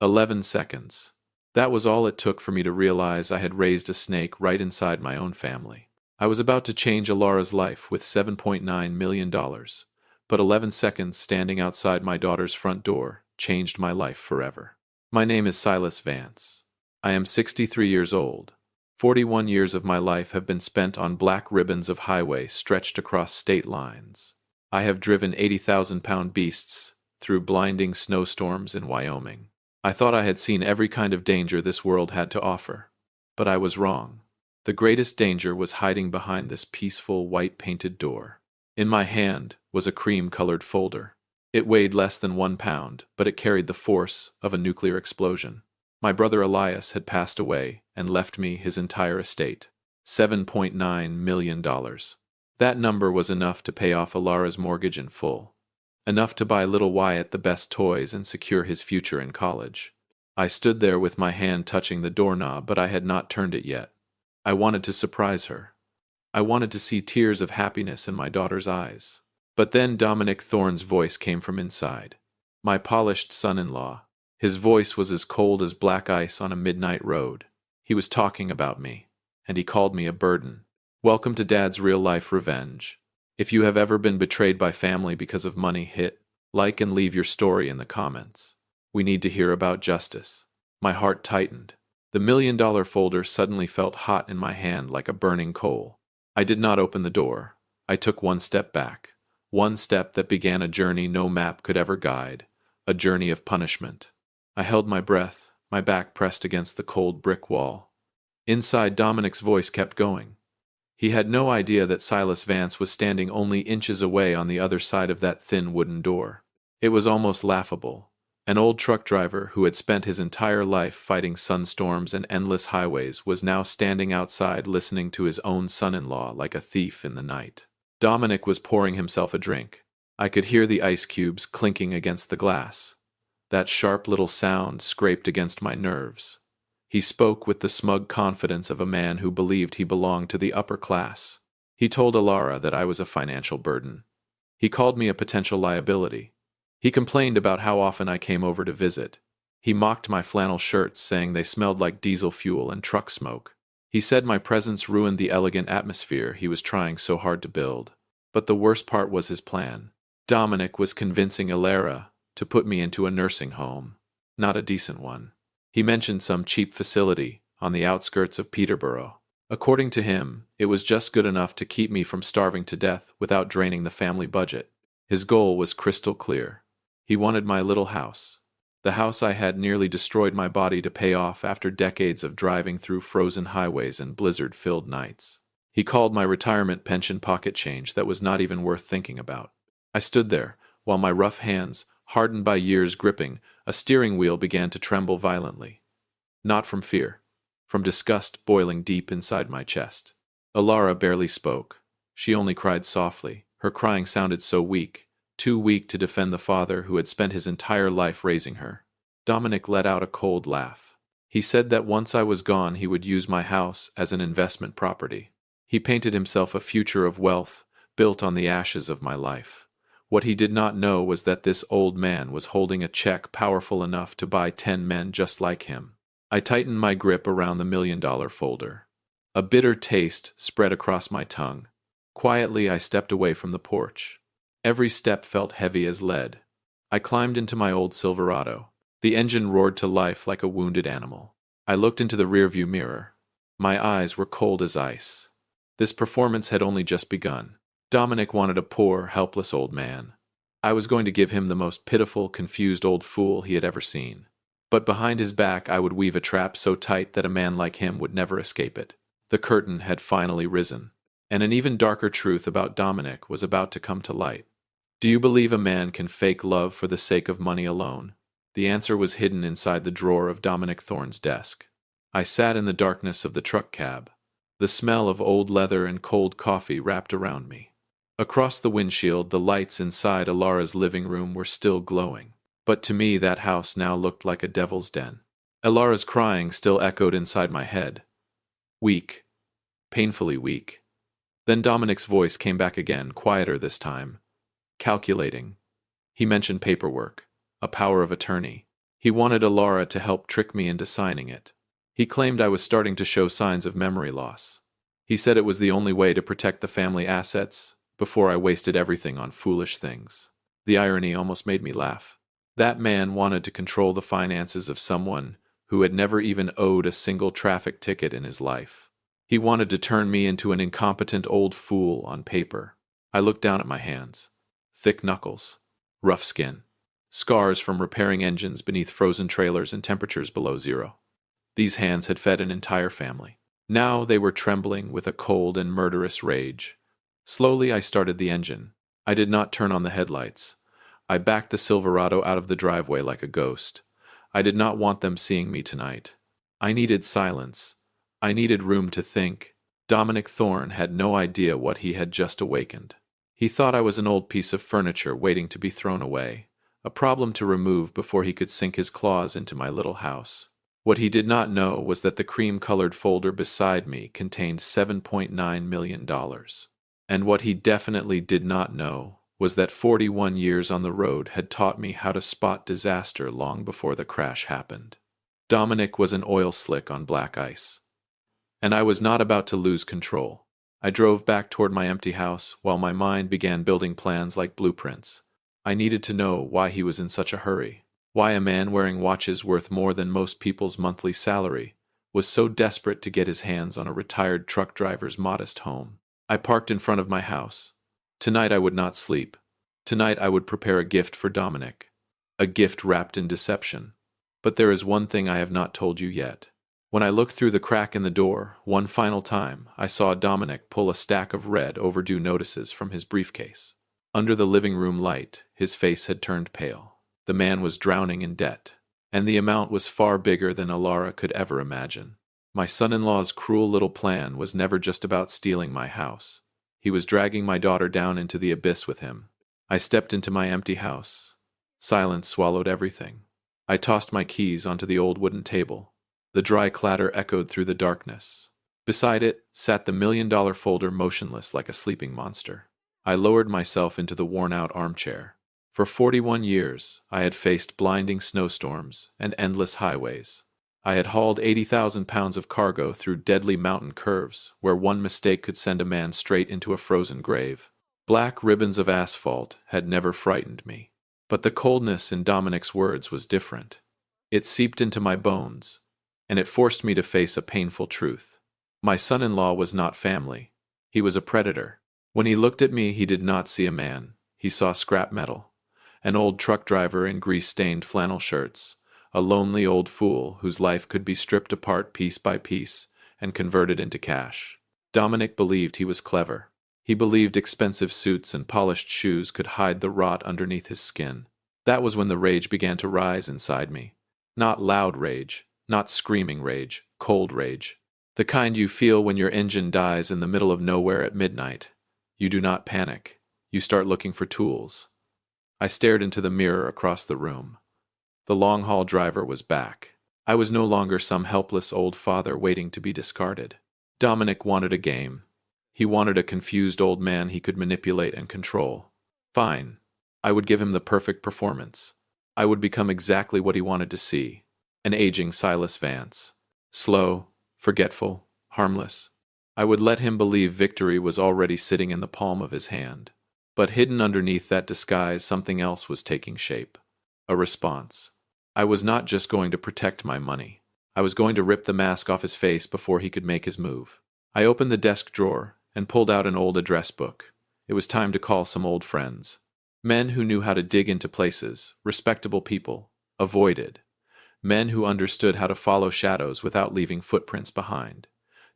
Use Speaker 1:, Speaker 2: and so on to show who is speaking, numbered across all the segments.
Speaker 1: 11 seconds. That was all it took for me to realize I had raised a snake right inside my own family. I was about to change Alara's life with $7.9 million, but 11 seconds standing outside my daughter's front door changed my life forever. My name is Silas Vance. I am 63 years old. 41 years of my life have been spent on black ribbons of highway stretched across state lines. I have driven 80,000-pound beasts through blinding snowstorms in Wyoming. I thought I had seen every kind of danger this world had to offer. But I was wrong. The greatest danger was hiding behind this peaceful, white-painted door. In my hand was a cream-colored folder. It weighed less than 1 pound, but it carried the force of a nuclear explosion. My brother Elias had passed away and left me his entire estate, $7.9 million. That number was enough to pay off Alara's mortgage in full. Enough to buy little Wyatt the best toys and secure his future in college. I stood there with my hand touching the doorknob, but I had not turned it yet. I wanted to surprise her. I wanted to see tears of happiness in my daughter's eyes. But then Dominic Thorne's voice came from inside. My polished son-in-law. His voice was as cold as black ice on a midnight road. He was talking about me, and he called me a burden. Welcome to Dad's real-life revenge. If you have ever been betrayed by family because of money, hit like and leave your story in the comments. We need to hear about justice. My heart tightened. The $1 million folder suddenly felt hot in my hand like a burning coal. I did not open the door. I took one step back. One step that began a journey no map could ever guide. A journey of punishment. I held my breath, my back pressed against the cold brick wall. Inside, Dominic's voice kept going. He had no idea that Silas Vance was standing only inches away on the other side of that thin wooden door. It was almost laughable. An old truck driver who had spent his entire life fighting sunstorms and endless highways was now standing outside listening to his own son-in-law like a thief in the night. Dominic was pouring himself a drink. I could hear the ice cubes clinking against the glass. That sharp little sound scraped against my nerves. He spoke with the smug confidence of a man who believed he belonged to the upper class. He told Alara that I was a financial burden. He called me a potential liability. He complained about how often I came over to visit. He mocked my flannel shirts, saying they smelled like diesel fuel and truck smoke. He said my presence ruined the elegant atmosphere he was trying so hard to build. But the worst part was his plan. Dominic was convincing Alara to put me into a nursing home. Not a decent one. He mentioned some cheap facility on the outskirts of Peterborough. According to him, it was just good enough to keep me from starving to death without draining the family budget. His goal was crystal clear. He wanted my little house. The house I had nearly destroyed my body to pay off after decades of driving through frozen highways and blizzard-filled nights. He called my retirement pension pocket change that was not even worth thinking about. I stood there, while my rough hands, hardened by years gripping a steering wheel, began to tremble violently. Not from fear, from disgust boiling deep inside my chest. Alara barely spoke. She only cried softly. Her crying sounded so weak, too weak to defend the father who had spent his entire life raising her. Dominic let out a cold laugh. He said that once I was gone he would use my house as an investment property. He painted himself a future of wealth, built on the ashes of my life. What he did not know was that this old man was holding a check powerful enough to buy 10 men just like him. I tightened my grip around the $1 million folder. A bitter taste spread across my tongue. Quietly, I stepped away from the porch. Every step felt heavy as lead. I climbed into my old Silverado. The engine roared to life like a wounded animal. I looked into the rearview mirror. My eyes were cold as ice. This performance had only just begun. Dominic wanted a poor, helpless old man. I was going to give him the most pitiful, confused old fool he had ever seen. But behind his back I would weave a trap so tight that a man like him would never escape it. The curtain had finally risen, and an even darker truth about Dominic was about to come to light. Do you believe a man can fake love for the sake of money alone? The answer was hidden inside the drawer of Dominic Thorne's desk. I sat in the darkness of the truck cab. The smell of old leather and cold coffee wrapped around me. Across the windshield, the lights inside Alara's living room were still glowing. But to me, that house now looked like a devil's den. Alara's crying still echoed inside my head. Weak. Painfully weak. Then Dominic's voice came back again, quieter this time. Calculating. He mentioned paperwork. A power of attorney. He wanted Alara to help trick me into signing it. He claimed I was starting to show signs of memory loss. He said it was the only way to protect the family assets before I wasted everything on foolish things. The irony almost made me laugh. That man wanted to control the finances of someone who had never even owed a single traffic ticket in his life. He wanted to turn me into an incompetent old fool on paper. I looked down at my hands. Thick knuckles, rough skin, scars from repairing engines beneath frozen trailers and temperatures below zero. These hands had fed an entire family. Now they were trembling with a cold and murderous rage. Slowly I started the engine. I did not turn on the headlights. I backed the Silverado out of the driveway like a ghost. I did not want them seeing me tonight. I needed silence. I needed room to think. Dominic Thorne had no idea what he had just awakened. He thought I was an old piece of furniture waiting to be thrown away, a problem to remove before he could sink his claws into my little house. What he did not know was that the cream-colored folder beside me contained $7.9 million. And what he definitely did not know was that 41 years on the road had taught me how to spot disaster long before the crash happened. Dominic was an oil slick on black ice. And I was not about to lose control. I drove back toward my empty house while my mind began building plans like blueprints. I needed to know why he was in such a hurry, why a man wearing watches worth more than most people's monthly salary was so desperate to get his hands on a retired truck driver's modest home. I parked in front of my house. Tonight I would not sleep. Tonight I would prepare a gift for Dominic. A gift wrapped in deception. But there is one thing I have not told you yet. When I looked through the crack in the door, one final time, I saw Dominic pull a stack of red overdue notices from his briefcase. Under the living room light, his face had turned pale. The man was drowning in debt, and the amount was far bigger than Alara could ever imagine. My son-in-law's cruel little plan was never just about stealing my house. He was dragging my daughter down into the abyss with him. I stepped into my empty house. Silence swallowed everything. I tossed my keys onto the old wooden table. The dry clatter echoed through the darkness. Beside it sat the $1 million folder motionless like a sleeping monster. I lowered myself into the worn-out armchair. For 41 years, I had faced blinding snowstorms and endless highways. I had hauled 80,000 pounds of cargo through deadly mountain curves where one mistake could send a man straight into a frozen grave. Black ribbons of asphalt had never frightened me. But the coldness in Dominic's words was different. It seeped into my bones, and it forced me to face a painful truth. My son-in-law was not family. He was a predator. When he looked at me, he did not see a man. He saw scrap metal. An old truck driver in grease-stained flannel shirts. A lonely old fool whose life could be stripped apart piece by piece and converted into cash. Dominic believed he was clever. He believed expensive suits and polished shoes could hide the rot underneath his skin. That was when the rage began to rise inside me. Not loud rage, not screaming rage, cold rage. The kind you feel when your engine dies in the middle of nowhere at midnight. You do not panic. You start looking for tools. I stared into the mirror across the room. The long-haul driver was back. I was no longer some helpless old father waiting to be discarded. Dominic wanted a game. He wanted a confused old man he could manipulate and control. Fine. I would give him the perfect performance. I would become exactly what he wanted to see. An aging Silas Vance. Slow, forgetful, harmless. I would let him believe victory was already sitting in the palm of his hand. But hidden underneath that disguise, something else was taking shape. A response. I was not just going to protect my money. I was going to rip the mask off his face before he could make his move. I opened the desk drawer and pulled out an old address book. It was time to call some old friends. Men who knew how to dig into places, respectable people, avoided. Men who understood how to follow shadows without leaving footprints behind.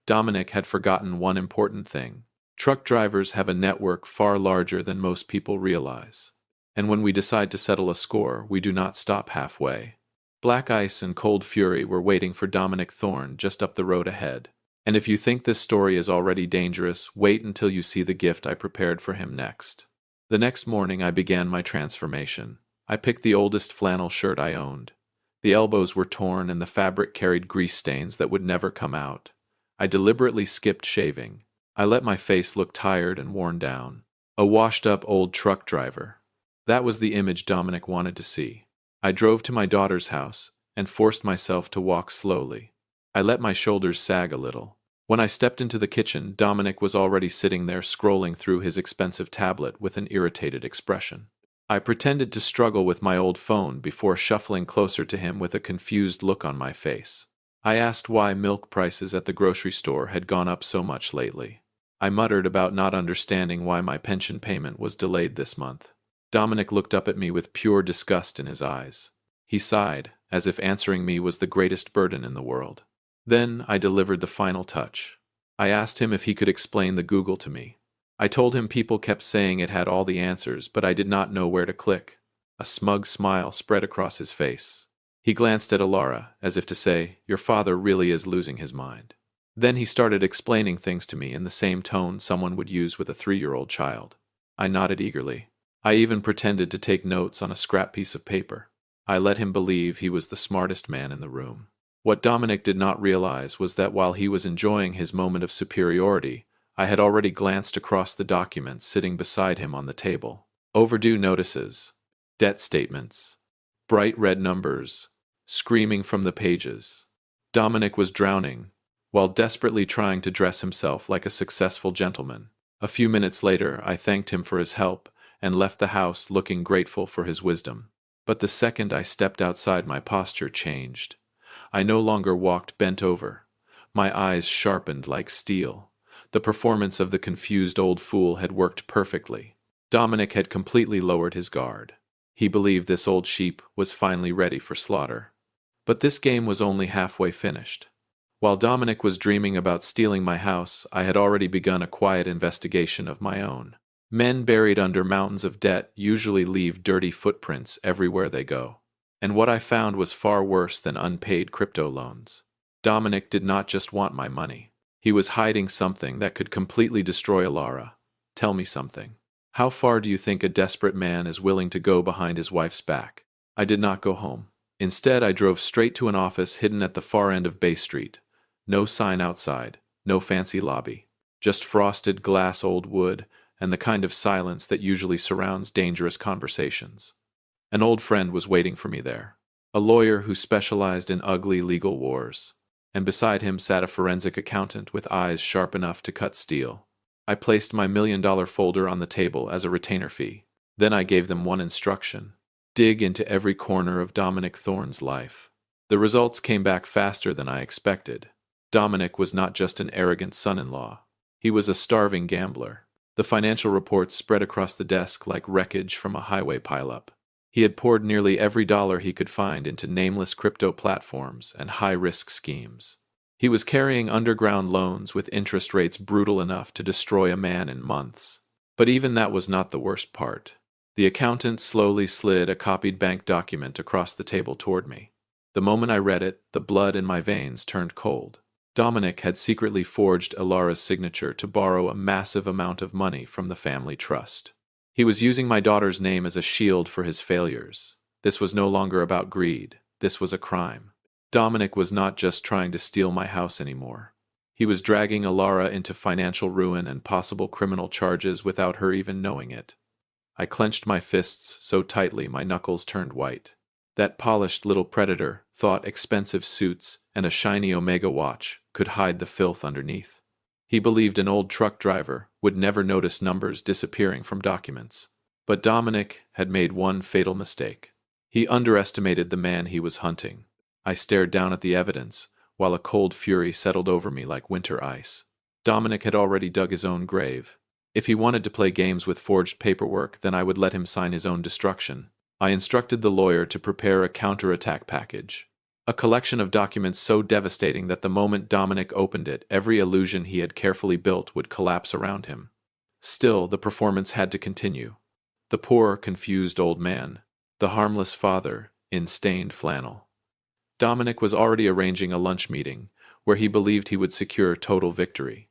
Speaker 1: Dominic had forgotten one important thing. Truck drivers have a network far larger than most people realize. And when we decide to settle a score, we do not stop halfway. Black ice and cold fury were waiting for Dominic Thorne just up the road ahead. And if you think this story is already dangerous, wait until you see the gift I prepared for him next. The next morning I began my transformation. I picked the oldest flannel shirt I owned. The elbows were torn and the fabric carried grease stains that would never come out. I deliberately skipped shaving. I let my face look tired and worn down. A washed-up old truck driver. That was the image Dominic wanted to see. I drove to my daughter's house and forced myself to walk slowly. I let my shoulders sag a little. When I stepped into the kitchen, Dominic was already sitting there scrolling through his expensive tablet with an irritated expression. I pretended to struggle with my old phone before shuffling closer to him with a confused look on my face. I asked why milk prices at the grocery store had gone up so much lately. I muttered about not understanding why my pension payment was delayed this month. Dominic looked up at me with pure disgust in his eyes. He sighed, as if answering me was the greatest burden in the world. Then I delivered the final touch. I asked him if he could explain the Google to me. I told him people kept saying it had all the answers, but I did not know where to click. A smug smile spread across his face. He glanced at Alara, as if to say, "Your father really is losing his mind." Then he started explaining things to me in the same tone someone would use with a 3-year-old child. I nodded eagerly. I even pretended to take notes on a scrap piece of paper. I let him believe he was the smartest man in the room. What Dominic did not realize was that while he was enjoying his moment of superiority, I had already glanced across the documents sitting beside him on the table. Overdue notices, debt statements, bright red numbers, screaming from the pages. Dominic was drowning, while desperately trying to dress himself like a successful gentleman. A few minutes later, I thanked him for his help and left the house looking grateful for his wisdom. But the second I stepped outside, my posture changed. I no longer walked bent over. My eyes sharpened like steel. The performance of the confused old fool had worked perfectly. Dominic had completely lowered his guard. He believed this old sheep was finally ready for slaughter. But this game was only halfway finished. While Dominic was dreaming about stealing my house, I had already begun a quiet investigation of my own. Men buried under mountains of debt usually leave dirty footprints everywhere they go. And what I found was far worse than unpaid crypto loans. Dominic did not just want my money. He was hiding something that could completely destroy Alara. Tell me something. How far do you think a desperate man is willing to go behind his wife's back? I did not go home. Instead, I drove straight to an office hidden at the far end of Bay Street. No sign outside, no fancy lobby. Just frosted glass old wood, and the kind of silence that usually surrounds dangerous conversations. An old friend was waiting for me there, a lawyer who specialized in ugly legal wars, and beside him sat a forensic accountant with eyes sharp enough to cut steel. I placed my $1 million folder on the table as a retainer fee. Then I gave them one instruction: dig into every corner of Dominic Thorne's life. The results came back faster than I expected. Dominic was not just an arrogant son-in-law. He was a starving gambler. The financial reports spread across the desk like wreckage from a highway pileup. He had poured nearly every dollar he could find into nameless crypto platforms and high-risk schemes. He was carrying underground loans with interest rates brutal enough to destroy a man in months. But even that was not the worst part. The accountant slowly slid a copied bank document across the table toward me. The moment I read it, the blood in my veins turned cold. Dominic had secretly forged Alara's signature to borrow a massive amount of money from the family trust. He was using my daughter's name as a shield for his failures. This was no longer about greed. This was a crime. Dominic was not just trying to steal my house anymore. He was dragging Alara into financial ruin and possible criminal charges without her even knowing it. I clenched my fists so tightly my knuckles turned white. That polished little predator thought expensive suits and a shiny Omega watch could hide the filth underneath. He believed an old truck driver would never notice numbers disappearing from documents. But Dominic had made one fatal mistake. He underestimated the man he was hunting. I stared down at the evidence, while a cold fury settled over me like winter ice. Dominic had already dug his own grave. If he wanted to play games with forged paperwork, then I would let him sign his own destruction. I instructed the lawyer to prepare a counterattack package. A collection of documents so devastating that the moment Dominic opened it, every illusion he had carefully built would collapse around him. Still, the performance had to continue. The poor, confused old man. The harmless father, in stained flannel. Dominic was already arranging a lunch meeting, where he believed he would secure total victory.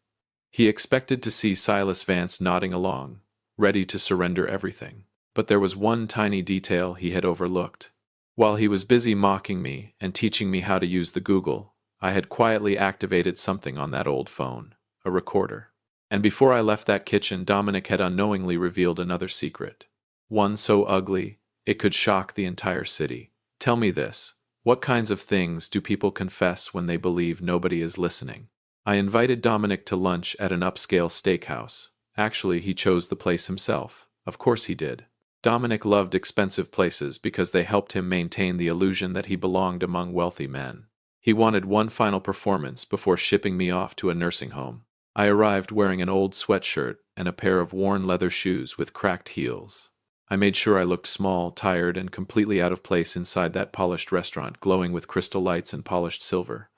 Speaker 1: He expected to see Silas Vance nodding along, ready to surrender everything. But there was one tiny detail he had overlooked. While he was busy mocking me and teaching me how to use the Google, I had quietly activated something on that old phone, a recorder. And before I left that kitchen, Dominic had unknowingly revealed another secret. One so ugly, it could shock the entire city. Tell me this. What kinds of things do people confess when they believe nobody is listening? I invited Dominic to lunch at an upscale steakhouse. Actually, he chose the place himself. Of course he did. Dominic loved expensive places because they helped him maintain the illusion that he belonged among wealthy men. He wanted one final performance before shipping me off to a nursing home. I arrived wearing an old sweatshirt and a pair of worn leather shoes with cracked heels. I made sure I looked small, tired, and completely out of place inside that polished restaurant glowing with crystal lights and polished silver.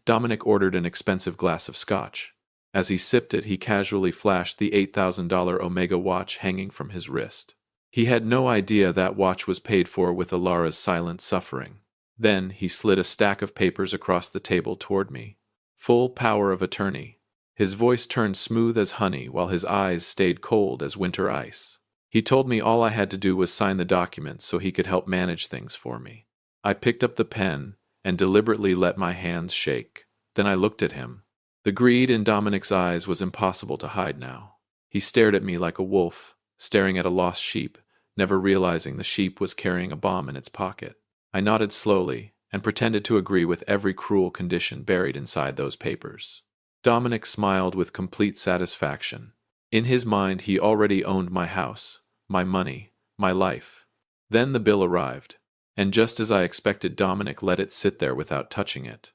Speaker 1: Dominic ordered an expensive glass of scotch. As he sipped it, he casually flashed the $8,000 Omega watch hanging from his wrist. He had no idea that watch was paid for with Alara's silent suffering. Then he slid a stack of papers across the table toward me. Full power of attorney. His voice turned smooth as honey while his eyes stayed cold as winter ice. He told me all I had to do was sign the documents so he could help manage things for me. I picked up the pen and deliberately let my hands shake. Then I looked at him. The greed in Dominic's eyes was impossible to hide now. He stared at me like a wolf, staring at a lost sheep, never realizing the sheep was carrying a bomb in its pocket. I nodded slowly and pretended to agree with every cruel condition buried inside those papers. Dominic smiled with complete satisfaction. In his mind, he already owned my house, my money, my life. Then the bill arrived, and just as I expected, Dominic let it sit there without touching it.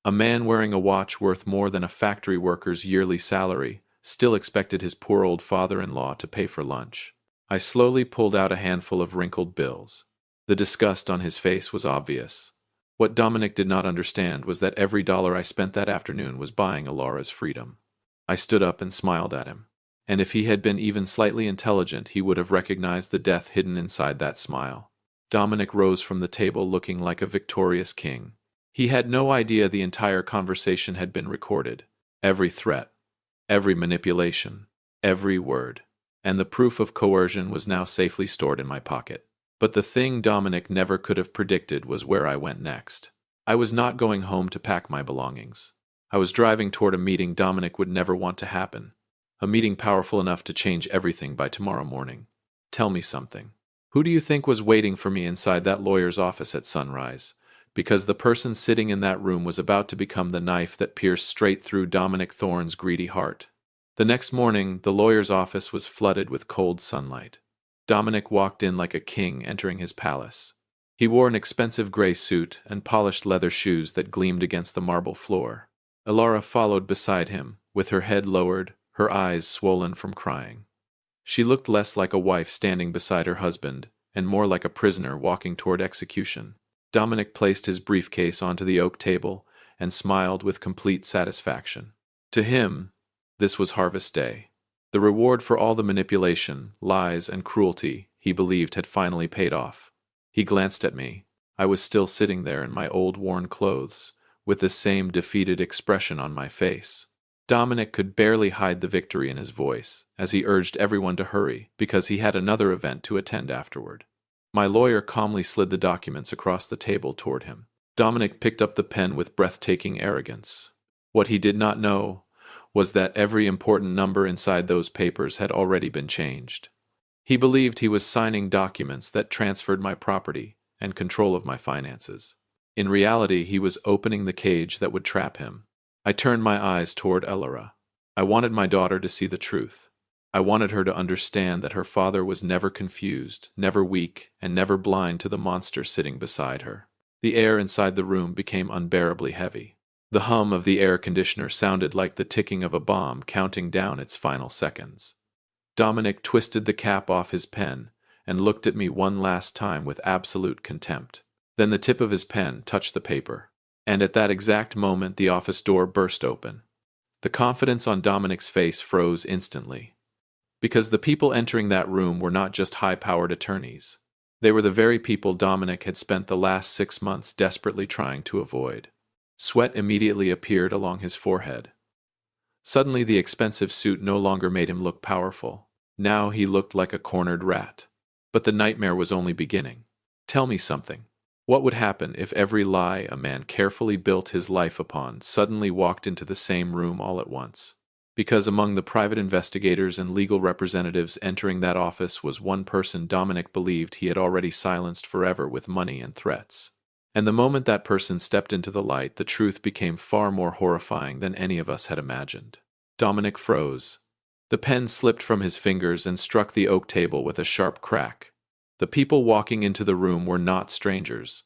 Speaker 1: A man wearing a watch worth more than a factory worker's yearly salary still expected his poor old father-in-law to pay for lunch. I slowly pulled out a handful of wrinkled bills. The disgust on his face was obvious. What Dominic did not understand was that every dollar I spent that afternoon was buying Alara's freedom. I stood up and smiled at him. And if he had been even slightly intelligent, he would have recognized the death hidden inside that smile. Dominic rose from the table looking like a victorious king. He had no idea the entire conversation had been recorded. Every threat, every manipulation, every word. And the proof of coercion was now safely stored in my pocket. But the thing Dominic never could have predicted was where I went next. I was not going home to pack my belongings. I was driving toward a meeting Dominic would never want to happen. A meeting powerful enough to change everything by tomorrow morning. Tell me something. Who do you think was waiting for me inside that lawyer's office at sunrise? Because the person sitting in that room was about to become the knife that pierced straight through Dominic Thorne's greedy heart. The next morning, the lawyer's office was flooded with cold sunlight. Dominic walked in like a king entering his palace. He wore an expensive gray suit and polished leather shoes that gleamed against the marble floor. Alara followed beside him, with her head lowered, her eyes swollen from crying. She looked less like a wife standing beside her husband, and more like a prisoner walking toward execution. Dominic placed his briefcase onto the oak table and smiled with complete satisfaction. To him, this was harvest day. The reward for all the manipulation, lies, and cruelty he believed had finally paid off. He glanced at me. I was still sitting there in my old worn clothes, with the same defeated expression on my face. Dominic could barely hide the victory in his voice, as he urged everyone to hurry, because he had another event to attend afterward. My lawyer calmly slid the documents across the table toward him. Dominic picked up the pen with breathtaking arrogance. What he did not know was that every important number inside those papers had already been changed. He believed he was signing documents that transferred my property and control of my finances. In reality, he was opening the cage that would trap him. I turned my eyes toward Alara. I wanted my daughter to see the truth. I wanted her to understand that her father was never confused, never weak, and never blind to the monster sitting beside her. The air inside the room became unbearably heavy. The hum of the air conditioner sounded like the ticking of a bomb counting down its final seconds. Dominic twisted the cap off his pen and looked at me one last time with absolute contempt. Then the tip of his pen touched the paper. And at that exact moment, the office door burst open. The confidence on Dominic's face froze instantly. Because the people entering that room were not just high-powered attorneys. They were the very people Dominic had spent the last 6 months desperately trying to avoid. Sweat immediately appeared along his forehead. Suddenly, the expensive suit no longer made him look powerful. Now he looked like a cornered rat. But the nightmare was only beginning. Tell me something. What would happen if every lie a man carefully built his life upon suddenly walked into the same room all at once? Because among the private investigators and legal representatives entering that office was one person Dominic believed he had already silenced forever with money and threats. And the moment that person stepped into the light, the truth became far more horrifying than any of us had imagined. Dominic froze. The pen slipped from his fingers and struck the oak table with a sharp crack. The people walking into the room were not strangers.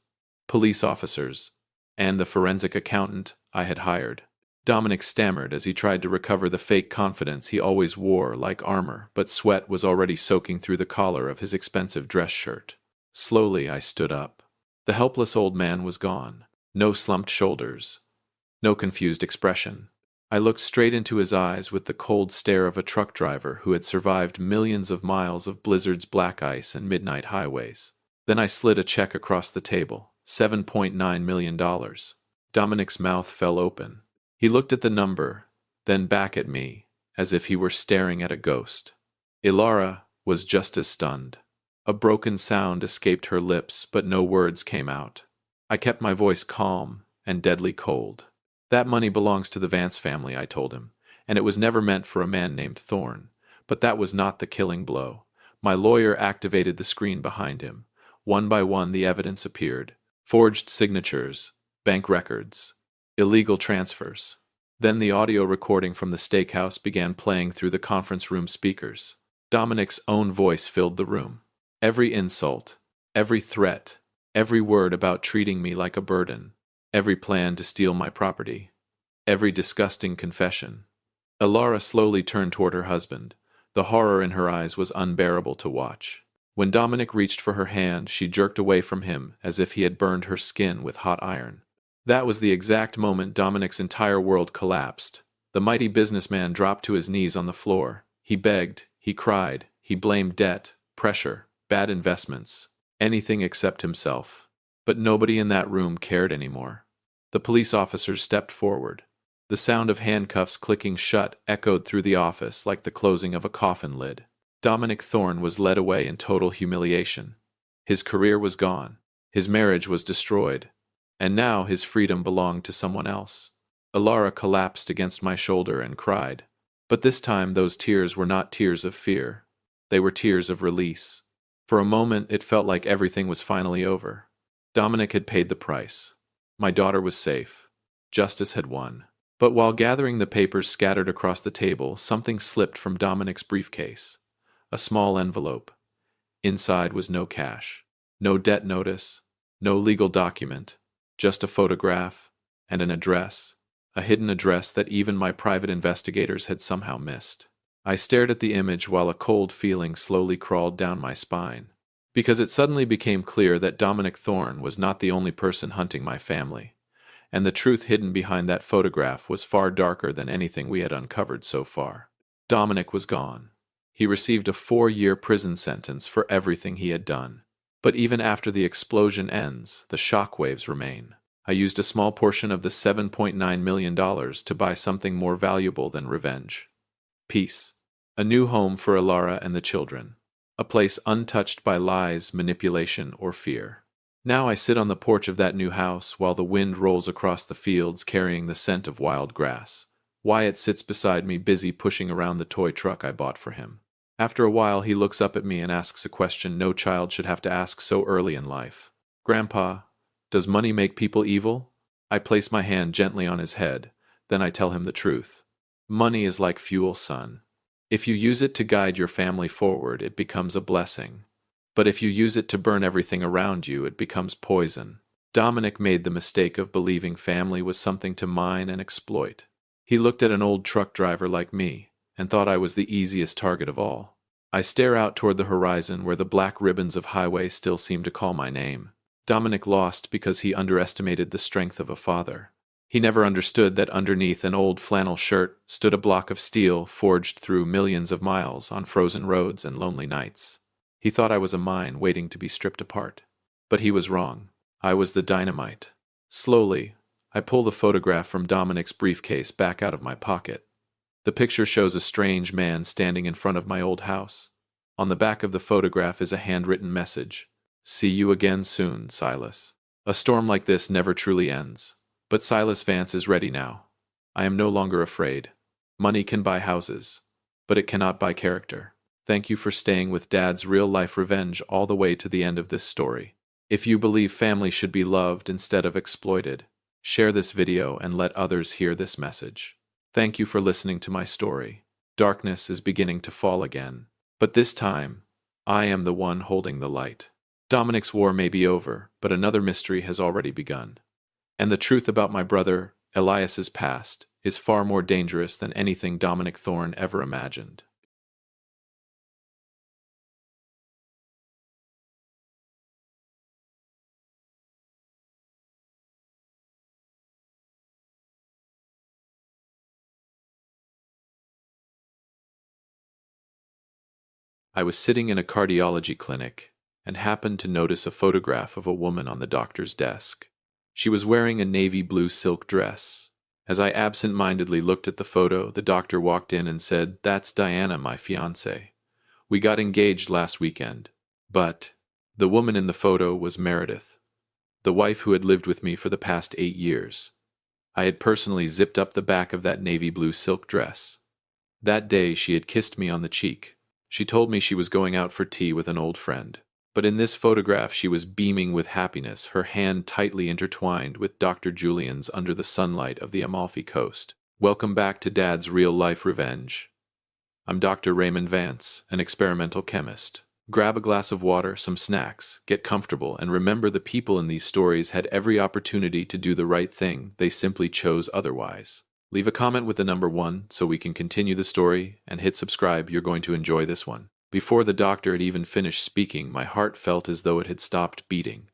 Speaker 1: Police officers, and the forensic accountant I had hired. Dominic stammered as he tried to recover the fake confidence he always wore like armor, but sweat was already soaking through the collar of his expensive dress shirt. Slowly, I stood up. The helpless old man was gone. No slumped shoulders. No confused expression. I looked straight into his eyes with the cold stare of a truck driver who had survived millions of miles of blizzards, black ice, and midnight highways. Then I slid a check across the table. $7.9 million. Dominic's mouth fell open. He looked at the number, then back at me, as if he were staring at a ghost. Ilara was just as stunned. A broken sound escaped her lips, but no words came out. I kept my voice calm and deadly cold. That money belongs to the Vance family, I told him, and it was never meant for a man named Thorne. But that was not the killing blow. My lawyer activated the screen behind him. One by one the evidence appeared. Forged signatures, bank records, illegal transfers. Then the audio recording from the steakhouse began playing through the conference room speakers. Dominic's own voice filled the room. Every insult, every threat, every word about treating me like a burden, every plan to steal my property, every disgusting confession. Ilara slowly turned toward her husband. The horror in her eyes was unbearable to watch. When Dominic reached for her hand, she jerked away from him as if he had burned her skin with hot iron. That was the exact moment Dominic's entire world collapsed. The mighty businessman dropped to his knees on the floor. He begged, he cried, he blamed debt, pressure, bad investments, anything except himself. But nobody in that room cared anymore. The police officers stepped forward. The sound of handcuffs clicking shut echoed through the office like the closing of a coffin lid. Dominic Thorne was led away in total humiliation. His career was gone. His marriage was destroyed. And now his freedom belonged to someone else. Ilara collapsed against my shoulder and cried. But this time those tears were not tears of fear. They were tears of release. For a moment it felt like everything was finally over. Dominic had paid the price. My daughter was safe. Justice had won. But while gathering the papers scattered across the table, something slipped from Dominic's briefcase. A small envelope. Inside was no cash, no debt notice, no legal document, just a photograph and an address, a hidden address that even my private investigators had somehow missed. I stared at the image while a cold feeling slowly crawled down my spine, because it suddenly became clear that Dominic Thorne was not the only person hunting my family, and the truth hidden behind that photograph was far darker than anything we had uncovered so far. Dominic was gone. He received a 4-year prison sentence for everything he had done. But even after the explosion ends, the shockwaves remain. I used a small portion of the $7.9 million to buy something more valuable than revenge. Peace. A new home for Ilara and the children. A place untouched by lies, manipulation, or fear. Now I sit on the porch of that new house while the wind rolls across the fields carrying the scent of wild grass. Wyatt sits beside me, busy pushing around the toy truck I bought for him. After a while, he looks up at me and asks a question no child should have to ask so early in life. "Grandpa, does money make people evil?" I place my hand gently on his head, then I tell him the truth. Money is like fuel, son. If you use it to guide your family forward, it becomes a blessing. But if you use it to burn everything around you, it becomes poison. Dominic made the mistake of believing family was something to mine and exploit. He looked at an old truck driver like me and thought I was the easiest target of all. I stare out toward the horizon where the black ribbons of highway still seem to call my name. Dominic lost because he underestimated the strength of a father. He never understood that underneath an old flannel shirt stood a block of steel forged through millions of miles on frozen roads and lonely nights. He thought I was a mine waiting to be stripped apart. But he was wrong. I was the dynamite. Slowly, I pull the photograph from Dominic's briefcase back out of my pocket. The picture shows a strange man standing in front of my old house. On the back of the photograph is a handwritten message. "See you again soon, Silas." A storm like this never truly ends. But Silas Vance is ready now. I am no longer afraid. Money can buy houses, but it cannot buy character. Thank you for staying with Dad's real-life revenge all the way to the end of this story. If you believe family should be loved instead of exploited, share this video and let others hear this message. Thank you for listening to my story. Darkness is beginning to fall again, but this time, I am the one holding the light. Dominic's war may be over, but another mystery has already begun. And the truth about my brother, Elias's past, is far more dangerous than anything Dominic Thorne ever imagined. I was sitting in a cardiology clinic and happened to notice a photograph of a woman on the doctor's desk. She was wearing a navy blue silk dress. As I absent-mindedly looked at the photo, the doctor walked in and said, "That's Diana, my fiancée. We got engaged last weekend." But the woman in the photo was Meredith, the wife who had lived with me for the past 8 years. I had personally zipped up the back of that navy blue silk dress. That day she had kissed me on the cheek. She told me she was going out for tea with an old friend. But in this photograph she was beaming with happiness, her hand tightly intertwined with Dr. Julian's under the sunlight of the Amalfi Coast. Welcome back to Dad's real-life revenge. I'm Dr. Raymond Vance, an experimental chemist. Grab a glass of water, some snacks, get comfortable, and remember the people in these stories had every opportunity to do the right thing, they simply chose otherwise. Leave a comment with the number 1 so we can continue the story, and hit subscribe, you're going to enjoy this one. Before the doctor had even finished speaking, my heart felt as though it had stopped beating.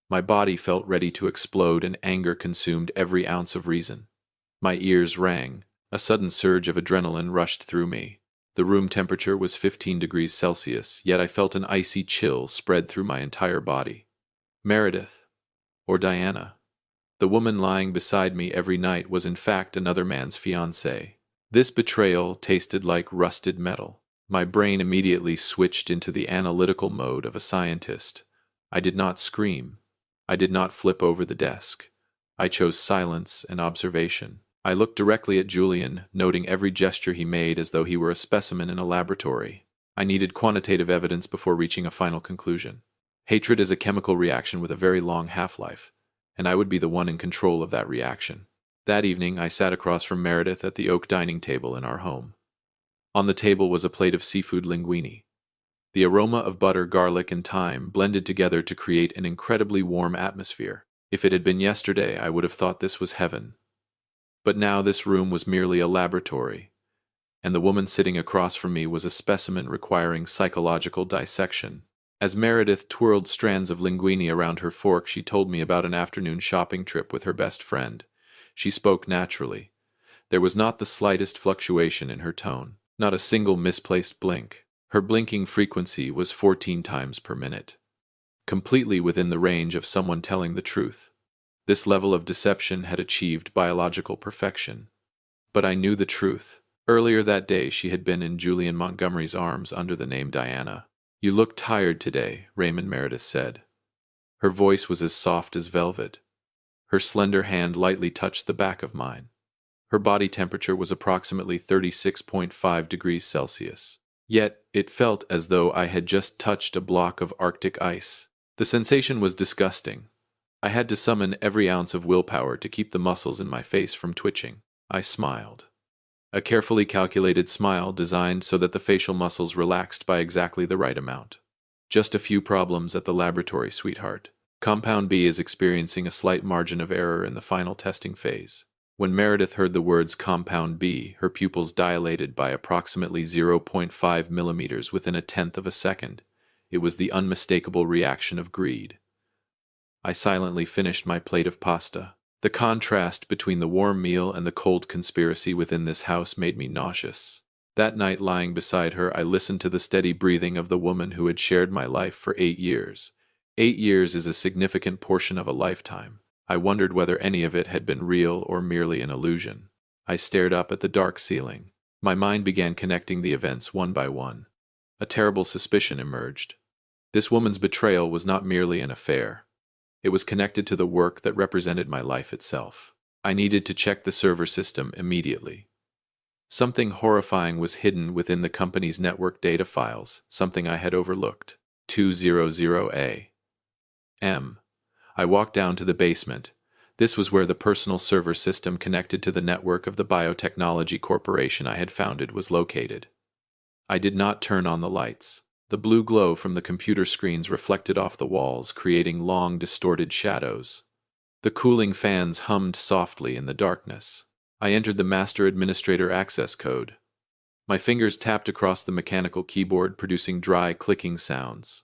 Speaker 1: My body felt ready to explode and anger consumed every ounce of reason. My ears rang. A sudden surge of adrenaline rushed through me. The room temperature was 15 degrees Celsius, yet I felt an icy chill spread through my entire body. Meredith, or Diana, the woman lying beside me every night, was in fact another man's fiancée. This betrayal tasted like rusted metal. My brain immediately switched into the analytical mode of a scientist. I did not scream. I did not flip over the desk. I chose silence and observation. I looked directly at Julian, noting every gesture he made as though he were a specimen in a laboratory. I needed quantitative evidence before reaching a final conclusion. Hatred is a chemical reaction with a very long half-life, and I would be the one in control of that reaction. That evening, I sat across from Meredith at the oak dining table in our home. On the table was a plate of seafood linguine. The aroma of butter, garlic, and thyme blended together to create an incredibly warm atmosphere. If it had been yesterday, I would have thought this was heaven. But now this room was merely a laboratory, and the woman sitting across from me was a specimen requiring psychological dissection. As Meredith twirled strands of linguine around her fork, she told me about an afternoon shopping trip with her best friend. She spoke naturally. There was not the slightest fluctuation in her tone, not a single misplaced blink. Her blinking frequency was 14 times per minute, completely within the range of someone telling the truth. This level of deception had achieved biological perfection. But I knew the truth. Earlier that day she had been in Julian Montgomery's arms under the name Diana. "You look tired today," Raymond Meredith said. Her voice was as soft as velvet. Her slender hand lightly touched the back of mine. Her body temperature was approximately 36.5 degrees Celsius. Yet it felt as though I had just touched a block of Arctic ice. The sensation was disgusting. I had to summon every ounce of willpower to keep the muscles in my face from twitching. I smiled. A carefully calculated smile designed so that the facial muscles relaxed by exactly the right amount. "Just a few problems at the laboratory, sweetheart. Compound B is experiencing a slight margin of error in the final testing phase." When Meredith heard the words Compound B, her pupils dilated by approximately 0.5 millimeters within a tenth of a second. It was the unmistakable reaction of greed. I silently finished my plate of pasta. The contrast between the warm meal and the cold conspiracy within this house made me nauseous. That night, lying beside her, I listened to the steady breathing of the woman who had shared my life for 8 years. 8 years is a significant portion of a lifetime. I wondered whether any of it had been real or merely an illusion. I stared up at the dark ceiling. My mind began connecting the events one by one. A terrible suspicion emerged. This woman's betrayal was not merely an affair. It was connected to the work that represented my life itself. I needed to check the server system immediately. Something horrifying was hidden within the company's network data files, something I had overlooked. 200A. I walked down to the basement. This was where the personal server system connected to the network of the biotechnology corporation I had founded was located. I did not turn on the lights. The blue glow from the computer screens reflected off the walls, creating long, distorted shadows. The cooling fans hummed softly in the darkness. I entered the master administrator access code. My fingers tapped across the mechanical keyboard, producing dry, clicking sounds.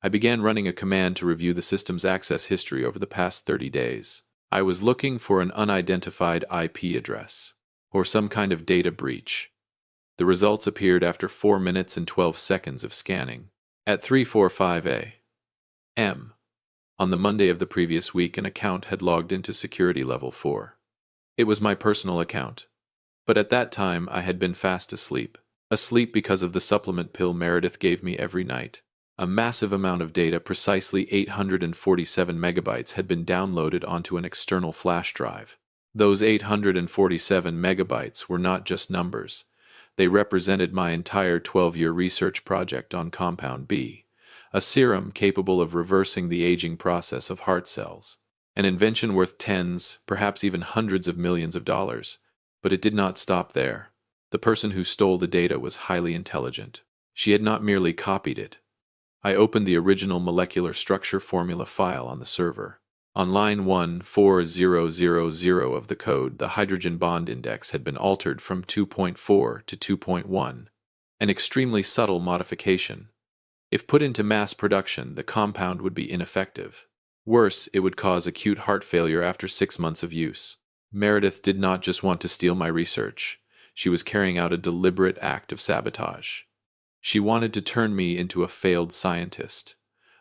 Speaker 1: I began running a command to review the system's access history over the past 30 days. I was looking for an unidentified IP address, or some kind of data breach. The results appeared after 4 minutes and 12 seconds of scanning. At 3:45 a.m. on the Monday of the previous week, an account had logged into security level 4. It was my personal account. But at that time, I had been fast asleep. Asleep because of the supplement pill Meredith gave me every night. A massive amount of data, precisely 847 megabytes, had been downloaded onto an external flash drive. Those 847 megabytes were not just numbers. They represented my entire 12-year research project on Compound B, a serum capable of reversing the aging process of heart cells. An invention worth tens, perhaps even hundreds of millions of dollars. But it did not stop there. The person who stole the data was highly intelligent. She had not merely copied it. I opened the original molecular structure formula file on the server. On line 14000 of the code, the hydrogen bond index had been altered from 2.4 to 2.1, an extremely subtle modification. If put into mass production, the compound would be ineffective. Worse, it would cause acute heart failure after 6 months of use. Meredith did not just want to steal my research. She was carrying out a deliberate act of sabotage. She wanted to turn me into a failed scientist,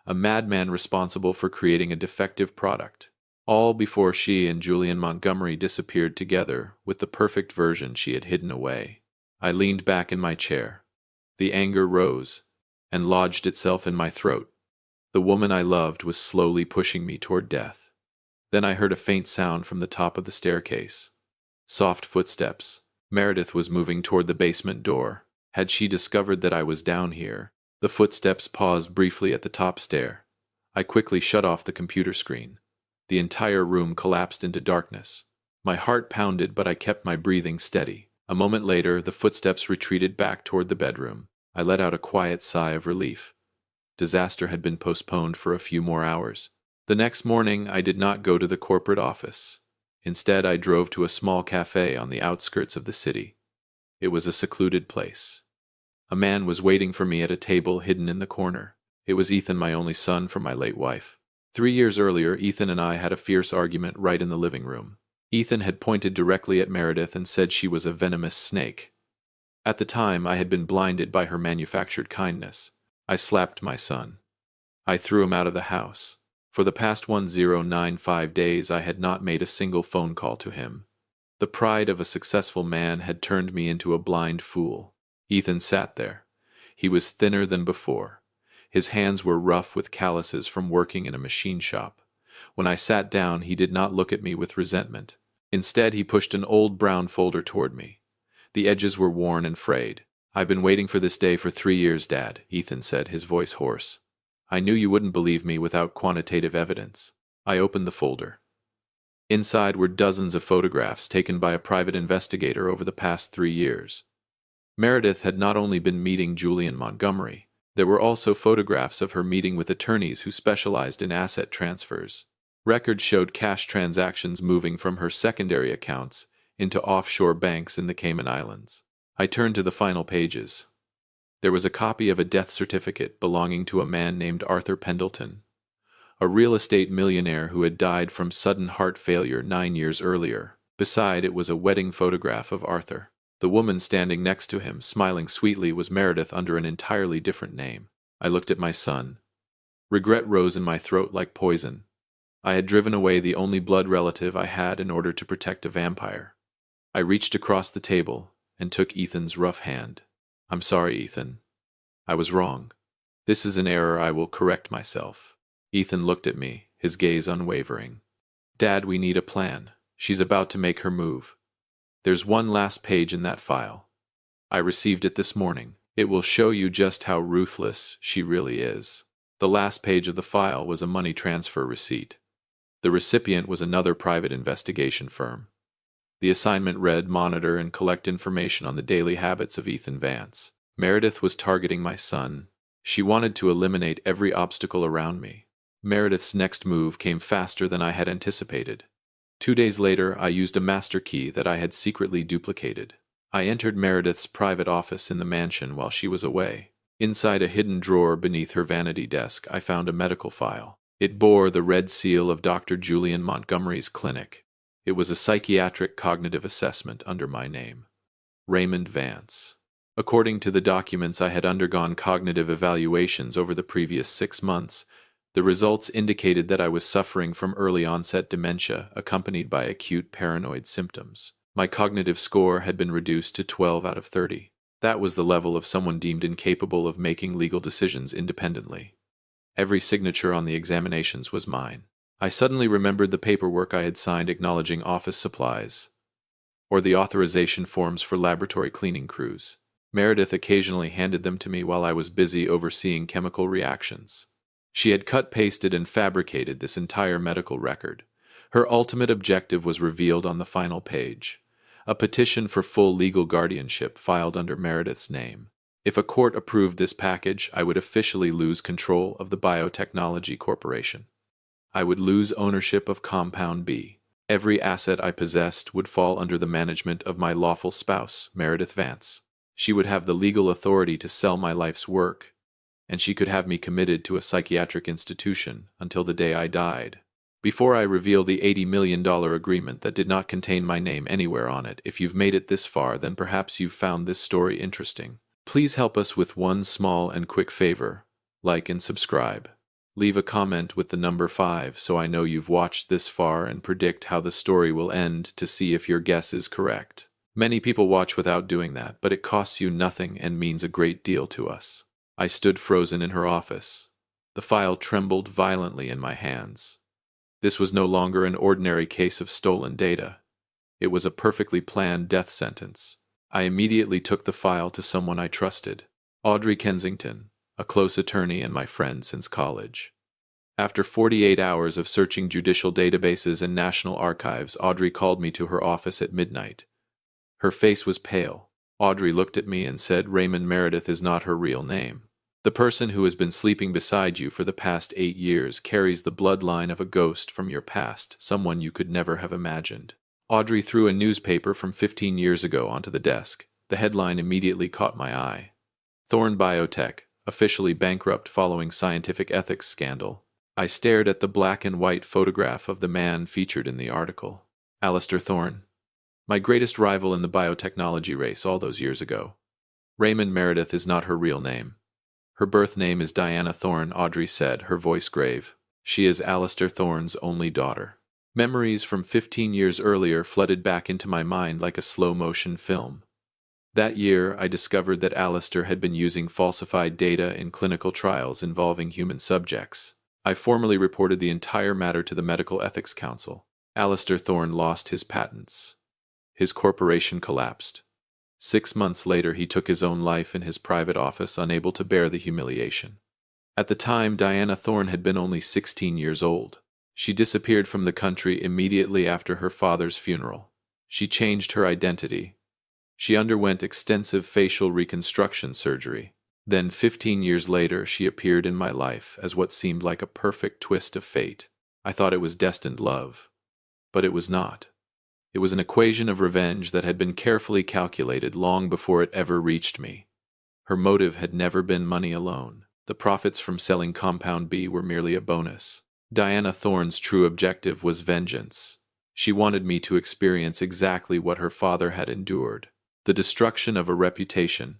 Speaker 1: a madman responsible for creating a defective product, all before she and Julian Montgomery disappeared together with the perfect version she had hidden away. I leaned back in my chair. The anger rose and lodged itself in my throat. The woman I loved was slowly pushing me toward death. Then I heard a faint sound from the top of the staircase. Soft footsteps. Meredith was moving toward the basement door. Had she discovered that I was down here? The footsteps paused briefly at the top stair. I quickly shut off the computer screen. The entire room collapsed into darkness. My heart pounded, but I kept my breathing steady. A moment later, the footsteps retreated back toward the bedroom. I let out a quiet sigh of relief. Disaster had been postponed for a few more hours. The next morning, I did not go to the corporate office. Instead, I drove to a small cafe on the outskirts of the city. It was a secluded place. A man was waiting for me at a table hidden in the corner. It was Ethan, my only son from my late wife. 3 years earlier, Ethan and I had a fierce argument right in the living room. Ethan had pointed directly at Meredith and said she was a venomous snake. At the time, I had been blinded by her manufactured kindness. I slapped my son. I threw him out of the house. For the past 1095 days, I had not made a single phone call to him. The pride of a successful man had turned me into a blind fool. Ethan sat there. He was thinner than before. His hands were rough with calluses from working in a machine shop. When I sat down, he did not look at me with resentment. Instead, he pushed an old brown folder toward me. The edges were worn and frayed. "I've been waiting for this day for 3 years, Dad," Ethan said, his voice hoarse. "I knew you wouldn't believe me without quantitative evidence." I opened the folder. Inside were dozens of photographs taken by a private investigator over the past 3 years. Meredith had not only been meeting Julian Montgomery, there were also photographs of her meeting with attorneys who specialized in asset transfers. Records showed cash transactions moving from her secondary accounts into offshore banks in the Cayman Islands. I turned to the final pages. There was a copy of a death certificate belonging to a man named Arthur Pendleton, a real estate millionaire who had died from sudden heart failure 9 years earlier. Beside it was a wedding photograph of Arthur. The woman standing next to him, smiling sweetly, was Meredith under an entirely different name. I looked at my son. Regret rose in my throat like poison. I had driven away the only blood relative I had in order to protect a vampire. I reached across the table and took Ethan's rough hand. "I'm sorry, Ethan. I was wrong. This is an error. I will correct myself." Ethan looked at me, his gaze unwavering. "Dad, we need a plan. She's about to make her move. There's one last page in that file. I received it this morning. It will show you just how ruthless she really is." The last page of the file was a money transfer receipt. The recipient was another private investigation firm. The assignment read, "Monitor and collect information on the daily habits of Ethan Vance." Meredith was targeting my son. She wanted to eliminate every obstacle around me. Meredith's next move came faster than I had anticipated. 2 days later, I used a master key that I had secretly duplicated. I entered Meredith's private office in the mansion while she was away. Inside a hidden drawer beneath her vanity desk, I found a medical file. It bore the red seal of Dr. Julian Montgomery's clinic. It was a psychiatric cognitive assessment under my name, Raymond Vance. According to the documents, I had undergone cognitive evaluations over the previous 6 months. The results indicated that I was suffering from early-onset dementia accompanied by acute paranoid symptoms. My cognitive score had been reduced to 12 out of 30. That was the level of someone deemed incapable of making legal decisions independently. Every signature on the examinations was mine. I suddenly remembered the paperwork I had signed acknowledging office supplies, or the authorization forms for laboratory cleaning crews. Meredith occasionally handed them to me while I was busy overseeing chemical reactions. She had cut-pasted and fabricated this entire medical record. Her ultimate objective was revealed on the final page: a petition for full legal guardianship filed under Meredith's name. If a court approved this package, I would officially lose control of the biotechnology corporation. I would lose ownership of Compound B. Every asset I possessed would fall under the management of my lawful spouse, Meredith Vance. She would have the legal authority to sell my life's work, and she could have me committed to a psychiatric institution until the day I died. Before I reveal the $80 million agreement that did not contain my name anywhere on it, if you've made it this far, then perhaps you've found this story interesting. Please help us with one small and quick favor: like and subscribe. Leave a comment with the number 5 so I know you've watched this far, and predict how the story will end to see if your guess is correct. Many people watch without doing that, but it costs you nothing and means a great deal to us. I stood frozen in her office. The file trembled violently in my hands. This was no longer an ordinary case of stolen data. It was a perfectly planned death sentence. I immediately took the file to someone I trusted, Audrey Kensington, a close attorney and my friend since college. After 48 hours of searching judicial databases and national archives, Audrey called me to her office at midnight. Her face was pale. Audrey looked at me and said, "Raymond Meredith is not her real name. The person who has been sleeping beside you for the past 8 years carries the bloodline of a ghost from your past, someone you could never have imagined." Audrey threw a newspaper from 15 years ago onto the desk. The headline immediately caught my eye: "Thorne Biotech, officially bankrupt following scientific ethics scandal." I stared at the black and white photograph of the man featured in the article. Alistair Thorne, my greatest rival in the biotechnology race all those years ago. Raymond Meredith is not her real name. Her birth name is Diana Thorne, Audrey said, her voice grave. She is Alistair Thorne's only daughter. Memories from 15 years earlier flooded back into my mind like a slow-motion film. That year, I discovered that Alistair had been using falsified data in clinical trials involving human subjects. I formally reported the entire matter to the Medical Ethics Council. Alistair Thorne lost his patents. His corporation collapsed. 6 months later, he took his own life in his private office, unable to bear the humiliation. At the time, Diana Thorne had been only 16 years old. She disappeared from the country immediately after her father's funeral. She changed her identity. She underwent extensive facial reconstruction surgery. Then, 15 years later, she appeared in my life as what seemed like a perfect twist of fate. I thought it was destined love. But it was not. It was an equation of revenge that had been carefully calculated long before it ever reached me. Her motive had never been money alone. The profits from selling Compound B were merely a bonus. Diana Thorne's true objective was vengeance. She wanted me to experience exactly what her father had endured: the destruction of a reputation,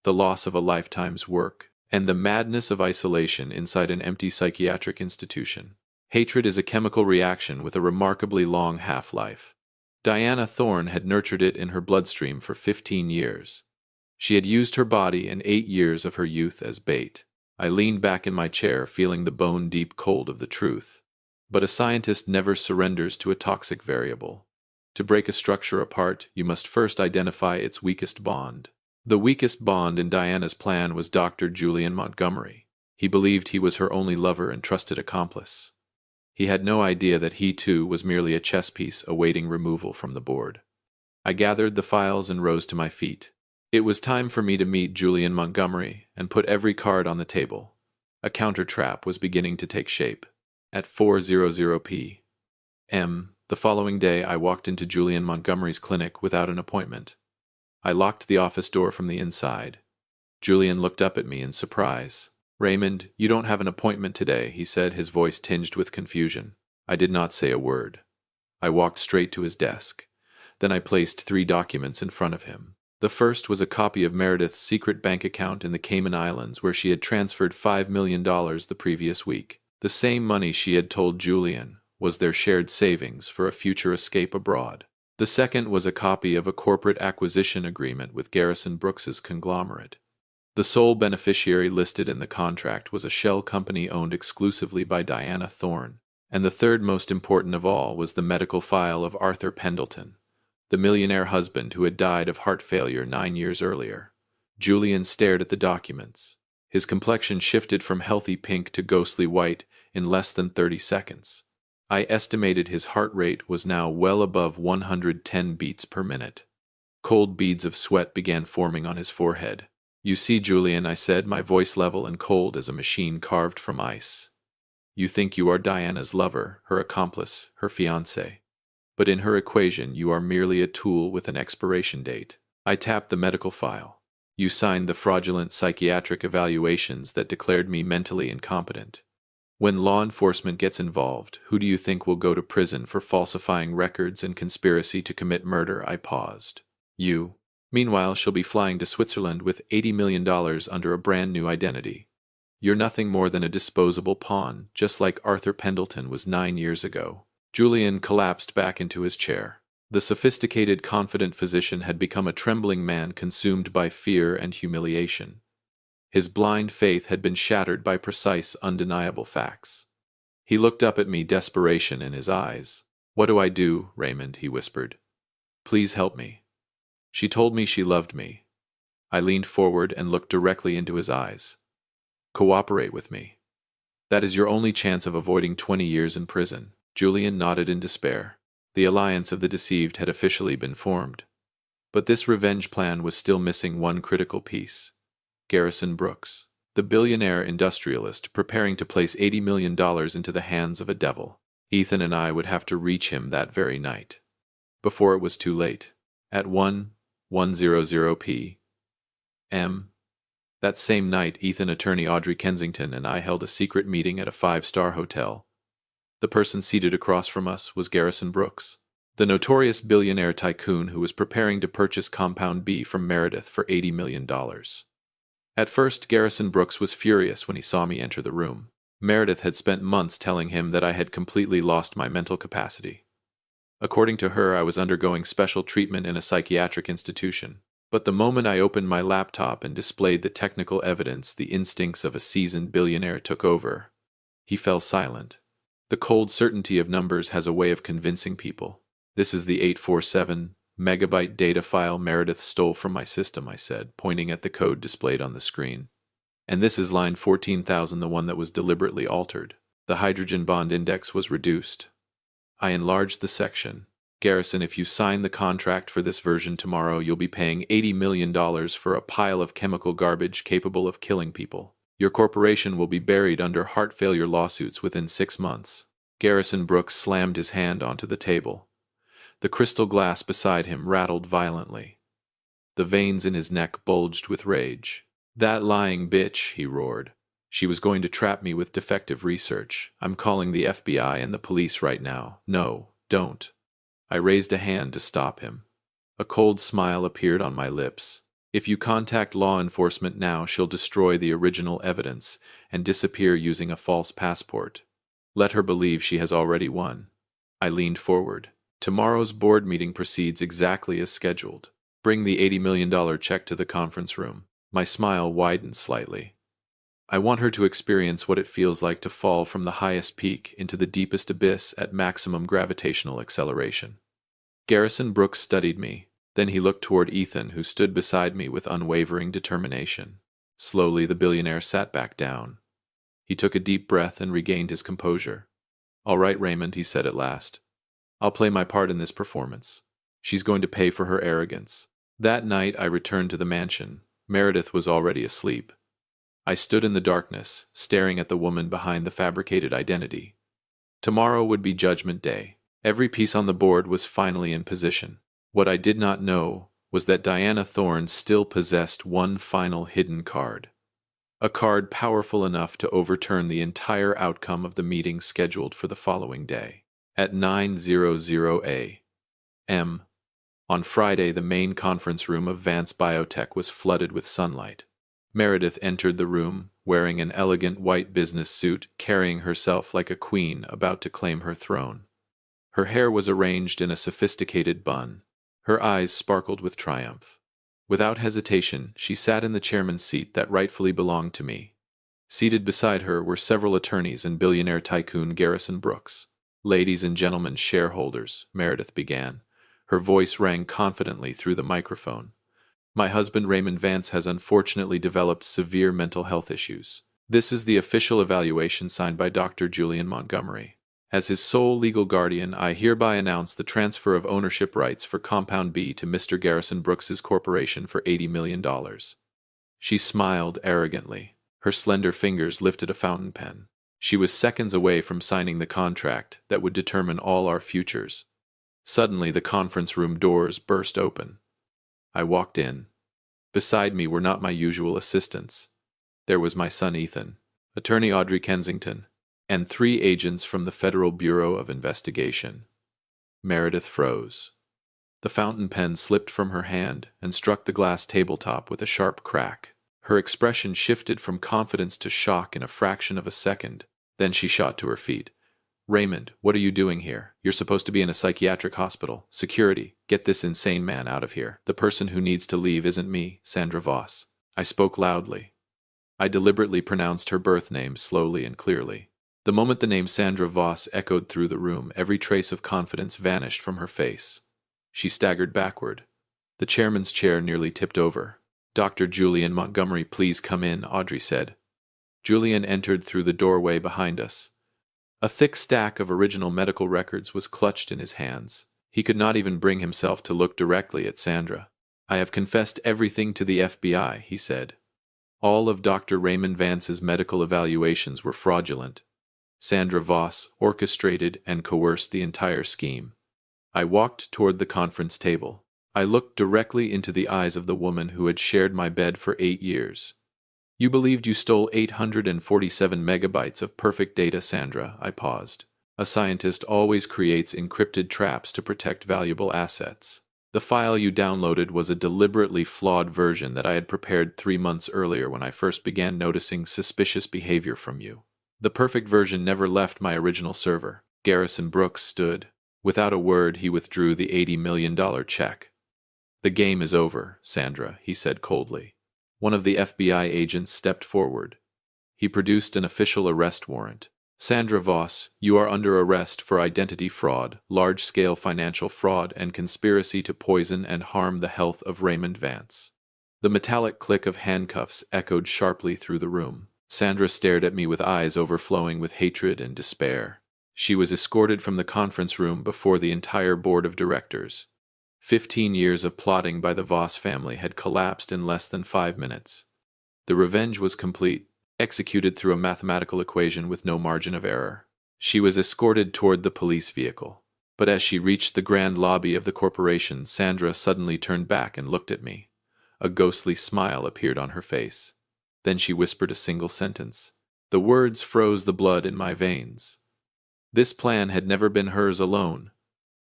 Speaker 1: the loss of a lifetime's work, and the madness of isolation inside an empty psychiatric institution. Hatred is a chemical reaction with a remarkably long half-life. Diana Thorne had nurtured it in her bloodstream for 15 years. She had used her body and 8 years of her youth as bait. I leaned back in my chair, feeling the bone-deep cold of the truth. But a scientist never surrenders to a toxic variable. To break a structure apart, you must first identify its weakest bond. The weakest bond in Diana's plan was Dr. Julian Montgomery. He believed he was her only lover and trusted accomplice. He had no idea that he too was merely a chess piece awaiting removal from the board. I gathered the files and rose to my feet. It was time for me to meet Julian Montgomery and put every card on the table. A counter trap was beginning to take shape. At 4:00 p.m. the following day, I walked into Julian Montgomery's clinic without an appointment. I locked the office door from the inside. Julian looked up at me in surprise. "Raymond, you don't have an appointment today," he said, his voice tinged with confusion. I did not say a word. I walked straight to his desk. Then I placed 3 documents in front of him. The first was a copy of Meredith's secret bank account in the Cayman Islands, where she had transferred $5 million the previous week. The same money she had told Julian was their shared savings for a future escape abroad. The second was a copy of a corporate acquisition agreement with Garrison Brooks's conglomerate. The sole beneficiary listed in the contract was a shell company owned exclusively by Diana Thorne. And the third, most important of all, was the medical file of Arthur Pendleton, the millionaire husband who had died of heart failure 9 years earlier. Julian stared at the documents. His complexion shifted from healthy pink to ghostly white in less than 30 seconds. I estimated his heart rate was now well above 110 beats per minute. Cold beads of sweat began forming on his forehead. "You see, Julian," I said, my voice level and cold as a machine carved from ice. "You think you are Diana's lover, her accomplice, her fiancé. But in her equation you are merely a tool with an expiration date." I tapped the medical file. "You signed the fraudulent psychiatric evaluations that declared me mentally incompetent. When law enforcement gets involved, who do you think will go to prison for falsifying records and conspiracy to commit murder?" I paused. "You. Meanwhile, she'll be flying to Switzerland with $80 million under a brand new identity. You're nothing more than a disposable pawn, just like Arthur Pendleton was 9 years ago." Julian collapsed back into his chair. The sophisticated, confident physician had become a trembling man consumed by fear and humiliation. His blind faith had been shattered by precise, undeniable facts. He looked up at me, desperation in his eyes. "What do I do, Raymond?" he whispered. "Please help me. She told me she loved me." I leaned forward and looked directly into his eyes. "Cooperate with me. That is your only chance of avoiding 20 years in prison." Julian nodded in despair. The alliance of the deceived had officially been formed. But this revenge plan was still missing one critical piece. Garrison Brooks, the billionaire industrialist preparing to place $80 million into the hands of a devil. Ethan and I would have to reach him that very night, before it was too late. At 1:00 p.m. that same night, Ethan attorney Audrey Kensington and I held a secret meeting at a 5-star hotel. The person seated across from us was Garrison Brooks, the notorious billionaire tycoon who was preparing to purchase Compound B from Meredith for $80 million. At first, Garrison Brooks was furious when he saw me enter the room. Meredith had spent months telling him that I had completely lost my mental capacity. According to her, I was undergoing special treatment in a psychiatric institution. But the moment I opened my laptop and displayed the technical evidence, the instincts of a seasoned billionaire took over. He fell silent. The cold certainty of numbers has a way of convincing people. "This is the 847 megabyte data file Meredith stole from my system," I said, pointing at the code displayed on the screen. "And this is line 14,000, the one that was deliberately altered. The hydrogen bond index was reduced." I enlarged the section. "Garrison, if you sign the contract for this version tomorrow, you'll be paying $80 million for a pile of chemical garbage capable of killing people. Your corporation will be buried under heart failure lawsuits within 6 months." Garrison Brooks slammed his hand onto the table. The crystal glass beside him rattled violently. The veins in his neck bulged with rage. "That lying bitch," he roared. "She was going to trap me with defective research. I'm calling the FBI and the police right now." "No, don't." I raised a hand to stop him. A cold smile appeared on my lips. "If you contact law enforcement now, she'll destroy the original evidence and disappear using a false passport. Let her believe she has already won." I leaned forward. "Tomorrow's board meeting proceeds exactly as scheduled. Bring the $80 million check to the conference room." My smile widened slightly. "I want her to experience what it feels like to fall from the highest peak into the deepest abyss at maximum gravitational acceleration." Garrison Brooks studied me. Then he looked toward Ethan, who stood beside me with unwavering determination. Slowly, the billionaire sat back down. He took a deep breath and regained his composure. "All right, Raymond," he said at last. "I'll play my part in this performance. She's going to pay for her arrogance." That night I returned to the mansion. Meredith was already asleep. I stood in the darkness, staring at the woman behind the fabricated identity. Tomorrow would be Judgment Day. Every piece on the board was finally in position. What I did not know was that Diana Thorne still possessed one final hidden card. A card powerful enough to overturn the entire outcome of the meeting scheduled for the following day. At 9:00 a.m. on Friday, the main conference room of Vance Biotech was flooded with sunlight. Meredith entered the room, wearing an elegant white business suit, carrying herself like a queen about to claim her throne. Her hair was arranged in a sophisticated bun. Her eyes sparkled with triumph. Without hesitation, she sat in the chairman's seat that rightfully belonged to me. Seated beside her were several attorneys and billionaire tycoon Garrison Brooks. "Ladies and gentlemen shareholders," Meredith began. Her voice rang confidently through the microphone. "My husband Raymond Vance has unfortunately developed severe mental health issues. This is the official evaluation signed by Dr. Julian Montgomery. As his sole legal guardian, I hereby announce the transfer of ownership rights for Compound B to Mr. Garrison Brooks's corporation for $80 million. She smiled arrogantly. Her slender fingers lifted a fountain pen. She was seconds away from signing the contract that would determine all our futures. Suddenly, the conference room doors burst open. I walked in. Beside me were not my usual assistants. There was my son Ethan, attorney Audrey Kensington, and 3 agents from the Federal Bureau of Investigation. Meredith froze. The fountain pen slipped from her hand and struck the glass tabletop with a sharp crack. Her expression shifted from confidence to shock in a fraction of a second. Then she shot to her feet. "Raymond, what are you doing here? You're supposed to be in a psychiatric hospital. Security, get this insane man out of here. The person who needs to leave isn't me, Sandra Voss." I spoke loudly. I deliberately pronounced her birth name slowly and clearly. The moment the name Sandra Voss echoed through the room, every trace of confidence vanished from her face. She staggered backward. The chairman's chair nearly tipped over. "Dr. Julian Montgomery, please come in," Audrey said. Julian entered through the doorway behind us. A thick stack of original medical records was clutched in his hands. He could not even bring himself to look directly at Sandra. "I have confessed everything to the FBI," he said. "All of Dr. Raymond Vance's medical evaluations were fraudulent. Sandra Voss orchestrated and coerced the entire scheme." I walked toward the conference table. I looked directly into the eyes of the woman who had shared my bed for 8 years. "You believed you stole 847 megabytes of perfect data, Sandra," I paused. "A scientist always creates encrypted traps to protect valuable assets. The file you downloaded was a deliberately flawed version that I had prepared 3 months earlier when I first began noticing suspicious behavior from you. The perfect version never left my original server." Garrison Brooks stood. Without a word, he withdrew the $80 million check. "The game is over, Sandra," he said coldly. One of the FBI agents stepped forward. He produced an official arrest warrant. "Sandra Voss, you are under arrest for identity fraud, large-scale financial fraud, and conspiracy to poison and harm the health of Raymond Vance." The metallic click of handcuffs echoed sharply through the room. Sandra stared at me with eyes overflowing with hatred and despair. She was escorted from the conference room before the entire board of directors. 15 years of plotting by the Voss family had collapsed in less than 5 minutes. The revenge was complete, executed through a mathematical equation with no margin of error. She was escorted toward the police vehicle. But as she reached the grand lobby of the corporation, Sandra suddenly turned back and looked at me. A ghostly smile appeared on her face. Then she whispered a single sentence. The words froze the blood in my veins. This plan had never been hers alone.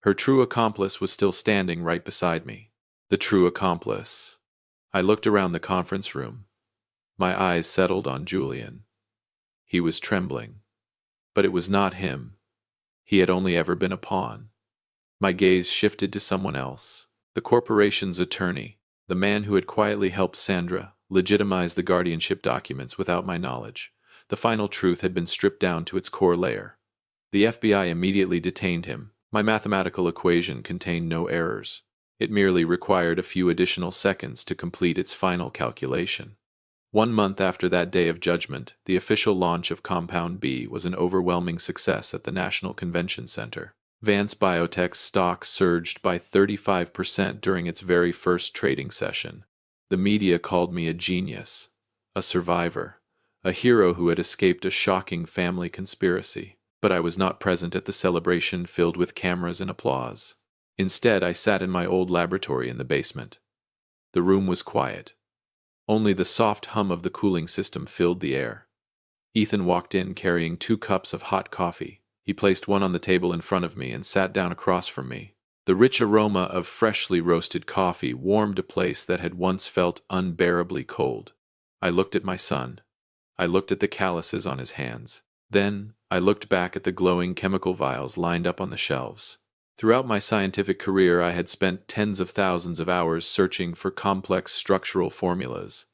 Speaker 1: Her true accomplice was still standing right beside me. The true accomplice. I looked around the conference room. My eyes settled on Julian. He was trembling. But it was not him. He had only ever been a pawn. My gaze shifted to someone else. The corporation's attorney, the man who had quietly helped Sandra legitimize the guardianship documents without my knowledge. The final truth had been stripped down to its core layer. The FBI immediately detained him. My mathematical equation contained no errors. It merely required a few additional seconds to complete its final calculation. 1 month after that day of judgment, the official launch of Compound B was an overwhelming success at the National Convention Center. Vance Biotech's stock surged by 35% during its very first trading session. The media called me a genius, a survivor, a hero who had escaped a shocking family conspiracy. But I was not present at the celebration filled with cameras and applause. Instead, I sat in my old laboratory in the basement. The room was quiet. Only the soft hum of the cooling system filled the air. Ethan walked in carrying 2 cups of hot coffee. He placed one on the table in front of me and sat down across from me. The rich aroma of freshly roasted coffee warmed a place that had once felt unbearably cold. I looked at my son. I looked at the calluses on his hands. Then, I looked back at the glowing chemical vials lined up on the shelves. Throughout my scientific career, I had spent tens of thousands of hours searching for complex structural formulas.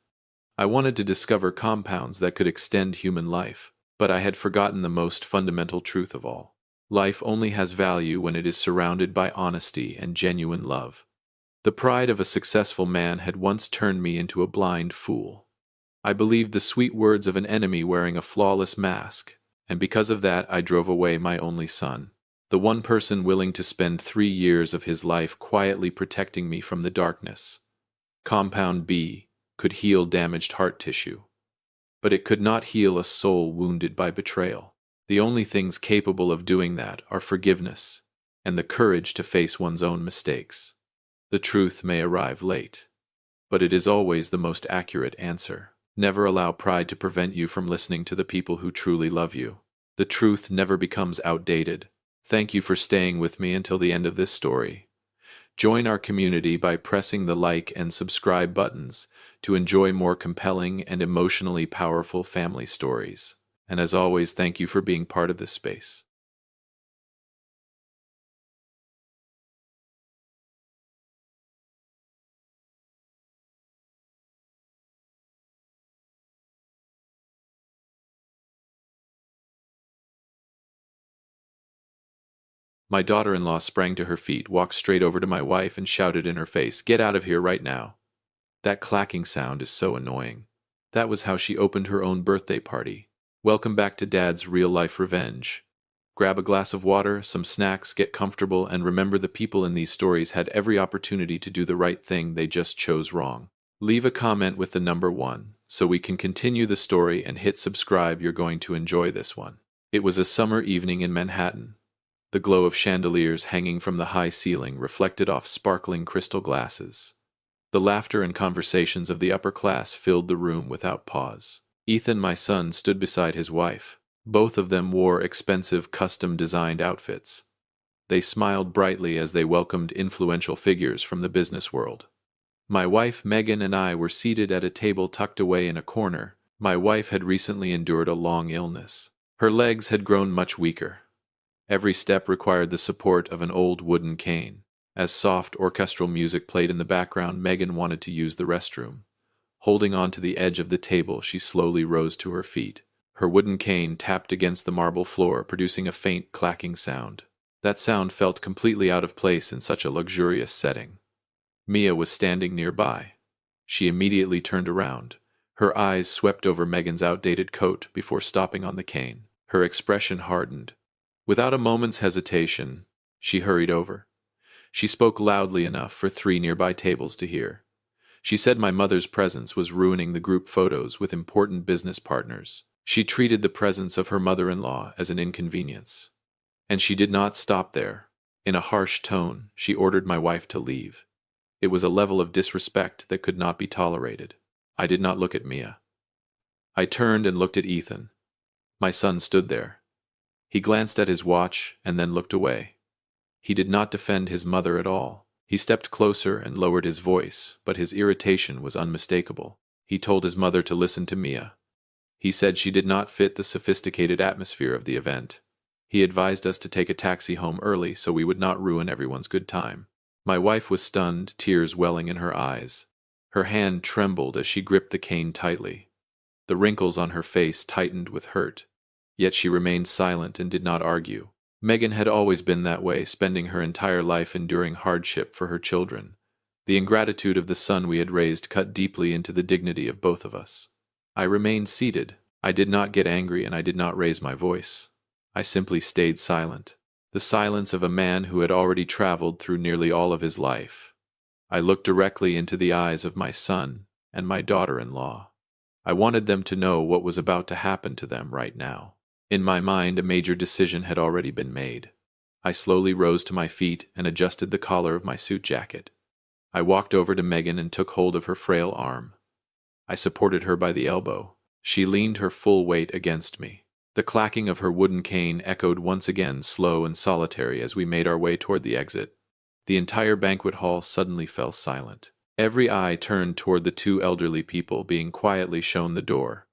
Speaker 1: I wanted to discover compounds that could extend human life, but I had forgotten the most fundamental truth of all. Life only has value when it is surrounded by honesty and genuine love. The pride of a successful man had once turned me into a blind fool. I believed the sweet words of an enemy wearing a flawless mask, and because of that I drove away my only son. The one person willing to spend 3 years of his life quietly protecting me from the darkness. Compound B could heal damaged heart tissue, but it could not heal a soul wounded by betrayal. The only things capable of doing that are forgiveness and the courage to face one's own mistakes. The truth may arrive late, but it is always the most accurate answer. Never allow pride to prevent you from listening to the people who truly love you. The truth never becomes outdated. Thank you for staying with me until the end of this story. Join our community by pressing the like and subscribe buttons to enjoy more compelling and emotionally powerful family stories. And as always, thank you for being part of this space. My daughter-in-law sprang to her feet, walked straight over to my wife, and shouted in her face, "Get out of here right now. That clacking sound is so annoying." That was how she opened her own birthday party. Welcome back to Dad's real-life revenge. Grab a glass of water, some snacks, get comfortable, and remember the people in these stories had every opportunity to do the right thing, they just chose wrong. Leave a comment with the number 1, so we can continue the story, and hit subscribe, you're going to enjoy this one. It was a summer evening in Manhattan. The glow of chandeliers hanging from the high ceiling reflected off sparkling crystal glasses. The laughter and conversations of the upper class filled the room without pause. Ethan, my son, stood beside his wife. Both of them wore expensive, custom-designed outfits. They smiled brightly as they welcomed influential figures from the business world. My wife, Megan, and I were seated at a table tucked away in a corner. My wife had recently endured a long illness. Her legs had grown much weaker. Every step required the support of an old wooden cane. As soft orchestral music played in the background, Megan wanted to use the restroom. Holding on to the edge of the table, she slowly rose to her feet. Her wooden cane tapped against the marble floor, producing a faint clacking sound. That sound felt completely out of place in such a luxurious setting. Mia was standing nearby. She immediately turned around. Her eyes swept over Megan's outdated coat before stopping on the cane. Her expression hardened. Without a moment's hesitation, she hurried over. She spoke loudly enough for 3 nearby tables to hear. She said my mother's presence was ruining the group photos with important business partners. She treated the presence of her mother-in-law as an inconvenience. And she did not stop there. In a harsh tone, she ordered my wife to leave. It was a level of disrespect that could not be tolerated. I did not look at Mia. I turned and looked at Ethan. My son stood there. He glanced at his watch and then looked away. He did not defend his mother at all. He stepped closer and lowered his voice, but his irritation was unmistakable. He told his mother to listen to Mia. He said she did not fit the sophisticated atmosphere of the event. He advised us to take a taxi home early so we would not ruin everyone's good time. My wife was stunned, tears welling in her eyes. Her hand trembled as she gripped the cane tightly. The wrinkles on her face tightened with hurt. Yet she remained silent and did not argue. Megan had always been that way, spending her entire life enduring hardship for her children. The ingratitude of the son we had raised cut deeply into the dignity of both of us. I remained seated. I did not get angry and I did not raise my voice. I simply stayed silent. The silence of a man who had already traveled through nearly all of his life. I looked directly into the eyes of my son and my daughter-in-law. I wanted them to know what was about to happen to them right now. In my mind, a major decision had already been made. I slowly rose to my feet and adjusted the collar of my suit jacket. I walked over to Megan and took hold of her frail arm. I supported her by the elbow. She leaned her full weight against me. The clacking of her wooden cane echoed once again, slow and solitary, as we made our way toward the exit. The entire banquet hall suddenly fell silent. Every eye turned toward the two elderly people being quietly shown the door.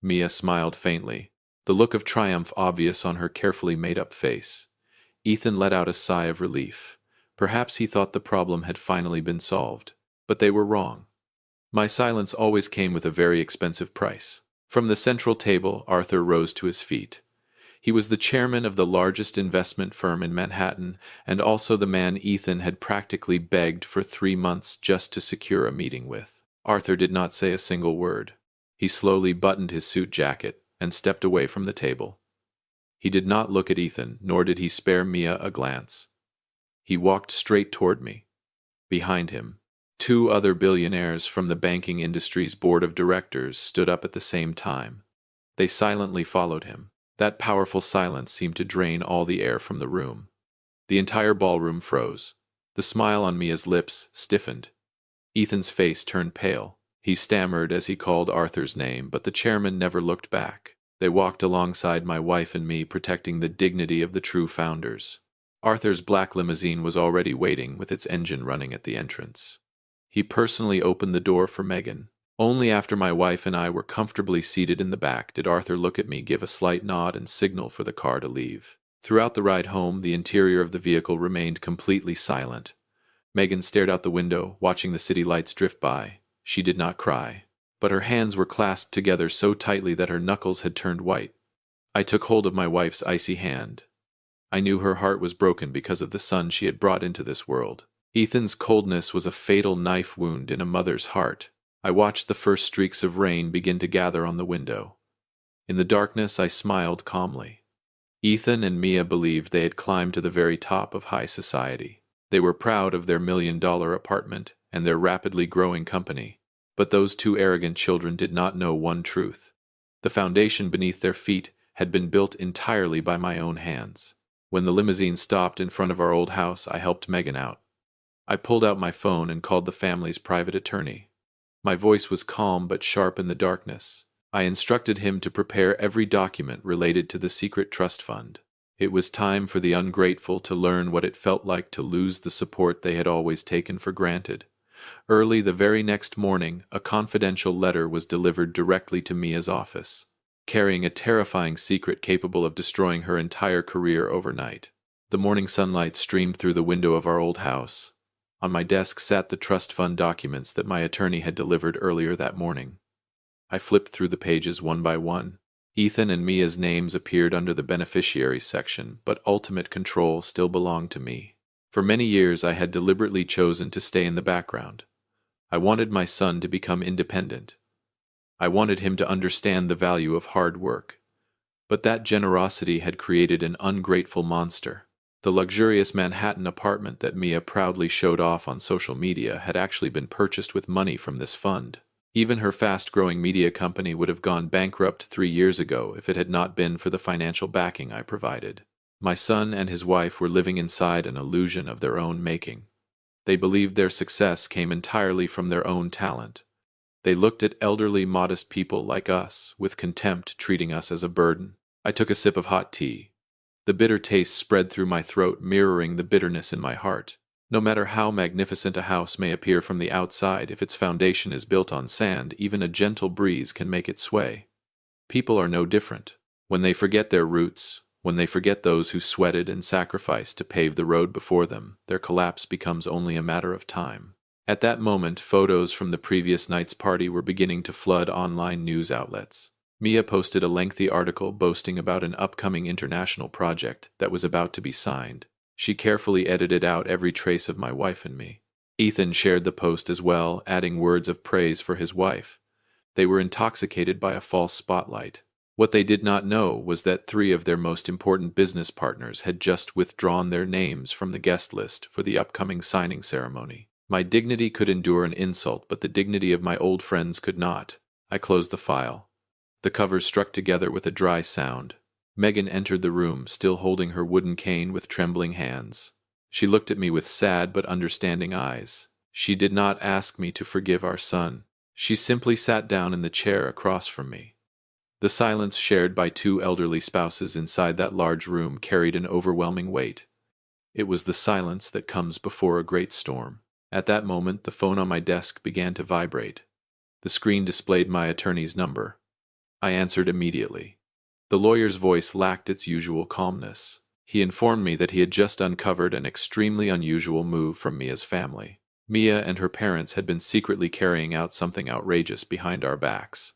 Speaker 1: Mia smiled faintly, the look of triumph obvious on her carefully made-up face. Ethan let out a sigh of relief. Perhaps he thought the problem had finally been solved. But they were wrong. My silence always came with a very expensive price. From the central table, Arthur rose to his feet. He was the chairman of the largest investment firm in Manhattan, and also the man Ethan had practically begged for 3 months just to secure a meeting with. Arthur did not say a single word. He slowly buttoned his suit jacket and stepped away from the table. He did not look at Ethan, nor did he spare Mia a glance. He walked straight toward me. Behind him, 2 other billionaires from the banking industry's board of directors stood up at the same time. They silently followed him. That powerful silence seemed to drain all the air from the room. The entire ballroom froze. The smile on Mia's lips stiffened. Ethan's face turned pale. He stammered as he called Arthur's name, but the chairman never looked back. They walked alongside my wife and me, protecting the dignity of the true founders. Arthur's black limousine was already waiting, with its engine running at the entrance. He personally opened the door for Megan. Only after my wife and I were comfortably seated in the back did Arthur look at me, give a slight nod, and signal for the car to leave. Throughout the ride home, the interior of the vehicle remained completely silent. Megan stared out the window, watching the city lights drift by. She did not cry, but her hands were clasped together so tightly that her knuckles had turned white. I took hold of my wife's icy hand. I knew her heart was broken because of the son she had brought into this world. Ethan's coldness was a fatal knife wound in a mother's heart. I watched the first streaks of rain begin to gather on the window. In the darkness, I smiled calmly. Ethan and Mia believed they had climbed to the very top of high society. They were proud of their $1 million apartment and their rapidly growing company. But those 2 arrogant children did not know one truth. The foundation beneath their feet had been built entirely by my own hands. When the limousine stopped in front of our old house, I helped Megan out. I pulled out my phone and called the family's private attorney. My voice was calm but sharp in the darkness. I instructed him to prepare every document related to the secret trust fund. It was time for the ungrateful to learn what it felt like to lose the support they had always taken for granted. Early the very next morning, a confidential letter was delivered directly to Mia's office, carrying a terrifying secret capable of destroying her entire career overnight. The morning sunlight streamed through the window of our old house. On my desk sat the trust fund documents that my attorney had delivered earlier that morning. I flipped through the pages one by one. Ethan and Mia's names appeared under the beneficiaries section, but ultimate control still belonged to me. For many years I had deliberately chosen to stay in the background. I wanted my son to become independent. I wanted him to understand the value of hard work. But that generosity had created an ungrateful monster. The luxurious Manhattan apartment that Mia proudly showed off on social media had actually been purchased with money from this fund. Even her fast-growing media company would have gone bankrupt 3 years ago if it had not been for the financial backing I provided. My son and his wife were living inside an illusion of their own making. They believed their success came entirely from their own talent. They looked at elderly, modest people like us with contempt, treating us as a burden. I took a sip of hot tea. The bitter taste spread through my throat, mirroring the bitterness in my heart. No matter how magnificent a house may appear from the outside, if its foundation is built on sand, even a gentle breeze can make it sway. People are no different. When they forget their roots, when they forget those who sweated and sacrificed to pave the road before them, their collapse becomes only a matter of time. At that moment, photos from the previous night's party were beginning to flood online news outlets. Mia posted a lengthy article boasting about an upcoming international project that was about to be signed. She carefully edited out every trace of my wife and me. Ethan shared the post as well, adding words of praise for his wife. They were intoxicated by a false spotlight. What they did not know was that 3 of their most important business partners had just withdrawn their names from the guest list for the upcoming signing ceremony. My dignity could endure an insult, but the dignity of my old friends could not. I closed the file. The covers struck together with a dry sound. Megan entered the room, still holding her wooden cane with trembling hands. She looked at me with sad but understanding eyes. She did not ask me to forgive our son. She simply sat down in the chair across from me. The silence shared by 2 elderly spouses inside that large room carried an overwhelming weight. It was the silence that comes before a great storm. At that moment, the phone on my desk began to vibrate. The screen displayed my attorney's number. I answered immediately. The lawyer's voice lacked its usual calmness. He informed me that he had just uncovered an extremely unusual move from Mia's family. Mia and her parents had been secretly carrying out something outrageous behind our backs.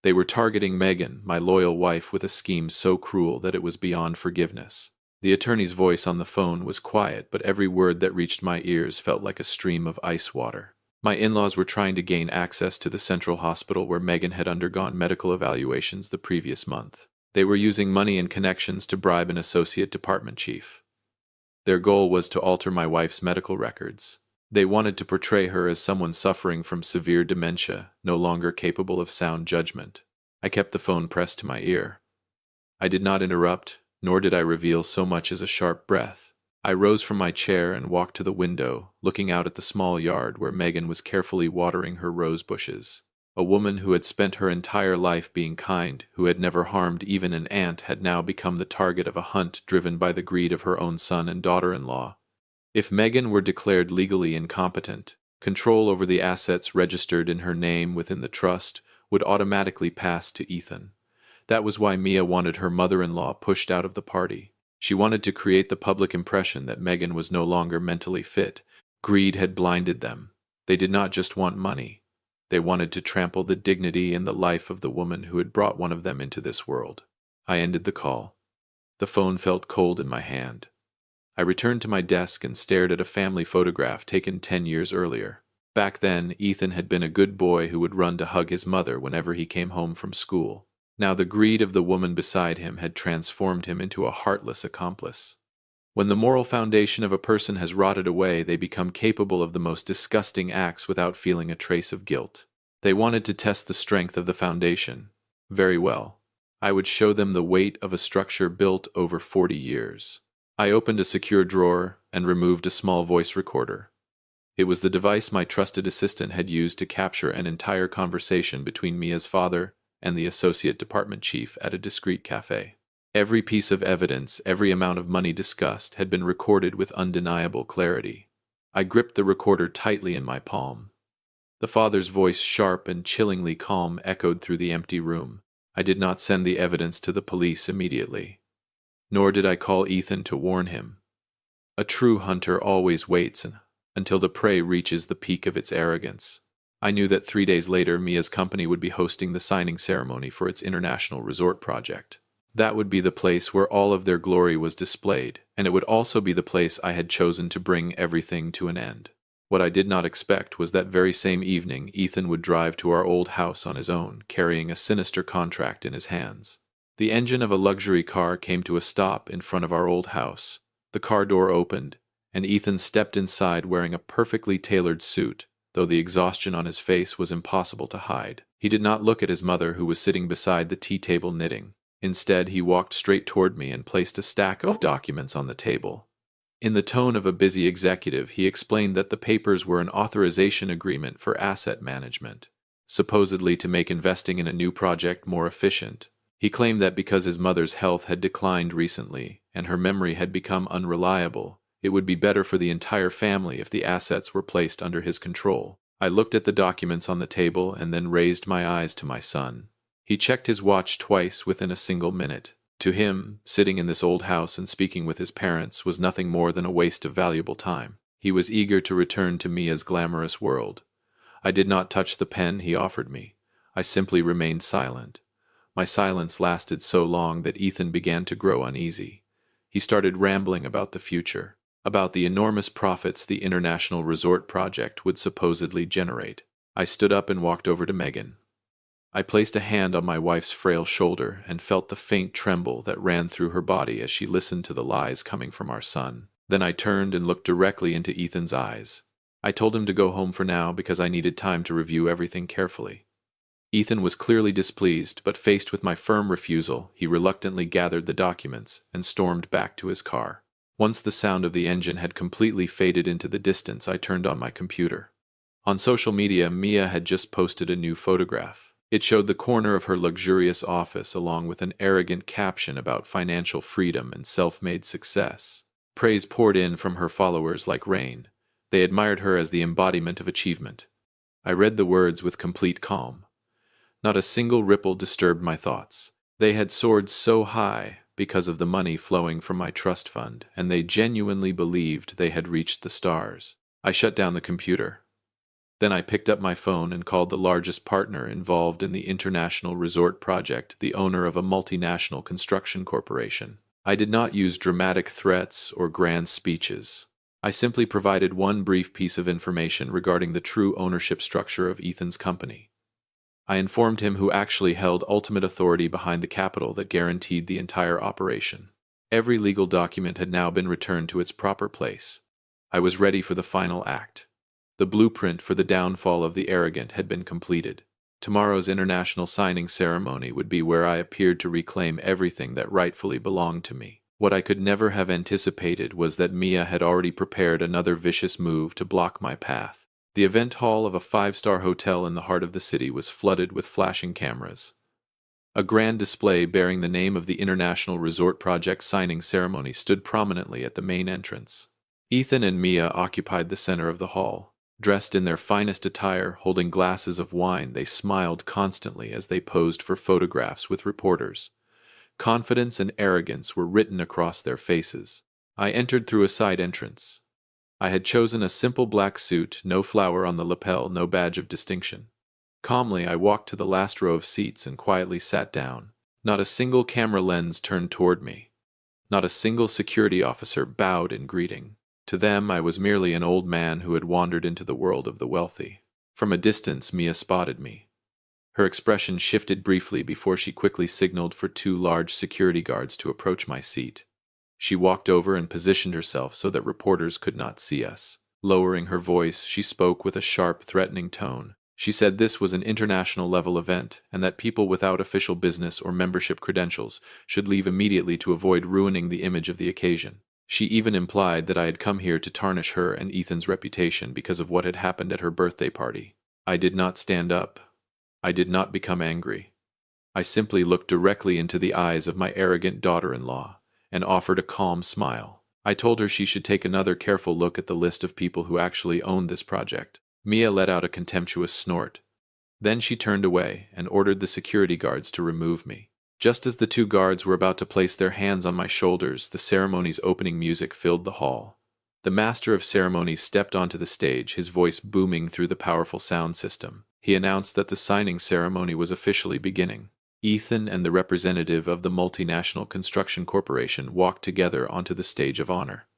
Speaker 1: They were targeting Megan, my loyal wife, with a scheme so cruel that it was beyond forgiveness. The attorney's voice on the phone was quiet, but every word that reached my ears felt like a stream of ice water. My in-laws were trying to gain access to the central hospital where Megan had undergone medical evaluations the previous month. They were using money and connections to bribe an associate department chief. Their goal was to alter my wife's medical records. They wanted to portray her as someone suffering from severe dementia, no longer capable of sound judgment. I kept the phone pressed to my ear. I did not interrupt, nor did I reveal so much as a sharp breath. I rose from my chair and walked to the window, looking out at the small yard where Megan was carefully watering her rose bushes. A woman who had spent her entire life being kind, who had never harmed even an ant, had now become the target of a hunt driven by the greed of her own son and daughter-in-law. If Megan were declared legally incompetent, control over the assets registered in her name within the trust would automatically pass to Ethan. That was why Mia wanted her mother-in-law pushed out of the party. She wanted to create the public impression that Megan was no longer mentally fit. Greed had blinded them. They did not just want money. They wanted to trample the dignity and the life of the woman who had brought one of them into this world. I ended the call. The phone felt cold in my hand. I returned to my desk and stared at a family photograph taken 10 years earlier. Back then, Ethan had been a good boy who would run to hug his mother whenever he came home from school. Now the greed of the woman beside him had transformed him into a heartless accomplice. When the moral foundation of a person has rotted away, they become capable of the most disgusting acts without feeling a trace of guilt. They wanted to test the strength of the foundation. Very well. I would show them the weight of a structure built over 40 years. I opened a secure drawer and removed a small voice recorder. It was the device my trusted assistant had used to capture an entire conversation between Mia's father and the associate department chief at a discreet cafe. Every piece of evidence, every amount of money discussed, had been recorded with undeniable clarity. I gripped the recorder tightly in my palm. The father's voice, sharp and chillingly calm, echoed through the empty room. I did not send the evidence to the police immediately. Nor did I call Ethan to warn him. A true hunter always waits until the prey reaches the peak of its arrogance. I knew that 3 days later, Mia's company would be hosting the signing ceremony for its international resort project. That would be the place where all of their glory was displayed, and it would also be the place I had chosen to bring everything to an end. What I did not expect was that very same evening, Ethan would drive to our old house on his own, carrying a sinister contract in his hands. The engine of a luxury car came to a stop in front of our old house. The car door opened, and Ethan stepped inside wearing a perfectly tailored suit, though the exhaustion on his face was impossible to hide. He did not look at his mother, who was sitting beside the tea table knitting. Instead, he walked straight toward me and placed a stack of documents on the table. In the tone of a busy executive, he explained that the papers were an authorization agreement for asset management, supposedly to make investing in a new project more efficient. He claimed that because his mother's health had declined recently and her memory had become unreliable, it would be better for the entire family if the assets were placed under his control. I looked at the documents on the table and then raised my eyes to my son. He checked his watch twice within a single minute. To him, sitting in this old house and speaking with his parents was nothing more than a waste of valuable time. He was eager to return to Mia's glamorous world. I did not touch the pen he offered me. I simply remained silent. My silence lasted so long that Ethan began to grow uneasy. He started rambling about the future, about the enormous profits the international resort project would supposedly generate. I stood up and walked over to Megan. I placed a hand on my wife's frail shoulder and felt the faint tremble that ran through her body as she listened to the lies coming from our son. Then I turned and looked directly into Ethan's eyes. I told him to go home for now because I needed time to review everything carefully. Ethan was clearly displeased, but faced with my firm refusal, he reluctantly gathered the documents and stormed back to his car. Once the sound of the engine had completely faded into the distance, I turned on my computer. On social media, Mia had just posted a new photograph. It showed the corner of her luxurious office along with an arrogant caption about financial freedom and self-made success. Praise poured in from her followers like rain. They admired her as the embodiment of achievement. I read the words with complete calm. Not a single ripple disturbed my thoughts. They had soared so high because of the money flowing from my trust fund, and they genuinely believed they had reached the stars. I shut down the computer. Then I picked up my phone and called the largest partner involved in the international resort project, the owner of a multinational construction corporation. I did not use dramatic threats or grand speeches. I simply provided one brief piece of information regarding the true ownership structure of Ethan's company. I informed him who actually held ultimate authority behind the capital that guaranteed the entire operation. Every legal document had now been returned to its proper place. I was ready for the final act. The blueprint for the downfall of the arrogant had been completed. Tomorrow's international signing ceremony would be where I appeared to reclaim everything that rightfully belonged to me. What I could never have anticipated was that Mia had already prepared another vicious move to block my path. The event hall of a five-star hotel in the heart of the city was flooded with flashing cameras. A grand display bearing the name of the International Resort Project signing ceremony stood prominently at the main entrance. Ethan and Mia occupied the center of the hall. Dressed in their finest attire, holding glasses of wine, they smiled constantly as they posed for photographs with reporters. Confidence and arrogance were written across their faces. I entered through a side entrance. I had chosen a simple black suit, no flower on the lapel, no badge of distinction. Calmly, I walked to the last row of seats and quietly sat down. Not a single camera lens turned toward me. Not a single security officer bowed in greeting. To them, I was merely an old man who had wandered into the world of the wealthy. From a distance, Mia spotted me. Her expression shifted briefly before she quickly signaled for two large security guards to approach my seat. She walked over and positioned herself so that reporters could not see us. Lowering her voice, she spoke with a sharp, threatening tone. She said this was an international-level event, and that people without official business or membership credentials should leave immediately to avoid ruining the image of the occasion. She even implied that I had come here to tarnish her and Ethan's reputation because of what had happened at her birthday party. I did not stand up. I did not become angry. I simply looked directly into the eyes of my arrogant daughter-in-law and offered a calm smile. I told her she should take another careful look at the list of people who actually owned this project. Mia let out a contemptuous snort. Then she turned away and ordered the security guards to remove me. Just as the two guards were about to place their hands on my shoulders, the ceremony's opening music filled the hall. The master of ceremonies stepped onto the stage, his voice booming through the powerful sound system. He announced that the signing ceremony was officially beginning. Ethan and the representative of the multinational construction corporation walked together onto the stage of honor.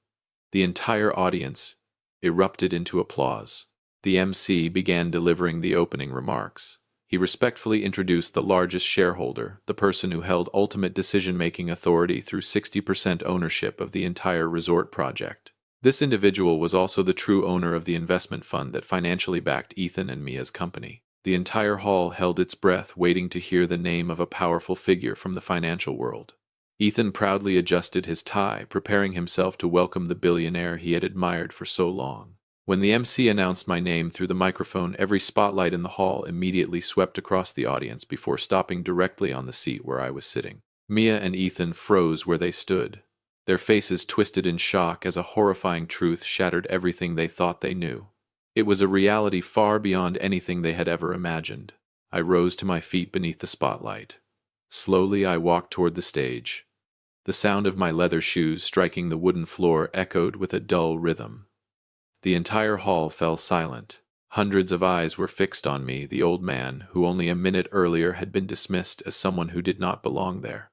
Speaker 1: The entire audience erupted into applause. The MC began delivering the opening remarks. He respectfully introduced the largest shareholder, the person who held ultimate decision-making authority through 60% ownership of the entire resort project. This individual was also the true owner of the investment fund that financially backed Ethan and Mia's company. The entire hall held its breath, waiting to hear the name of a powerful figure from the financial world. Ethan proudly adjusted his tie, preparing himself to welcome the billionaire he had admired for so long. When the MC announced my name through the microphone, every spotlight in the hall immediately swept across the audience before stopping directly on the seat where I was sitting. Mia and Ethan froze where they stood, their faces twisted in shock as a horrifying truth shattered everything they thought they knew. It was a reality far beyond anything they had ever imagined. I rose to my feet beneath the spotlight. Slowly, I walked toward the stage. The sound of my leather shoes striking the wooden floor echoed with a dull rhythm. The entire hall fell silent. Hundreds of eyes were fixed on me, the old man, who only a minute earlier had been dismissed as someone who did not belong there.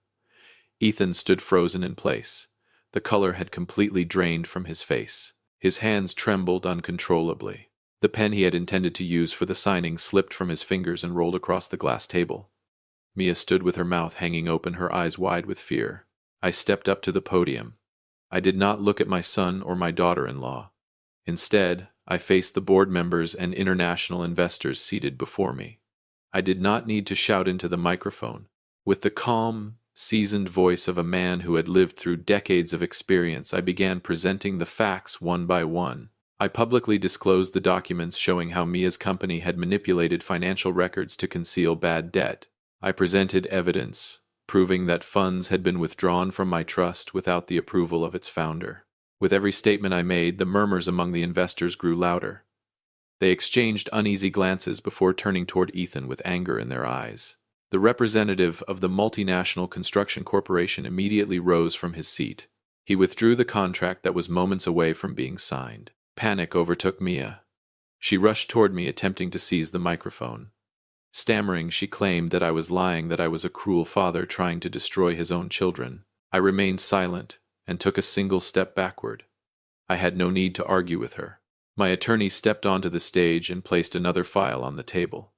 Speaker 1: Ethan stood frozen in place. The color had completely drained from his face. His hands trembled uncontrollably. The pen he had intended to use for the signing slipped from his fingers and rolled across the glass table. Mia stood with her mouth hanging open, her eyes wide with fear. I stepped up to the podium. I did not look at my son or my daughter-in-law. Instead, I faced the board members and international investors seated before me. I did not need to shout into the microphone. With the calm, seasoned voice of a man who had lived through decades of experience, I began presenting the facts one by one. I publicly disclosed the documents showing how Mia's company had manipulated financial records to conceal bad debt. I presented evidence proving that funds had been withdrawn from my trust without the approval of its founder. With every statement I made, the murmurs among the investors grew louder. They exchanged uneasy glances before turning toward Ethan with anger in their eyes. The representative of the multinational construction corporation immediately rose from his seat. He withdrew the contract that was moments away from being signed. Panic overtook Mia. She rushed toward me, attempting to seize the microphone. Stammering, she claimed that I was lying, that I was a cruel father trying to destroy his own children. I remained silent and took a single step backward. I had no need to argue with her. My attorney stepped onto the stage and placed another file on the table.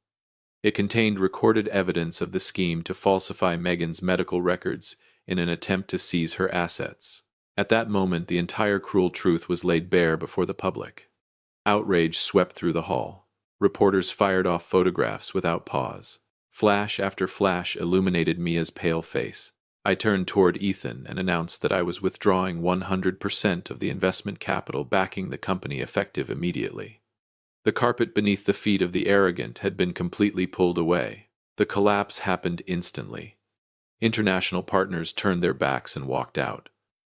Speaker 1: It contained recorded evidence of the scheme to falsify Megan's medical records in an attempt to seize her assets. At that moment, the entire cruel truth was laid bare before the public. Outrage swept through the hall. Reporters fired off photographs without pause. Flash after flash illuminated Mia's pale face. I turned toward Ethan and announced that I was withdrawing 100% of the investment capital backing the company, effective immediately. The carpet beneath the feet of the arrogant had been completely pulled away. The collapse happened instantly. International partners turned their backs and walked out.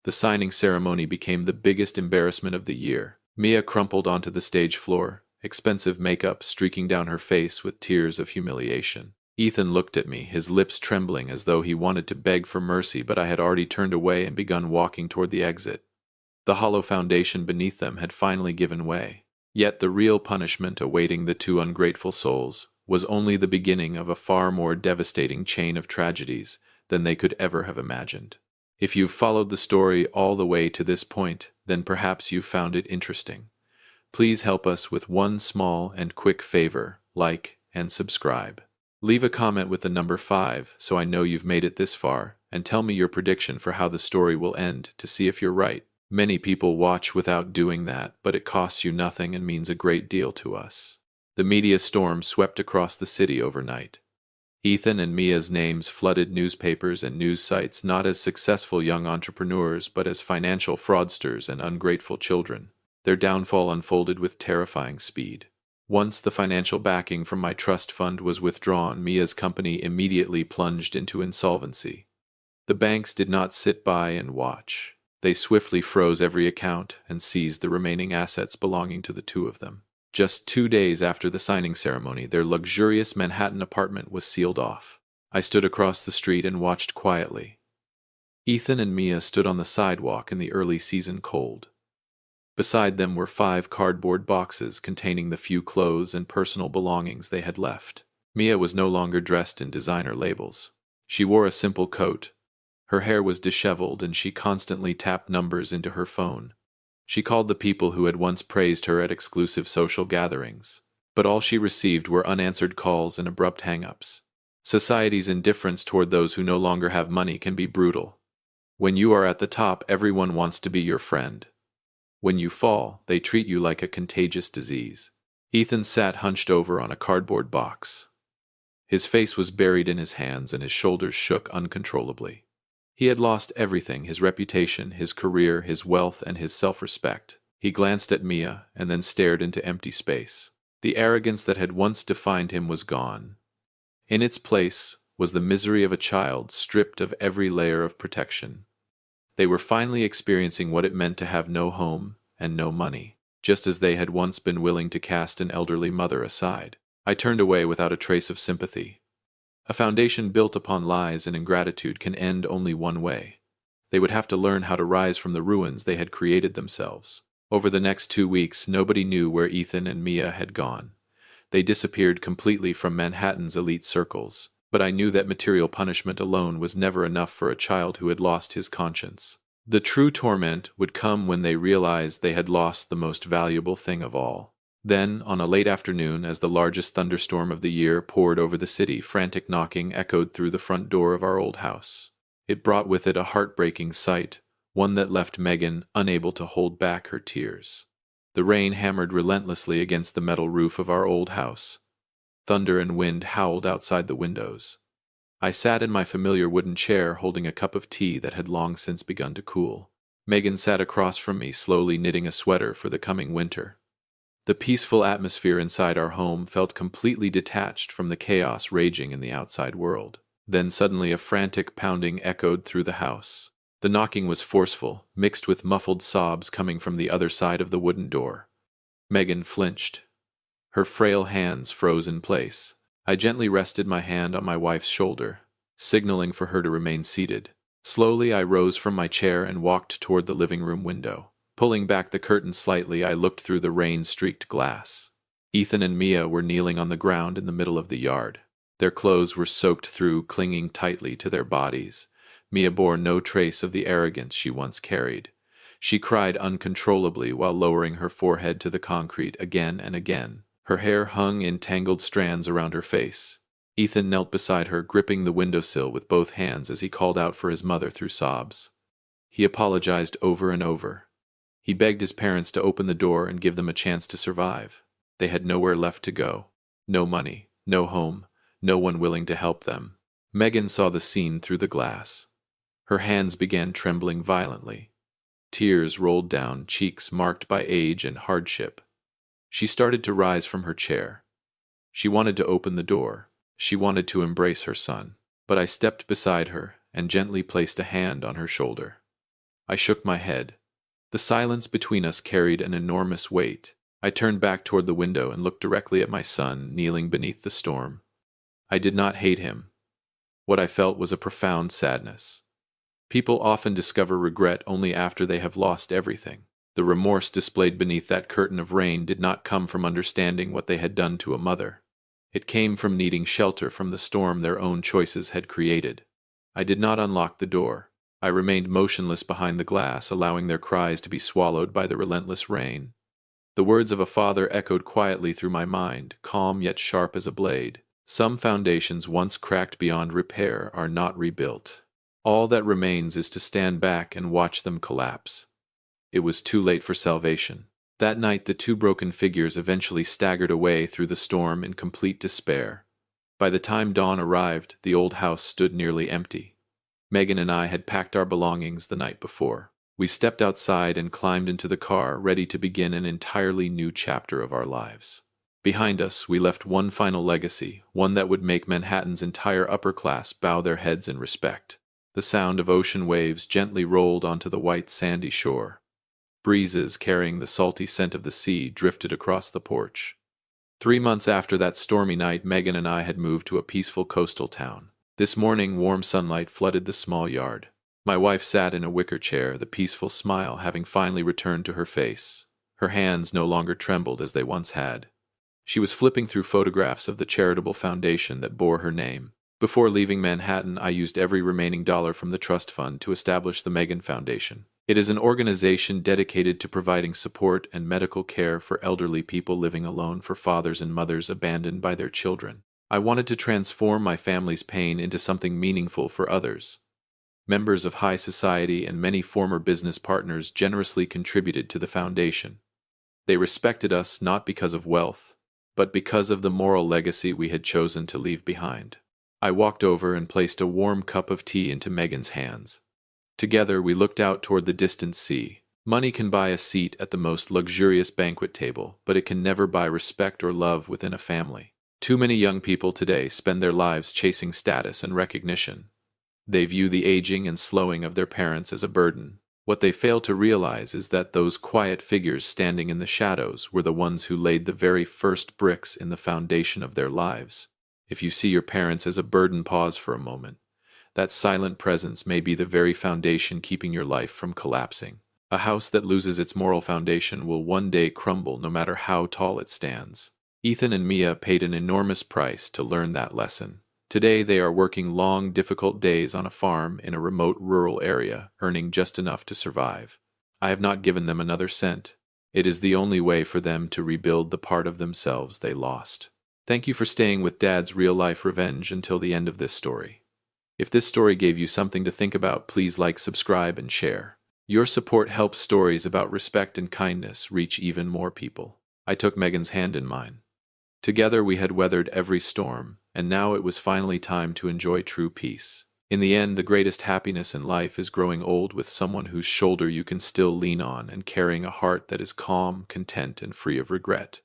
Speaker 1: The signing ceremony became the biggest embarrassment of the year. Mia crumpled onto the stage floor, expensive makeup streaking down her face with tears of humiliation. Ethan looked at me, his lips trembling as though he wanted to beg for mercy, but I had already turned away and begun walking toward the exit. The hollow foundation beneath them had finally given way. Yet the real punishment awaiting the two ungrateful souls was only the beginning of a far more devastating chain of tragedies than they could ever have imagined. If you've followed the story all the way to this point, then perhaps you've found it interesting. Please help us with one small and quick favor: like and subscribe. Leave a comment with the number 5 so I know you've made it this far, and tell me your prediction for how the story will end to see if you're right. Many people watch without doing that, but it costs you nothing and means a great deal to us. The media storm swept across the city overnight. Ethan and Mia's names flooded newspapers and news sites, not as successful young entrepreneurs, but as financial fraudsters and ungrateful children. Their downfall unfolded with terrifying speed. Once the financial backing from my trust fund was withdrawn, Mia's company immediately plunged into insolvency. The banks did not sit by and watch. They swiftly froze every account and seized the remaining assets belonging to the two of them. Just 2 days after the signing ceremony, their luxurious Manhattan apartment was sealed off. I stood across the street and watched quietly. Ethan and Mia stood on the sidewalk in the early season cold. Beside them were 5 cardboard boxes containing the few clothes and personal belongings they had left. Mia was no longer dressed in designer labels. She wore a simple coat. Her hair was disheveled, and she constantly tapped numbers into her phone. She called the people who had once praised her at exclusive social gatherings. But all she received were unanswered calls and abrupt hang-ups. Society's indifference toward those who no longer have money can be brutal. When you are at the top, everyone wants to be your friend. When you fall, they treat you like a contagious disease. Ethan sat hunched over on a cardboard box. His face was buried in his hands and his shoulders shook uncontrollably. He had lost everything: his reputation, his career, his wealth, and his self-respect. He glanced at Mia and then stared into empty space. The arrogance that had once defined him was gone. In its place was the misery of a child stripped of every layer of protection. They were finally experiencing what it meant to have no home and no money, just as they had once been willing to cast an elderly mother aside. I turned away without a trace of sympathy. A foundation built upon lies and ingratitude can end only one way. They would have to learn how to rise from the ruins they had created themselves. Over the next 2 weeks, nobody knew where Ethan and Mia had gone. They disappeared completely from Manhattan's elite circles. But I knew that material punishment alone was never enough for a child who had lost his conscience. The true torment would come when they realized they had lost the most valuable thing of all. Then, on a late afternoon, as the largest thunderstorm of the year poured over the city, frantic knocking echoed through the front door of our old house. It brought with it a heartbreaking sight, one that left Megan unable to hold back her tears. The rain hammered relentlessly against the metal roof of our old house. Thunder and wind howled outside the windows. I sat in my familiar wooden chair holding a cup of tea that had long since begun to cool. Megan sat across from me, slowly knitting a sweater for the coming winter. The peaceful atmosphere inside our home felt completely detached from the chaos raging in the outside world. Then suddenly a frantic pounding echoed through the house. The knocking was forceful, mixed with muffled sobs coming from the other side of the wooden door. Megan flinched. Her frail hands froze in place. I gently rested my hand on my wife's shoulder, signaling for her to remain seated. Slowly I rose from my chair and walked toward the living room window. Pulling back the curtain slightly, I looked through the rain-streaked glass. Ethan and Mia were kneeling on the ground in the middle of the yard. Their clothes were soaked through, clinging tightly to their bodies. Mia bore no trace of the arrogance she once carried. She cried uncontrollably while lowering her forehead to the concrete again and again. Her hair hung in tangled strands around her face. Ethan knelt beside her, gripping the windowsill with both hands as he called out for his mother through sobs. He apologized over and over. He begged his parents to open the door and give them a chance to survive. They had nowhere left to go. No money, no home, no one willing to help them. Megan saw the scene through the glass. Her hands began trembling violently. Tears rolled down cheeks marked by age and hardship. She started to rise from her chair. She wanted to open the door. She wanted to embrace her son. But I stepped beside her and gently placed a hand on her shoulder. I shook my head. The silence between us carried an enormous weight. I turned back toward the window and looked directly at my son, kneeling beneath the storm. I did not hate him. What I felt was a profound sadness. People often discover regret only after they have lost everything. The remorse displayed beneath that curtain of rain did not come from understanding what they had done to a mother. It came from needing shelter from the storm their own choices had created. I did not unlock the door. I remained motionless behind the glass, allowing their cries to be swallowed by the relentless rain. The words of a father echoed quietly through my mind, calm yet sharp as a blade. Some foundations once cracked beyond repair are not rebuilt. All that remains is to stand back and watch them collapse. It was too late for salvation. That night the two broken figures eventually staggered away through the storm in complete despair. By the time dawn arrived, the old house stood nearly empty. Megan and I had packed our belongings the night before. We stepped outside and climbed into the car, ready to begin an entirely new chapter of our lives. Behind us, we left one final legacy, one that would make Manhattan's entire upper class bow their heads in respect. The sound of ocean waves gently rolled onto the white sandy shore. Breezes carrying the salty scent of the sea drifted across the porch. 3 months after that stormy night, Megan and I had moved to a peaceful coastal town. This morning, warm sunlight flooded the small yard. My wife sat in a wicker chair, the peaceful smile having finally returned to her face. Her hands no longer trembled as they once had. She was flipping through photographs of the charitable foundation that bore her name. Before leaving Manhattan, I used every remaining dollar from the trust fund to establish the Megan Foundation. It is an organization dedicated to providing support and medical care for elderly people living alone, for fathers and mothers abandoned by their children. I wanted to transform my family's pain into something meaningful for others. Members of high society and many former business partners generously contributed to the foundation. They respected us not because of wealth, but because of the moral legacy we had chosen to leave behind. I walked over and placed a warm cup of tea into Megan's hands. Together we looked out toward the distant sea. Money can buy a seat at the most luxurious banquet table, but it can never buy respect or love within a family. Too many young people today spend their lives chasing status and recognition. They view the aging and slowing of their parents as a burden. What they fail to realize is that those quiet figures standing in the shadows were the ones who laid the very first bricks in the foundation of their lives. If you see your parents as a burden, pause for a moment. That silent presence may be the very foundation keeping your life from collapsing. A house that loses its moral foundation will one day crumble no matter how tall it stands. Ethan and Mia paid an enormous price to learn that lesson. Today they are working long, difficult days on a farm in a remote rural area, earning just enough to survive. I have not given them another cent. It is the only way for them to rebuild the part of themselves they lost. Thank you for staying with Dad's real-life revenge until the end of this story. If this story gave you something to think about, please like, subscribe, and share. Your support helps stories about respect and kindness reach even more people. I took Megan's hand in mine. Together we had weathered every storm, and now it was finally time to enjoy true peace. In the end, the greatest happiness in life is growing old with someone whose shoulder you can still lean on and carrying a heart that is calm, content, and free of regret.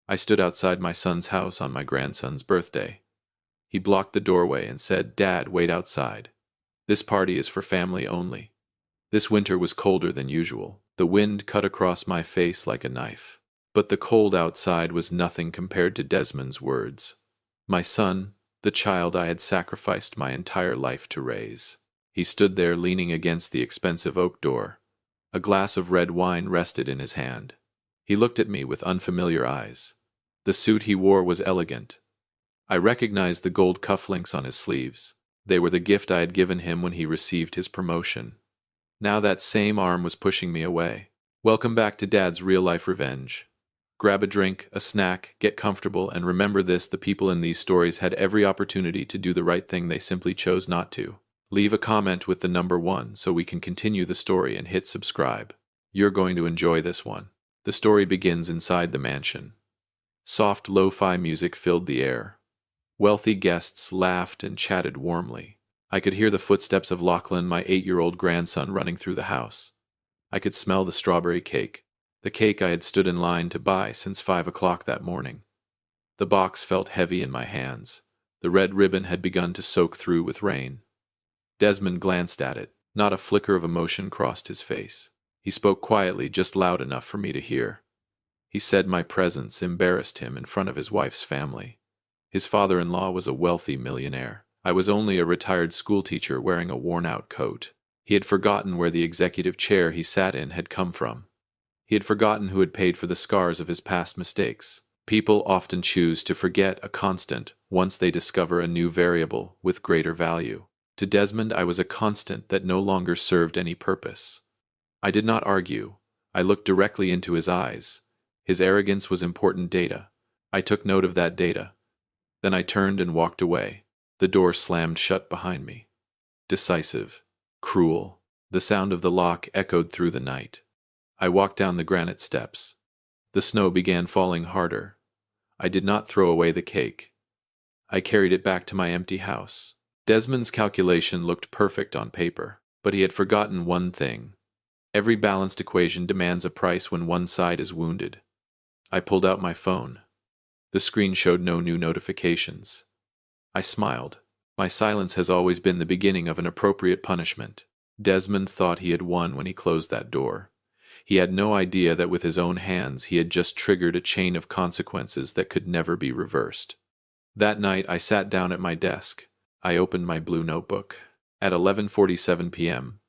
Speaker 1: I stood outside my son's house on my grandson's birthday. He blocked the doorway and said, "Dad, wait outside. This party is for family only." This winter was colder than usual. The wind cut across my face like a knife. But the cold outside was nothing compared to Desmond's words. My son, the child I had sacrificed my entire life to raise. He stood there leaning against the expensive oak door. A glass of red wine rested in his hand. He looked at me with unfamiliar eyes. The suit he wore was elegant. I recognized the gold cufflinks on his sleeves. They were the gift I had given him when he received his promotion. Now that same arm was pushing me away. "Welcome back to Dad's real-life revenge. Grab a drink, a snack, get comfortable, and remember this: the people in these stories had every opportunity to do the right thing, they simply chose not to." Leave a comment with the number 1 so we can continue the story, and hit subscribe. You're going to enjoy this one. The story begins inside the mansion. Soft lo-fi music filled the air. Wealthy guests laughed and chatted warmly. I could hear the footsteps of Lachlan, my 8-year-old grandson, running through the house. I could smell the strawberry cake, the cake I had stood in line to buy since 5 o'clock that morning. The box felt heavy in my hands. The red ribbon had begun to soak through with rain. Desmond glanced at it. Not a flicker of emotion crossed his face. He spoke quietly, just loud enough for me to hear. He said my presence embarrassed him in front of his wife's family. His father-in-law was a wealthy millionaire. I was only a retired schoolteacher wearing a worn-out coat. He had forgotten where the executive chair he sat in had come from. He had forgotten who had paid for the scars of his past mistakes. People often choose to forget a constant once they discover a new variable with greater value. To Desmond, I was a constant that no longer served any purpose. I did not argue. I looked directly into his eyes. His arrogance was important data. I took note of that data. Then I turned and walked away. The door slammed shut behind me. Decisive. Cruel. The sound of the lock echoed through the night. I walked down the granite steps. The snow began falling harder. I did not throw away the cake. I carried it back to my empty house. Desmond's calculation looked perfect on paper, but he had forgotten one thing. Every balanced equation demands a price when one side is wounded. I pulled out my phone. The screen showed no new notifications. I smiled. My silence has always been the beginning of an appropriate punishment. Desmond thought he had won when he closed that door. He had no idea that with his own hands he had just triggered a chain of consequences that could never be reversed. That night I sat down at my desk. I opened my blue notebook. At 11:47 p.m.,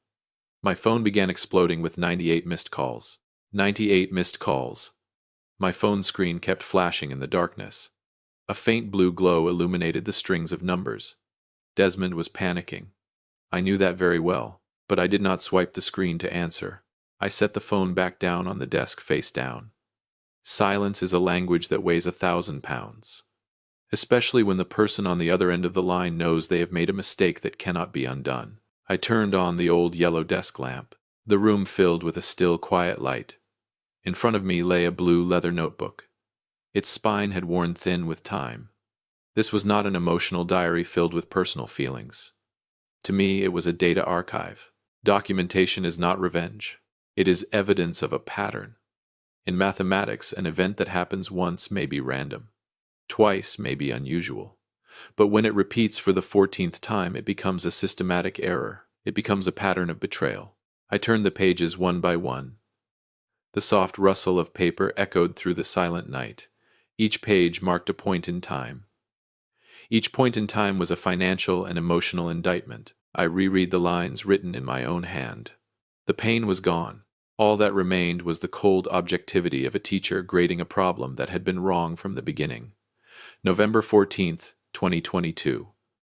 Speaker 1: my phone began exploding with 98 missed calls. 98 missed calls. My phone screen kept flashing in the darkness. A faint blue glow illuminated the strings of numbers. Desmond was panicking. I knew that very well, but I did not swipe the screen to answer. I set the phone back down on the desk face down. Silence is a language that weighs 1,000 pounds. Especially when the person on the other end of the line knows they have made a mistake that cannot be undone. I turned on the old yellow desk lamp. The room filled with a still, quiet light. In front of me lay a blue leather notebook. Its spine had worn thin with time. This was not an emotional diary filled with personal feelings. To me, it was a data archive. Documentation is not revenge. It is evidence of a pattern. In mathematics, an event that happens once may be random. Twice may be unusual. But when it repeats for the 14th time, it becomes a systematic error. It becomes a pattern of betrayal. I turned the pages one by one. The soft rustle of paper echoed through the silent night. Each page marked a point in time. Each point in time was a financial and emotional indictment. I reread the lines written in my own hand. The pain was gone. All that remained was the cold objectivity of a teacher grading a problem that had been wrong from the beginning. November 14th, 2022.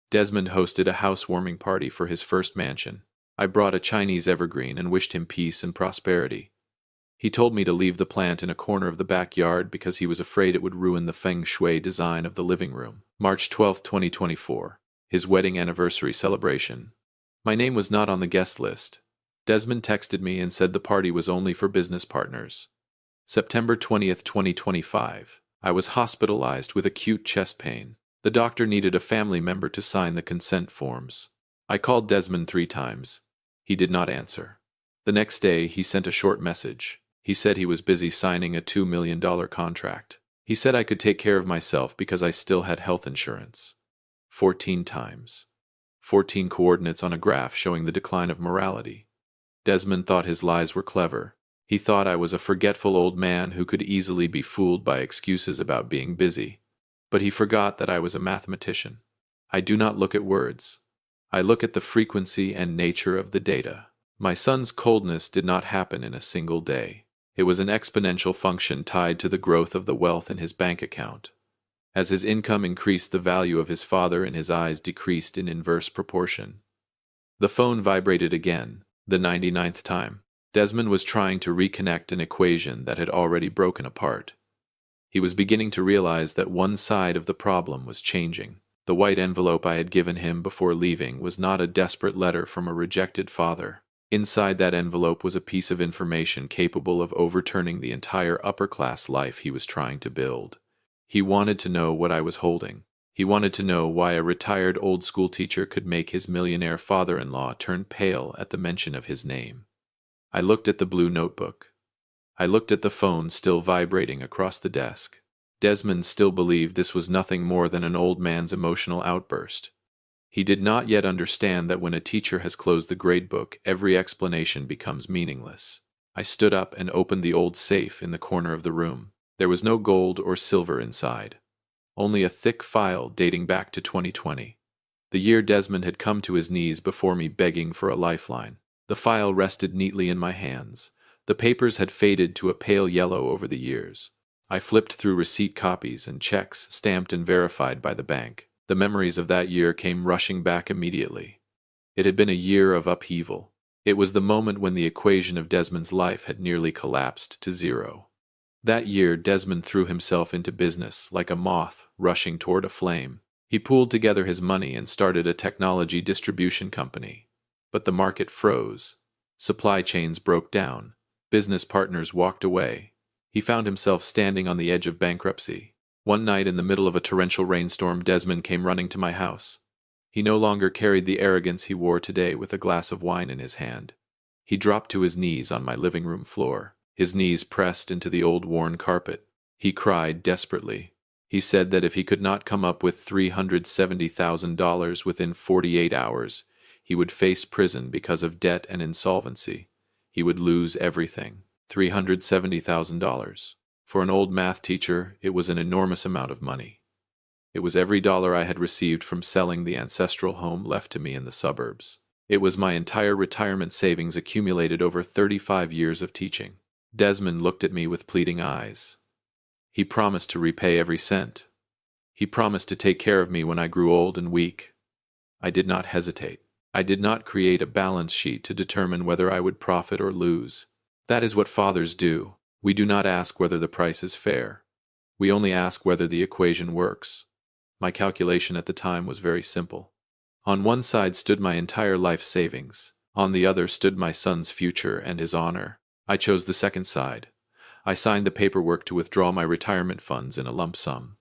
Speaker 1: Desmond hosted a housewarming party for his first mansion. I brought a Chinese evergreen and wished him peace and prosperity. He told me to leave the plant in a corner of the backyard because he was afraid it would ruin the feng shui design of the living room. March 12th, 2024. His wedding anniversary celebration. My name was not on the guest list. Desmond texted me and said the party was only for business partners. September 20th, 2025. I was hospitalized with acute chest pain. The doctor needed a family member to sign the consent forms. I called Desmond 3 times. He did not answer. The next day, he sent a short message. He said he was busy signing a $2 million contract. He said I could take care of myself because I still had health insurance. 14 times. 14 coordinates on a graph showing the decline of morality. Desmond thought his lies were clever. He thought I was a forgetful old man who could easily be fooled by excuses about being busy. But he forgot that I was a mathematician. I do not look at words. I look at the frequency and nature of the data. My son's coldness did not happen in a single day. It was an exponential function tied to the growth of the wealth in his bank account. As his income increased, the value of his father in his eyes decreased in inverse proportion. The phone vibrated again, the 99th time. Desmond was trying to reconnect an equation that had already broken apart. He was beginning to realize that one side of the problem was changing. The white envelope I had given him before leaving was not a desperate letter from a rejected father. Inside that envelope was a piece of information capable of overturning the entire upper-class life he was trying to build. He wanted to know what I was holding. He wanted to know why a retired old school teacher could make his millionaire father-in-law turn pale at the mention of his name. I looked at the blue notebook. I looked at the phone still vibrating across the desk. Desmond still believed this was nothing more than an old man's emotional outburst. He did not yet understand that when a teacher has closed the gradebook, every explanation becomes meaningless. I stood up and opened the old safe in the corner of the room. There was no gold or silver inside. Only a thick file dating back to 2020. The year Desmond had come to his knees before me begging for a lifeline. The file rested neatly in my hands. The papers had faded to a pale yellow over the years. I flipped through receipt copies and checks stamped and verified by the bank. The memories of that year came rushing back immediately. It had been a year of upheaval. It was the moment when the equation of Desmond's life had nearly collapsed to zero. That year, Desmond threw himself into business like a moth rushing toward a flame. He pooled together his money and started a technology distribution company. But the market froze. Supply chains broke down. Business partners walked away. He found himself standing on the edge of bankruptcy. One night in the middle of a torrential rainstorm, Desmond came running to my house. He no longer carried the arrogance he wore today with a glass of wine in his hand. He dropped to his knees on my living room floor. His knees pressed into the old worn carpet. He cried desperately. He said that if he could not come up with $370,000 within 48 hours, he would face prison because of debt and insolvency. He would lose everything. $370,000. For an old math teacher, it was an enormous amount of money. It was every dollar I had received from selling the ancestral home left to me in the suburbs. It was my entire retirement savings accumulated over 35 years of teaching. Desmond looked at me with pleading eyes. He promised to repay every cent. He promised to take care of me when I grew old and weak. I did not hesitate. I did not create a balance sheet to determine whether I would profit or lose. That is what fathers do. We do not ask whether the price is fair. We only ask whether the equation works. My calculation at the time was very simple. On one side stood my entire life savings. On the other stood my son's future and his honor. I chose the second side. I signed the paperwork to withdraw my retirement funds in a lump sum.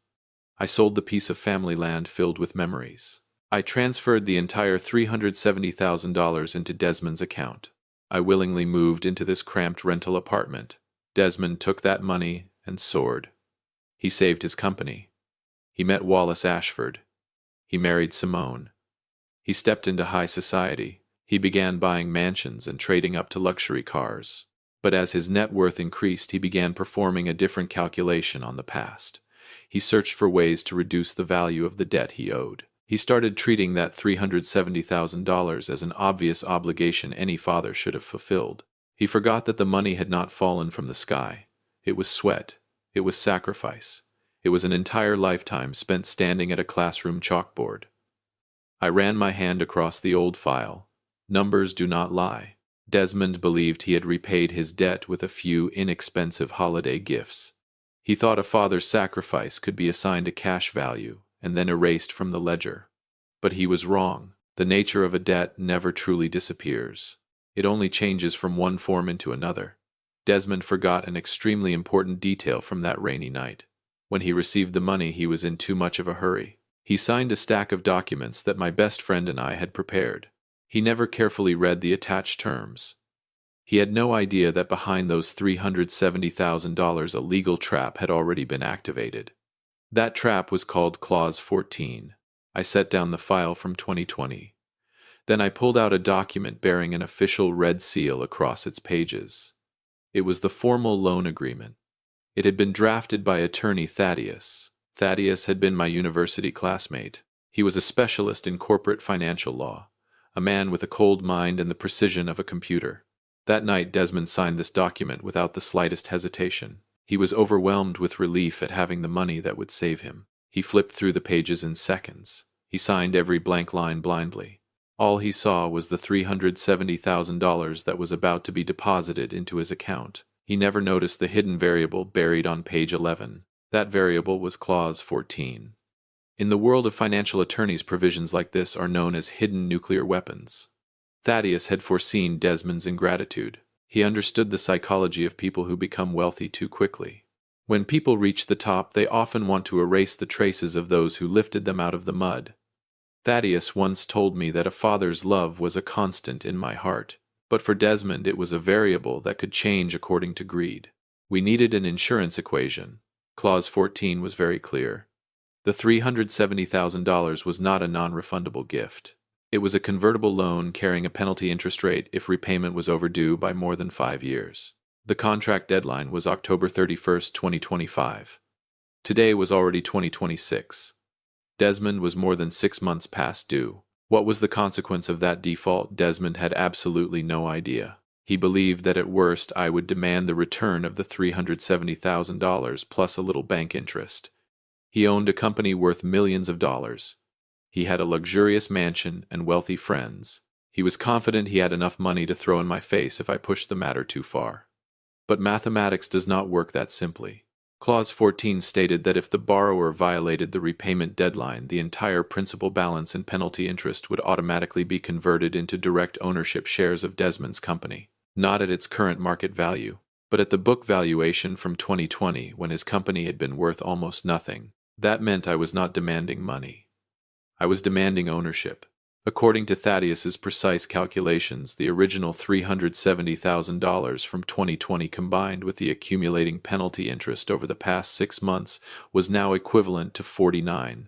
Speaker 1: I sold the piece of family land filled with memories. I transferred the entire $370,000 into Desmond's account. I willingly moved into this cramped rental apartment. Desmond took that money and soared. He saved his company. He met Wallace Ashford. He married Simone. He stepped into high society. He began buying mansions and trading up to luxury cars. But as his net worth increased, he began performing a different calculation on the past. He searched for ways to reduce the value of the debt he owed. He started treating that $370,000 as an obvious obligation any father should have fulfilled. He forgot that the money had not fallen from the sky. It was sweat. It was sacrifice. It was an entire lifetime spent standing at a classroom chalkboard. I ran my hand across the old file. Numbers do not lie. Desmond believed he had repaid his debt with a few inexpensive holiday gifts. He thought a father's sacrifice could be assigned a cash value and then erased from the ledger. But he was wrong. The nature of a debt never truly disappears. It only changes from one form into another. Desmond forgot an extremely important detail from that rainy night. When he received the money, he was in too much of a hurry. He signed a stack of documents that my best friend and I had prepared. He never carefully read the attached terms. He had no idea that behind those $370,000 a legal trap had already been activated. That trap was called Clause 14. I set down the file from 2020. Then I pulled out a document bearing an official red seal across its pages. It was the formal loan agreement. It had been drafted by attorney Thaddeus. Thaddeus had been my university classmate. He was a specialist in corporate financial law, a man with a cold mind and the precision of a computer. That night, Desmond signed this document without the slightest hesitation. He was overwhelmed with relief at having the money that would save him. He flipped through the pages in seconds. He signed every blank line blindly. All he saw was the $370,000 that was about to be deposited into his account. He never noticed the hidden variable buried on page 11. That variable was Clause 14. In the world of financial attorneys, provisions like this are known as hidden nuclear weapons. Thaddeus had foreseen Desmond's ingratitude. He understood the psychology of people who become wealthy too quickly. When people reach the top, they often want to erase the traces of those who lifted them out of the mud. Thaddeus once told me that a father's love was a constant in my heart, but for Desmond it was a variable that could change according to greed. We needed an insurance equation. Clause 14 was very clear. The $370,000 was not a non-refundable gift. It was a convertible loan carrying a penalty interest rate if repayment was overdue by more than 5 years. The contract deadline was October 31st, 2025. Today was already 2026. Desmond was more than 6 months past due. What was the consequence of that default? Desmond had absolutely no idea. He believed that at worst I would demand the return of the $370,000 plus a little bank interest. He owned a company worth millions of dollars. He had a luxurious mansion and wealthy friends. He was confident he had enough money to throw in my face if I pushed the matter too far. But mathematics does not work that simply. Clause 14 stated that if the borrower violated the repayment deadline, the entire principal balance and penalty interest would automatically be converted into direct ownership shares of Desmond's company, not at its current market value, but at the book valuation from 2020 when his company had been worth almost nothing. That meant I was not demanding money. I was demanding ownership. According to Thaddeus's precise calculations, the original $370,000 from 2020 combined with the accumulating penalty interest over the past 6 months was now equivalent to 49%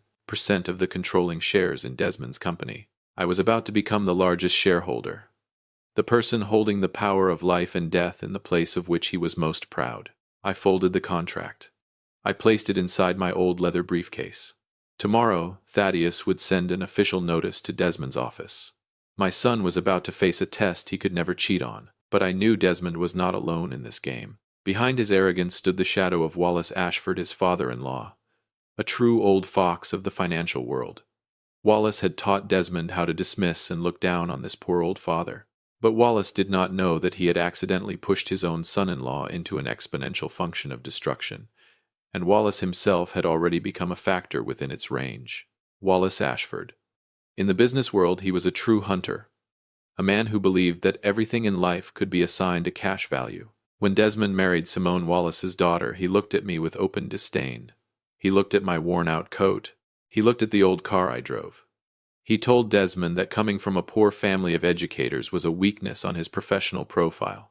Speaker 1: of the controlling shares in Desmond's company. I was about to become the largest shareholder, the person holding the power of life and death in the place of which he was most proud. I folded the contract. I placed it inside my old leather briefcase. Tomorrow, Thaddeus would send an official notice to Desmond's office. My son was about to face a test he could never cheat on, but I knew Desmond was not alone in this game. Behind his arrogance stood the shadow of Wallace Ashford, his father-in-law, a true old fox of the financial world. Wallace had taught Desmond how to dismiss and look down on this poor old father. But Wallace did not know that he had accidentally pushed his own son-in-law into an exponential function of destruction, and Wallace himself had already become a factor within its range. Wallace Ashford. In the business world, he was a true hunter, a man who believed that everything in life could be assigned a cash value. When Desmond married Simone Wallace's daughter, he looked at me with open disdain. He looked at my worn-out coat. He looked at the old car I drove. He told Desmond that coming from a poor family of educators was a weakness on his professional profile.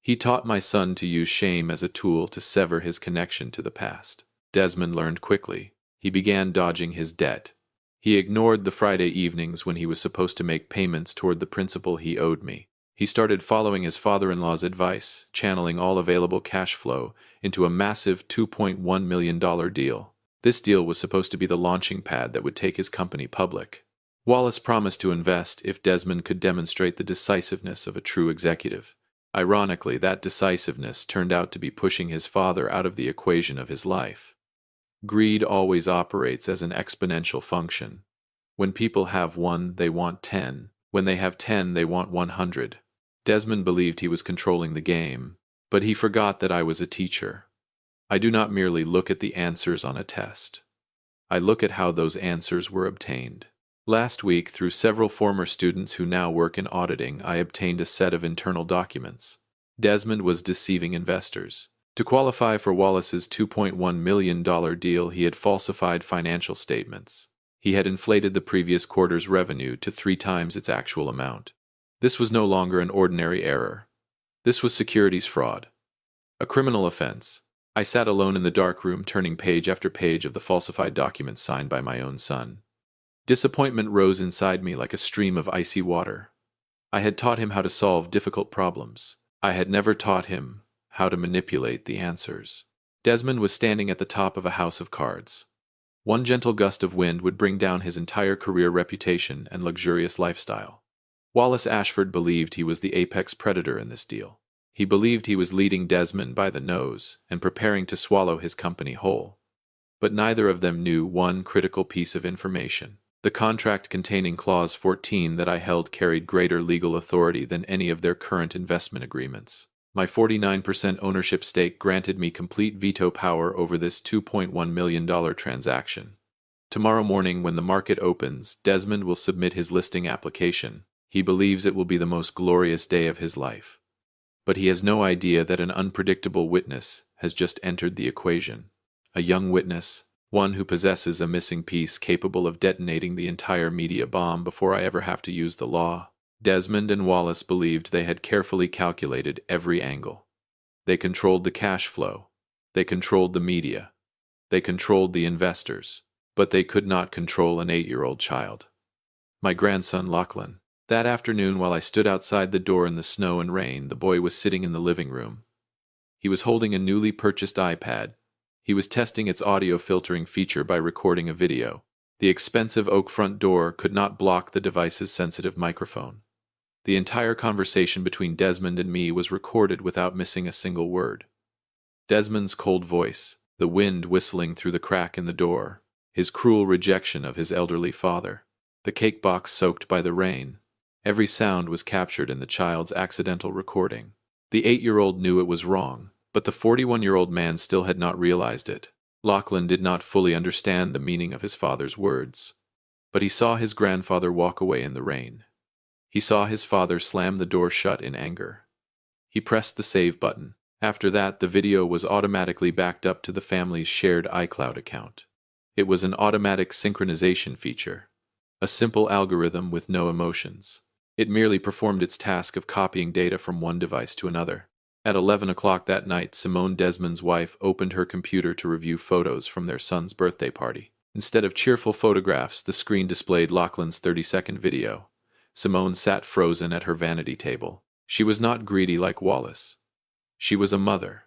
Speaker 1: He taught my son to use shame as a tool to sever his connection to the past. Desmond learned quickly. He began dodging his debt. He ignored the Friday evenings when he was supposed to make payments toward the principal he owed me. He started following his father-in-law's advice, channeling all available cash flow into a massive $2.1 million deal. This deal was supposed to be the launching pad that would take his company public. Wallace promised to invest if Desmond could demonstrate the decisiveness of a true executive. Ironically, that decisiveness turned out to be pushing his father out of the equation of his life. Greed always operates as an exponential function. When people have one, they want 10. When they have 10, they want 100. Desmond believed he was controlling the game, but he forgot that I was a teacher. I do not merely look at the answers on a test. I look at how those answers were obtained. Last week, through several former students who now work in auditing, I obtained a set of internal documents. Desmond was deceiving investors. To qualify for Wallace's $2.1 million deal, he had falsified financial statements. He had inflated the previous quarter's revenue to 3 times its actual amount. This was no longer an ordinary error. This was securities fraud. A criminal offense. I sat alone in the dark room, turning page after page of the falsified documents signed by my own son. Disappointment rose inside me like a stream of icy water. I had taught him how to solve difficult problems. I had never taught him how to manipulate the answers. Desmond was standing at the top of a house of cards. One gentle gust of wind would bring down his entire career, reputation, and luxurious lifestyle. Wallace Ashford believed he was the apex predator in this deal. He believed he was leading Desmond by the nose and preparing to swallow his company whole. But neither of them knew one critical piece of information. The contract containing Clause 14 that I held carried greater legal authority than any of their current investment agreements. My 49% ownership stake granted me complete veto power over this $2.1 million transaction. Tomorrow morning, when the market opens, Desmond will submit his listing application. He believes it will be the most glorious day of his life. But he has no idea that an unpredictable witness has just entered the equation. A young witness, one who possesses a missing piece capable of detonating the entire media bomb before I ever have to use the law. Desmond and Wallace believed they had carefully calculated every angle. They controlled the cash flow. They controlled the media. They controlled the investors. But they could not control an 8-year-old child. My grandson, Lachlan. That afternoon, while I stood outside the door in the snow and rain, the boy was sitting in the living room. He was holding a newly purchased iPad. He was testing its audio filtering feature by recording a video. The expensive oak front door could not block the device's sensitive microphone. The entire conversation between Desmond and me was recorded without missing a single word. Desmond's cold voice, the wind whistling through the crack in the door, his cruel rejection of his elderly father, the cake box soaked by the rain. Every sound was captured in the child's accidental recording. The 8-year-old knew it was wrong, but the 41-year-old man still had not realized it. Lachlan did not fully understand the meaning of his father's words. But he saw his grandfather walk away in the rain. He saw his father slam the door shut in anger. He pressed the save button. After that, the video was automatically backed up to the family's shared iCloud account. It was an automatic synchronization feature, a simple algorithm with no emotions. It merely performed its task of copying data from one device to another. At 11 o'clock that night, Simone, Desmond's wife, opened her computer to review photos from their son's birthday party. Instead of cheerful photographs, the screen displayed Lachlan's 30-second video. Simone sat frozen at her vanity table. She was not greedy like Wallace. She was a mother.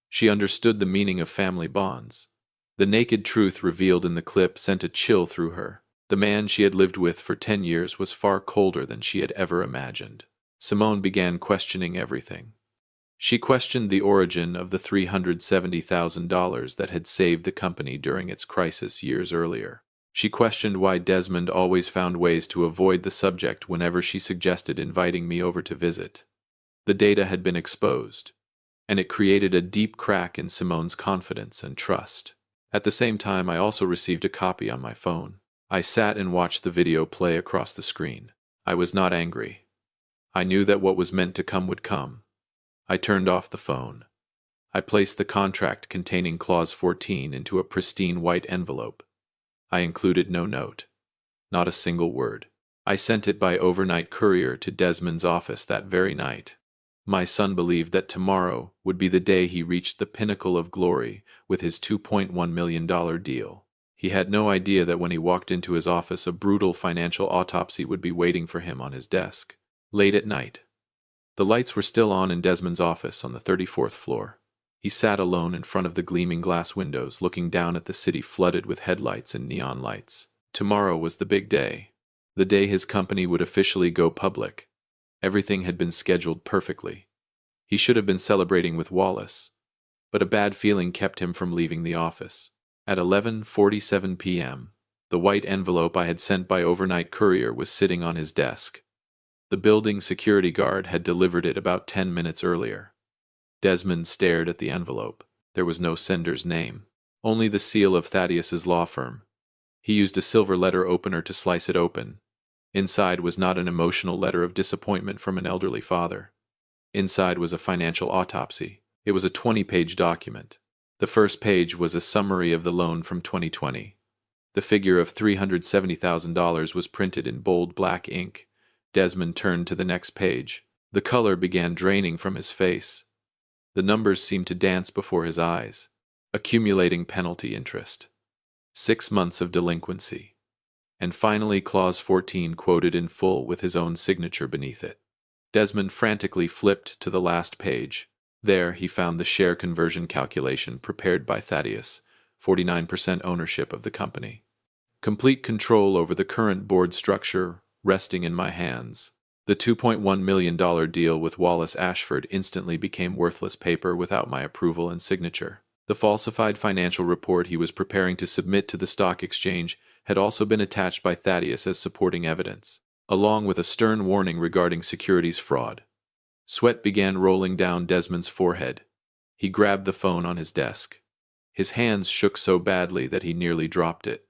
Speaker 1: She understood the meaning of family bonds. The naked truth revealed in the clip sent a chill through her. The man she had lived with for 10 years was far colder than she had ever imagined. Simone began questioning everything. She questioned the origin of the $370,000 that had saved the company during its crisis years earlier. She questioned why Desmond always found ways to avoid the subject whenever she suggested inviting me over to visit. The data had been exposed, and it created a deep crack in Simone's confidence and trust. At the same time, I also received a copy on my phone. I sat and watched the video play across the screen. I was not angry. I knew that what was meant to come would come. I turned off the phone. I placed the contract containing Clause 14 into a pristine white envelope. I included no note. Not a single word. I sent it by overnight courier to Desmond's office that very night. My son believed that tomorrow would be the day he reached the pinnacle of glory with his $2.1 million deal. He had no idea that when he walked into his office, a brutal financial autopsy would be waiting for him on his desk. Late at night. The lights were still on in Desmond's office on the 34th floor. He sat alone in front of the gleaming glass windows, looking down at the city flooded with headlights and neon lights. Tomorrow was the big day. The day his company would officially go public. Everything had been scheduled perfectly. He should have been celebrating with Wallace, but a bad feeling kept him from leaving the office. At 11:47 p.m., the white envelope I had sent by overnight courier was sitting on his desk. The building security guard had delivered it about 10 minutes earlier. Desmond stared at the envelope. There was no sender's name, only the seal of Thaddeus's law firm. He used a silver letter opener to slice it open. Inside was not an emotional letter of disappointment from an elderly father. Inside was a financial autopsy. It was a 20-page document. The first page was a summary of the loan from 2020. The figure of $370,000 was printed in bold black ink. Desmond turned to the next page. The color began draining from his face. The numbers seemed to dance before his eyes. Accumulating penalty interest. 6 months of delinquency. And finally Clause 14 quoted in full with his own signature beneath it. Desmond frantically flipped to the last page. There he found the share conversion calculation prepared by Thaddeus, 49% ownership of the company. Complete control over the current board structure resting in my hands. The $2.1 million deal with Wallace Ashford instantly became worthless paper without my approval and signature. The falsified financial report he was preparing to submit to the stock exchange had also been attached by Thaddeus as supporting evidence, along with a stern warning regarding securities fraud. Sweat began rolling down Desmond's forehead. He grabbed the phone on his desk. His hands shook so badly that he nearly dropped it.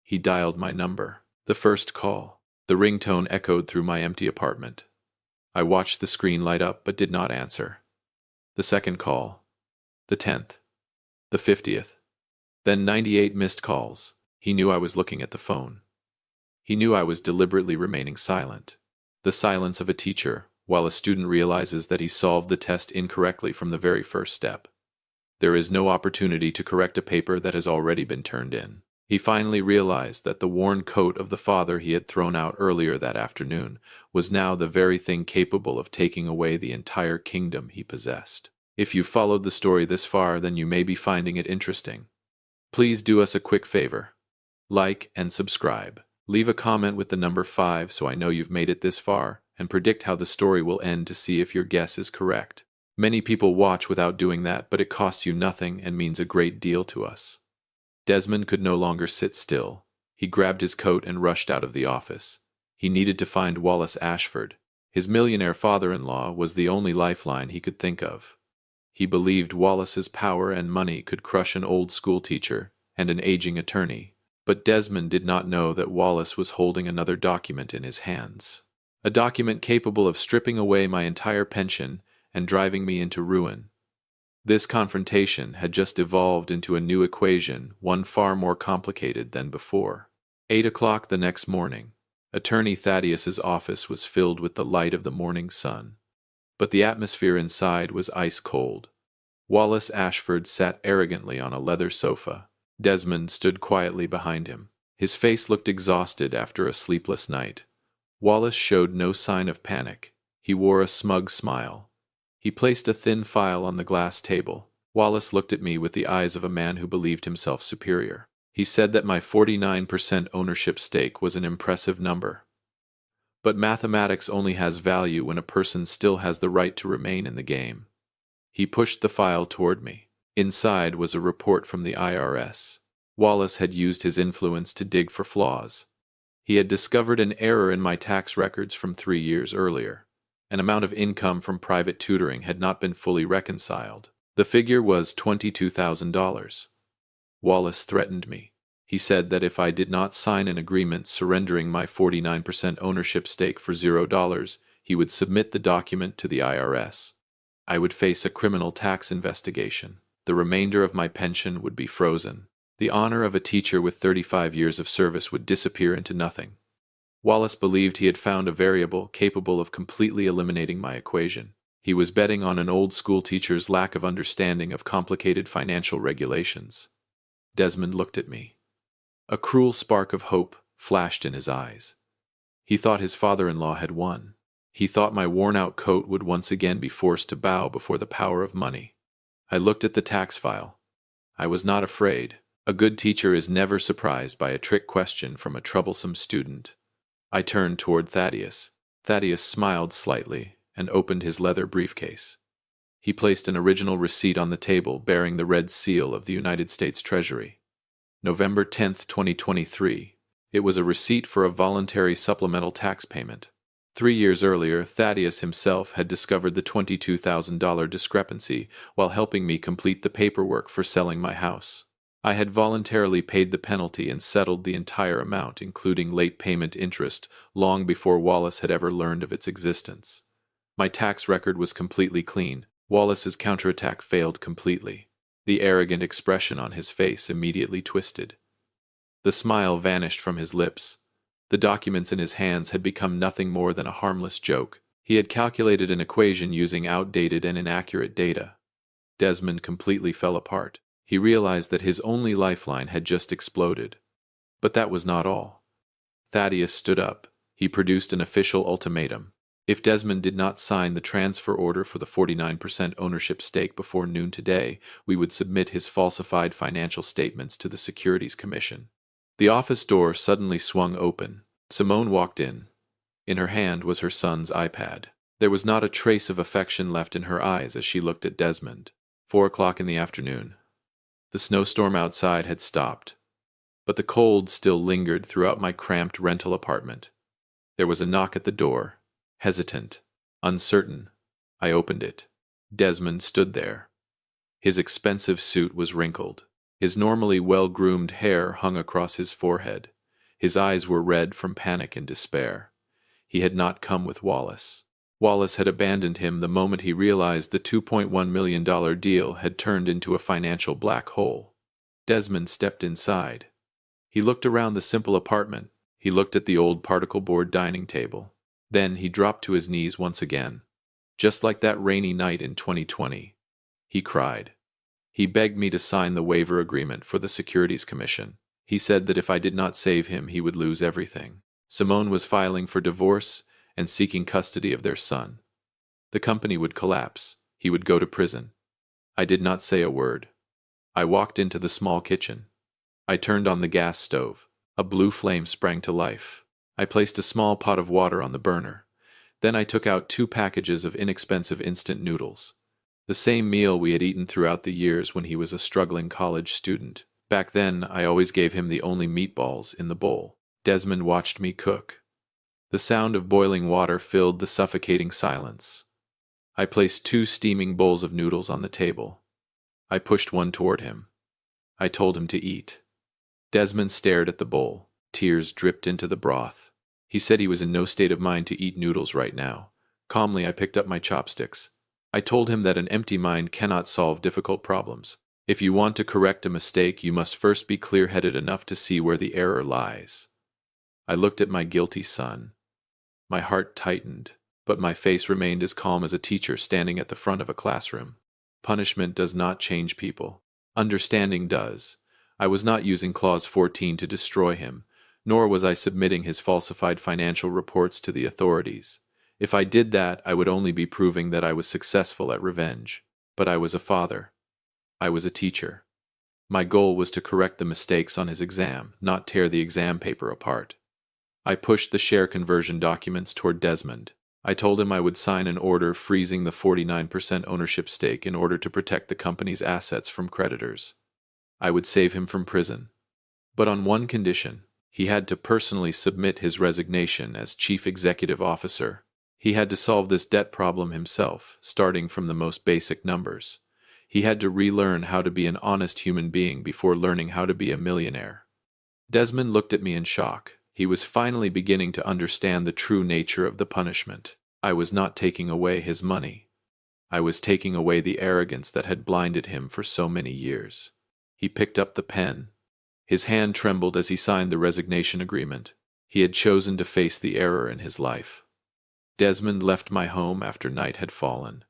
Speaker 1: He dialed my number. The first call. The ringtone echoed through my empty apartment. I watched the screen light up but did not answer. The second call. The 10th. The 50th. Then 98 missed calls. He knew I was looking at the phone. He knew I was deliberately remaining silent. The silence of a teacher, while a student realizes that he solved the test incorrectly from the very first step. There is no opportunity to correct a paper that has already been turned in. He finally realized that the worn coat of the father he had thrown out earlier that afternoon was now the very thing capable of taking away the entire kingdom he possessed. If you've followed the story this far, then you may be finding it interesting. Please do us a quick favor. Like and subscribe. Leave a comment with the number 5 so I know you've made it this far, and predict how the story will end to see if your guess is correct. Many people watch without doing that, but it costs you nothing and means a great deal to us. Desmond could no longer sit still. He grabbed his coat and rushed out of the office. He needed to find Wallace Ashford. His millionaire father-in-law was the only lifeline he could think of. He believed Wallace's power and money could crush an old school teacher and an aging attorney, but Desmond did not know that Wallace was holding another document in his hands. A document capable of stripping away my entire pension and driving me into ruin. This confrontation had just evolved into a new equation, one far more complicated than before. 8 o'clock the next morning. Attorney Thaddeus's office was filled with the light of the morning sun, but the atmosphere inside was ice cold. Wallace Ashford sat arrogantly on a leather sofa. Desmond stood quietly behind him. His face looked exhausted after a sleepless night. Wallace showed no sign of panic. He wore a smug smile. He placed a thin file on the glass table. Wallace looked at me with the eyes of a man who believed himself superior. He said that my 49% ownership stake was an impressive number. But mathematics only has value when a person still has the right to remain in the game. He pushed the file toward me. Inside was a report from the IRS. Wallace had used his influence to dig for flaws. He had discovered an error in my tax records from 3 years earlier. An amount of income from private tutoring had not been fully reconciled. The figure was $22,000. Wallace threatened me. He said that if I did not sign an agreement surrendering my 49% ownership stake for $0, he would submit the document to the IRS. I would face a criminal tax investigation. The remainder of my pension would be frozen. The honor of a teacher with 35 years of service would disappear into nothing. Wallace believed he had found a variable capable of completely eliminating my equation. He was betting on an old school teacher's lack of understanding of complicated financial regulations. Desmond looked at me. A cruel spark of hope flashed in his eyes. He thought his father-in-law had won. He thought my worn-out coat would once again be forced to bow before the power of money. I looked at the tax file. I was not afraid. A good teacher is never surprised by a trick question from a troublesome student. I turned toward Thaddeus. Thaddeus smiled slightly and opened his leather briefcase. He placed an original receipt on the table bearing the red seal of the United States Treasury. November 10, 2023. It was a receipt for a voluntary supplemental tax payment. 3 years earlier, Thaddeus himself had discovered the $22,000 discrepancy while helping me complete the paperwork for selling my house. I had voluntarily paid the penalty and settled the entire amount, including late payment interest, long before Wallace had ever learned of its existence. My tax record was completely clean. Wallace's counterattack failed completely. The arrogant expression on his face immediately twisted. The smile vanished from his lips. The documents in his hands had become nothing more than a harmless joke. He had calculated an equation using outdated and inaccurate data. Desmond completely fell apart. He realized that his only lifeline had just exploded. But that was not all. Thaddeus stood up. He produced an official ultimatum. If Desmond did not sign the transfer order for the 49% ownership stake before noon today, we would submit his falsified financial statements to the Securities Commission. The office door suddenly swung open. Simone walked in. In her hand was her son's iPad. There was not a trace of affection left in her eyes as she looked at Desmond. 4 o'clock in the afternoon. The snowstorm outside had stopped, but the cold still lingered throughout my cramped rental apartment. There was a knock at the door. Hesitant, uncertain, I opened it. Desmond stood there. His expensive suit was wrinkled. His normally well-groomed hair hung across his forehead. His eyes were red from panic and despair. He had not come with Wallace. Wallace had abandoned him the moment he realized the $2.1 million deal had turned into a financial black hole. Desmond stepped inside. He looked around the simple apartment. He looked at the old particle board dining table. Then he dropped to his knees once again. Just like that rainy night in 2020. He cried. He begged me to sign the waiver agreement for the Securities Commission. He said that if I did not save him, he would lose everything. Simone was filing for divorce and seeking custody of their son. The company would collapse. He would go to prison. I did not say a word. I walked into the small kitchen. I turned on the gas stove. A blue flame sprang to life. I placed a small pot of water on the burner. Then I took out 2 packages of inexpensive instant noodles. The same meal we had eaten throughout the years when he was a struggling college student. Back then, I always gave him the only meatballs in the bowl. Desmond watched me cook. The sound of boiling water filled the suffocating silence. I placed 2 steaming bowls of noodles on the table. I pushed one toward him. I told him to eat. Desmond stared at the bowl. Tears dripped into the broth. He said he was in no state of mind to eat noodles right now. Calmly, I picked up my chopsticks. I told him that an empty mind cannot solve difficult problems. If you want to correct a mistake, you must first be clear-headed enough to see where the error lies. I looked at my guilty son. My heart tightened, but my face remained as calm as a teacher standing at the front of a classroom. Punishment does not change people. Understanding does. I was not using Clause 14 to destroy him, nor was I submitting his falsified financial reports to the authorities. If I did that, I would only be proving that I was successful at revenge. But I was a father. I was a teacher. My goal was to correct the mistakes on his exam, not tear the exam paper apart. I pushed the share conversion documents toward Desmond. I told him I would sign an order freezing the 49% ownership stake in order to protect the company's assets from creditors. I would save him from prison. But on one condition. He had to personally submit his resignation as chief executive officer. He had to solve this debt problem himself, starting from the most basic numbers. He had to relearn how to be an honest human being before learning how to be a millionaire. Desmond looked at me in shock. He was finally beginning to understand the true nature of the punishment. I was not taking away his money. I was taking away the arrogance that had blinded him for so many years. He picked up the pen. His hand trembled as he signed the resignation agreement. He had chosen to face the error in his life. Desmond left my home after night had fallen.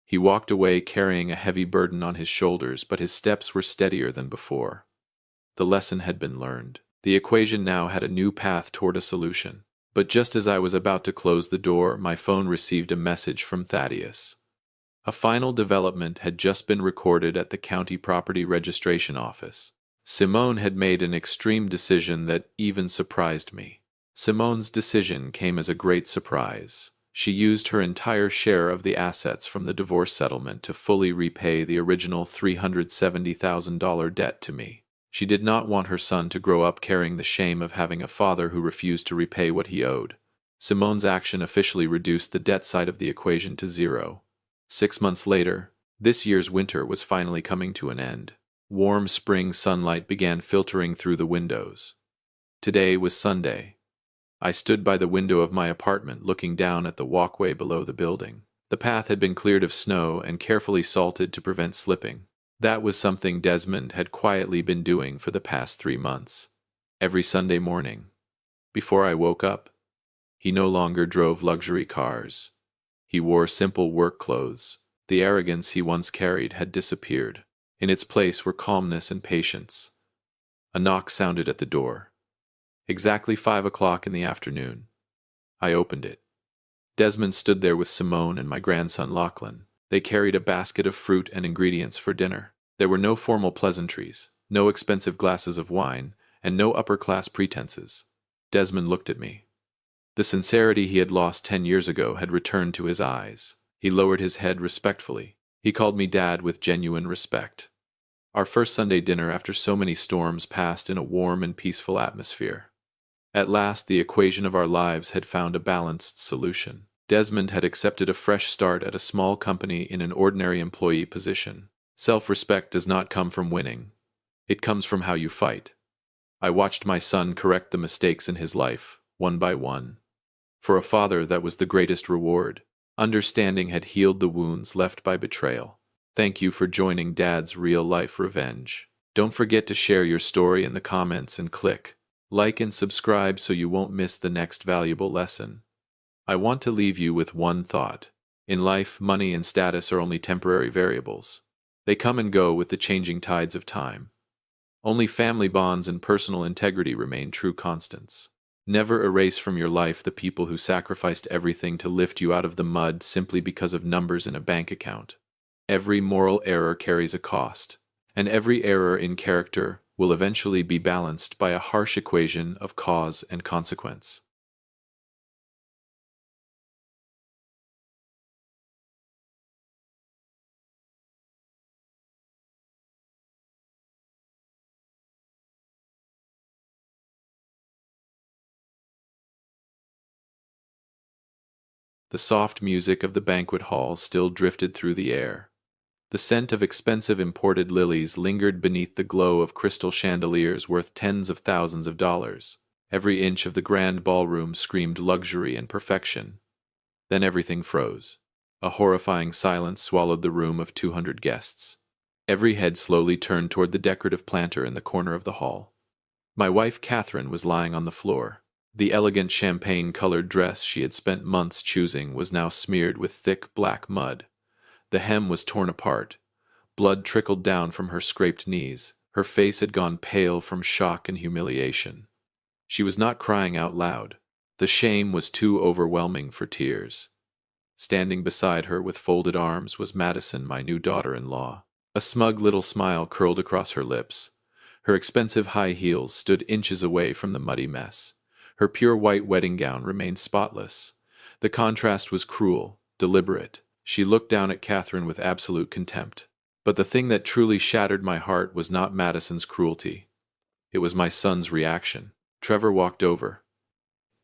Speaker 1: He walked away carrying a heavy burden on his shoulders, but his steps were steadier than before. The lesson had been learned. The equation now had a new path toward a solution. But just as I was about to close the door, my phone received a message from Thaddeus. A final development had just been recorded at the county property registration office. Simone had made an extreme decision that even surprised me. Simone's decision came as a great surprise. She used her entire share of the assets from the divorce settlement to fully repay the original $370,000 debt to me. She did not want her son to grow up carrying the shame of having a father who refused to repay what he owed. Simone's action officially reduced the debt side of the equation to zero. 6 months later, this year's winter was finally coming to an end. Warm spring sunlight began filtering through the windows. Today was Sunday. I stood by the window of my apartment looking down at the walkway below the building. The path had been cleared of snow and carefully salted to prevent slipping. That was something Desmond had quietly been doing for the past 3 months. Every Sunday morning, before I woke up, he no longer drove luxury cars. He wore simple work clothes. The arrogance he once carried had disappeared. In its place were calmness and patience. A knock sounded at the door. Exactly 5 o'clock in the afternoon. I opened it. Desmond stood there with Simone and my grandson Lachlan. They carried a basket of fruit and ingredients for dinner. There were no formal pleasantries, no expensive glasses of wine, and no upper-class pretenses. Desmond looked at me. The sincerity he had lost 10 years ago had returned to his eyes. He lowered his head respectfully. He called me Dad with genuine respect. Our first Sunday dinner after so many storms passed in a warm and peaceful atmosphere. At last, the equation of our lives had found a balanced solution. Desmond had accepted a fresh start at a small company in an ordinary employee position. Self-respect does not come from winning. It comes from how you fight. I watched my son correct the mistakes in his life, one by one. For a father, that was the greatest reward. Understanding had healed the wounds left by betrayal. Thank you for joining Dad's real-life revenge. Don't forget to share your story in the comments and click like and subscribe so you won't miss the next valuable lesson. I want to leave you with one thought. In life, money and status are only temporary variables. They come and go with the changing tides of time. Only family bonds and personal integrity remain true constants. Never erase from your life the people who sacrificed everything to lift you out of the mud simply because of numbers in a bank account. Every moral error carries a cost, and every error in character will eventually be balanced by a harsh equation of cause and consequence. The soft music of the banquet hall still drifted through the air. The scent of expensive imported lilies lingered beneath the glow of crystal chandeliers worth tens of thousands of dollars. Every inch of the grand ballroom screamed luxury and perfection. Then everything froze. A horrifying silence swallowed the room of 200 guests. Every head slowly turned toward the decorative planter in the corner of the hall. My wife Catherine was lying on the floor. The elegant champagne-colored dress she had spent months choosing was now smeared with thick black mud. The hem was torn apart. Blood trickled down from her scraped knees. Her face had gone pale from shock and humiliation. She was not crying out loud. The shame was too overwhelming for tears. Standing beside her with folded arms was Madison, my new daughter-in-law. A smug little smile curled across her lips. Her expensive high heels stood inches away from the muddy mess. Her pure white wedding gown remained spotless. The contrast was cruel, deliberate. She looked down at Catherine with absolute contempt. But the thing that truly shattered my heart was not Madison's cruelty. It was my son's reaction. Trevor walked over.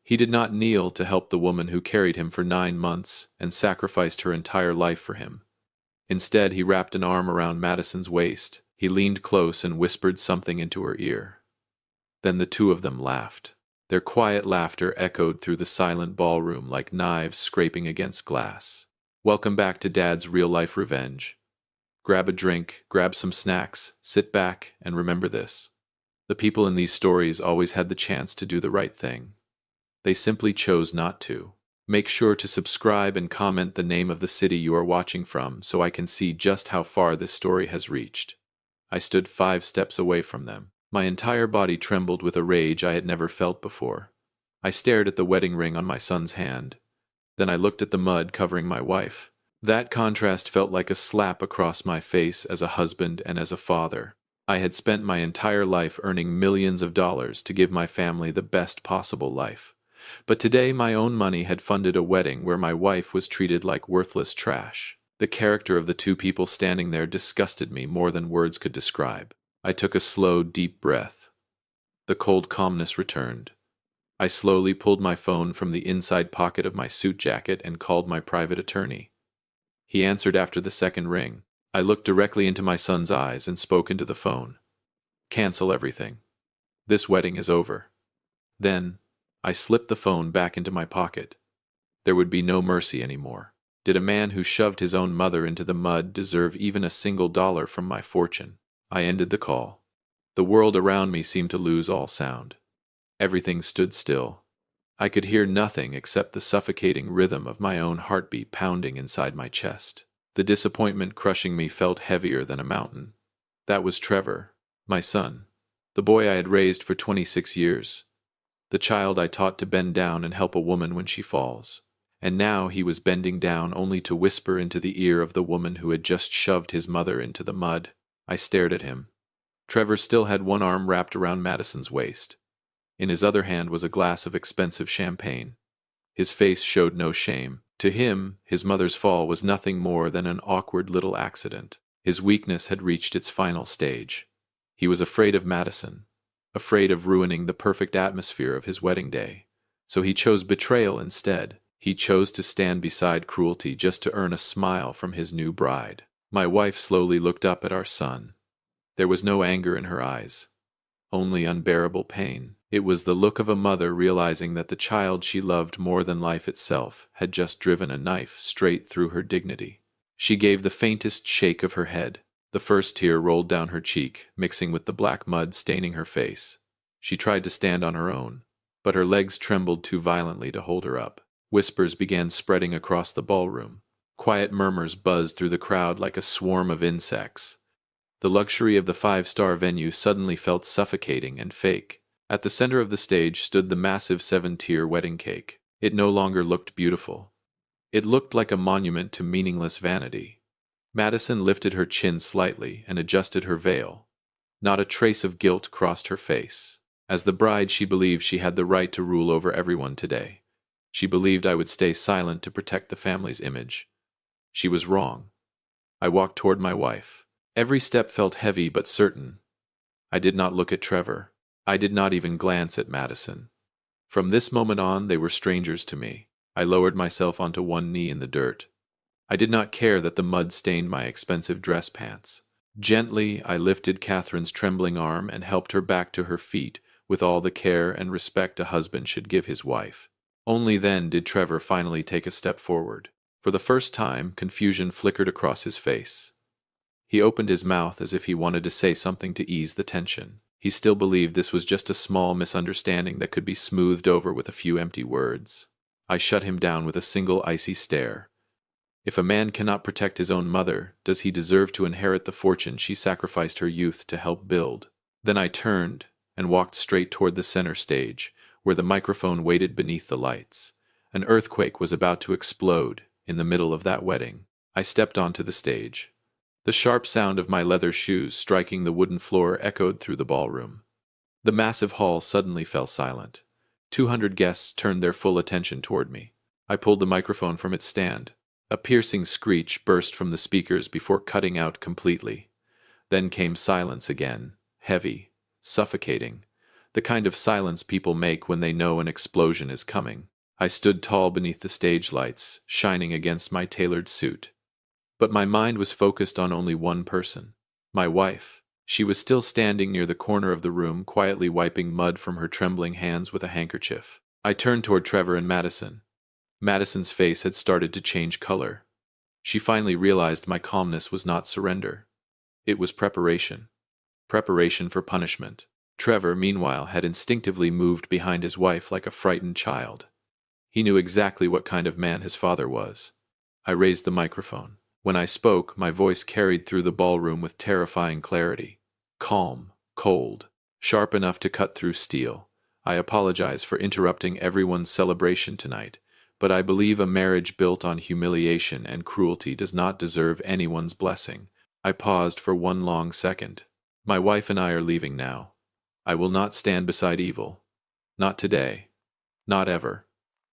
Speaker 1: He did not kneel to help the woman who carried him for 9 months and sacrificed her entire life for him. Instead, he wrapped an arm around Madison's waist. He leaned close and whispered something into her ear. Then the two of them laughed. Their quiet laughter echoed through the silent ballroom like knives scraping against glass. Welcome back to Dad's real-life revenge. Grab a drink, grab some snacks, sit back, and remember this. The people in these stories always had the chance to do the right thing. They simply chose not to. Make sure to subscribe and comment the name of the city you are watching from so I can see just how far this story has reached. I stood 5 steps away from them. My entire body trembled with a rage I had never felt before. I stared at the wedding ring on my son's hand. Then I looked at the mud covering my wife. That contrast felt like a slap across my face as a husband and as a father. I had spent my entire life earning millions of dollars to give my family the best possible life. But today my own money had funded a wedding where my wife was treated like worthless trash. The character of the two people standing there disgusted me more than words could describe. I took a slow, deep breath. The cold calmness returned. I slowly pulled my phone from the inside pocket of my suit jacket and called my private attorney. He answered after the second ring. I looked directly into my son's eyes and spoke into the phone. Cancel everything. This wedding is over. Then, I slipped the phone back into my pocket. There would be no mercy anymore. Did a man who shoved his own mother into the mud deserve even a single dollar from my fortune? I ended the call. The world around me seemed to lose all sound. Everything stood still. I could hear nothing except the suffocating rhythm of my own heartbeat pounding inside my chest. The disappointment crushing me felt heavier than a mountain. That was Trevor, my son, the boy I had raised for 26 years, the child I taught to bend down and help a woman when she falls. And now he was bending down only to whisper into the ear of the woman who had just shoved his mother into the mud. I stared at him. Trevor still had one arm wrapped around Madison's waist. In his other hand was a glass of expensive champagne. His face showed no shame. To him, his mother's fall was nothing more than an awkward little accident. His weakness had reached its final stage. He was afraid of Madison, afraid of ruining the perfect atmosphere of his wedding day. So he chose betrayal instead. He chose to stand beside cruelty just to earn a smile from his new bride. My wife slowly looked up at our son. There was no anger in her eyes, only unbearable pain. It was the look of a mother realizing that the child she loved more than life itself had just driven a knife straight through her dignity. She gave the faintest shake of her head. The first tear rolled down her cheek, mixing with the black mud staining her face. She tried to stand on her own, but her legs trembled too violently to hold her up. Whispers began spreading across the ballroom. Quiet murmurs buzzed through the crowd like a swarm of insects. The luxury of the five-star venue suddenly felt suffocating and fake. At the center of the stage stood the massive 7-tier wedding cake. It no longer looked beautiful. It looked like a monument to meaningless vanity. Madison lifted her chin slightly and adjusted her veil. Not a trace of guilt crossed her face. As the bride, she believed she had the right to rule over everyone today. She believed I would stay silent to protect the family's image. She was wrong. I walked toward my wife. Every step felt heavy but certain. I did not look at Trevor. I did not even glance at Madison. From this moment on, they were strangers to me. I lowered myself onto one knee in the dirt. I did not care that the mud stained my expensive dress pants. Gently, I lifted Catherine's trembling arm and helped her back to her feet with all the care and respect a husband should give his wife. Only then did Trevor finally take a step forward. For the first time, confusion flickered across his face. He opened his mouth as if he wanted to say something to ease the tension. He still believed this was just a small misunderstanding that could be smoothed over with a few empty words. I shut him down with a single icy stare. If a man cannot protect his own mother, does he deserve to inherit the fortune she sacrificed her youth to help build? Then I turned and walked straight toward the center stage, where the microphone waited beneath the lights. An earthquake was about to explode in the middle of that wedding. I stepped onto the stage. The sharp sound of my leather shoes striking the wooden floor echoed through the ballroom. The massive hall suddenly fell silent. 200 guests turned their full attention toward me. I pulled the microphone from its stand. A piercing screech burst from the speakers before cutting out completely. Then came silence again, heavy, suffocating, the kind of silence people make when they know an explosion is coming. I stood tall beneath the stage lights, shining against my tailored suit. But my mind was focused on only one person, my wife. She was still standing near the corner of the room, quietly wiping mud from her trembling hands with a handkerchief. I turned toward Trevor and Madison. Madison's face had started to change color. She finally realized my calmness was not surrender. It was preparation. Preparation for punishment. Trevor, meanwhile, had instinctively moved behind his wife like a frightened child. He knew exactly what kind of man his father was. I raised the microphone. When I spoke, my voice carried through the ballroom with terrifying clarity. Calm, cold, sharp enough to cut through steel. I apologize for interrupting everyone's celebration tonight, but I believe a marriage built on humiliation and cruelty does not deserve anyone's blessing. I paused for one long second. My wife and I are leaving now. I will not stand beside evil. Not today. Not ever.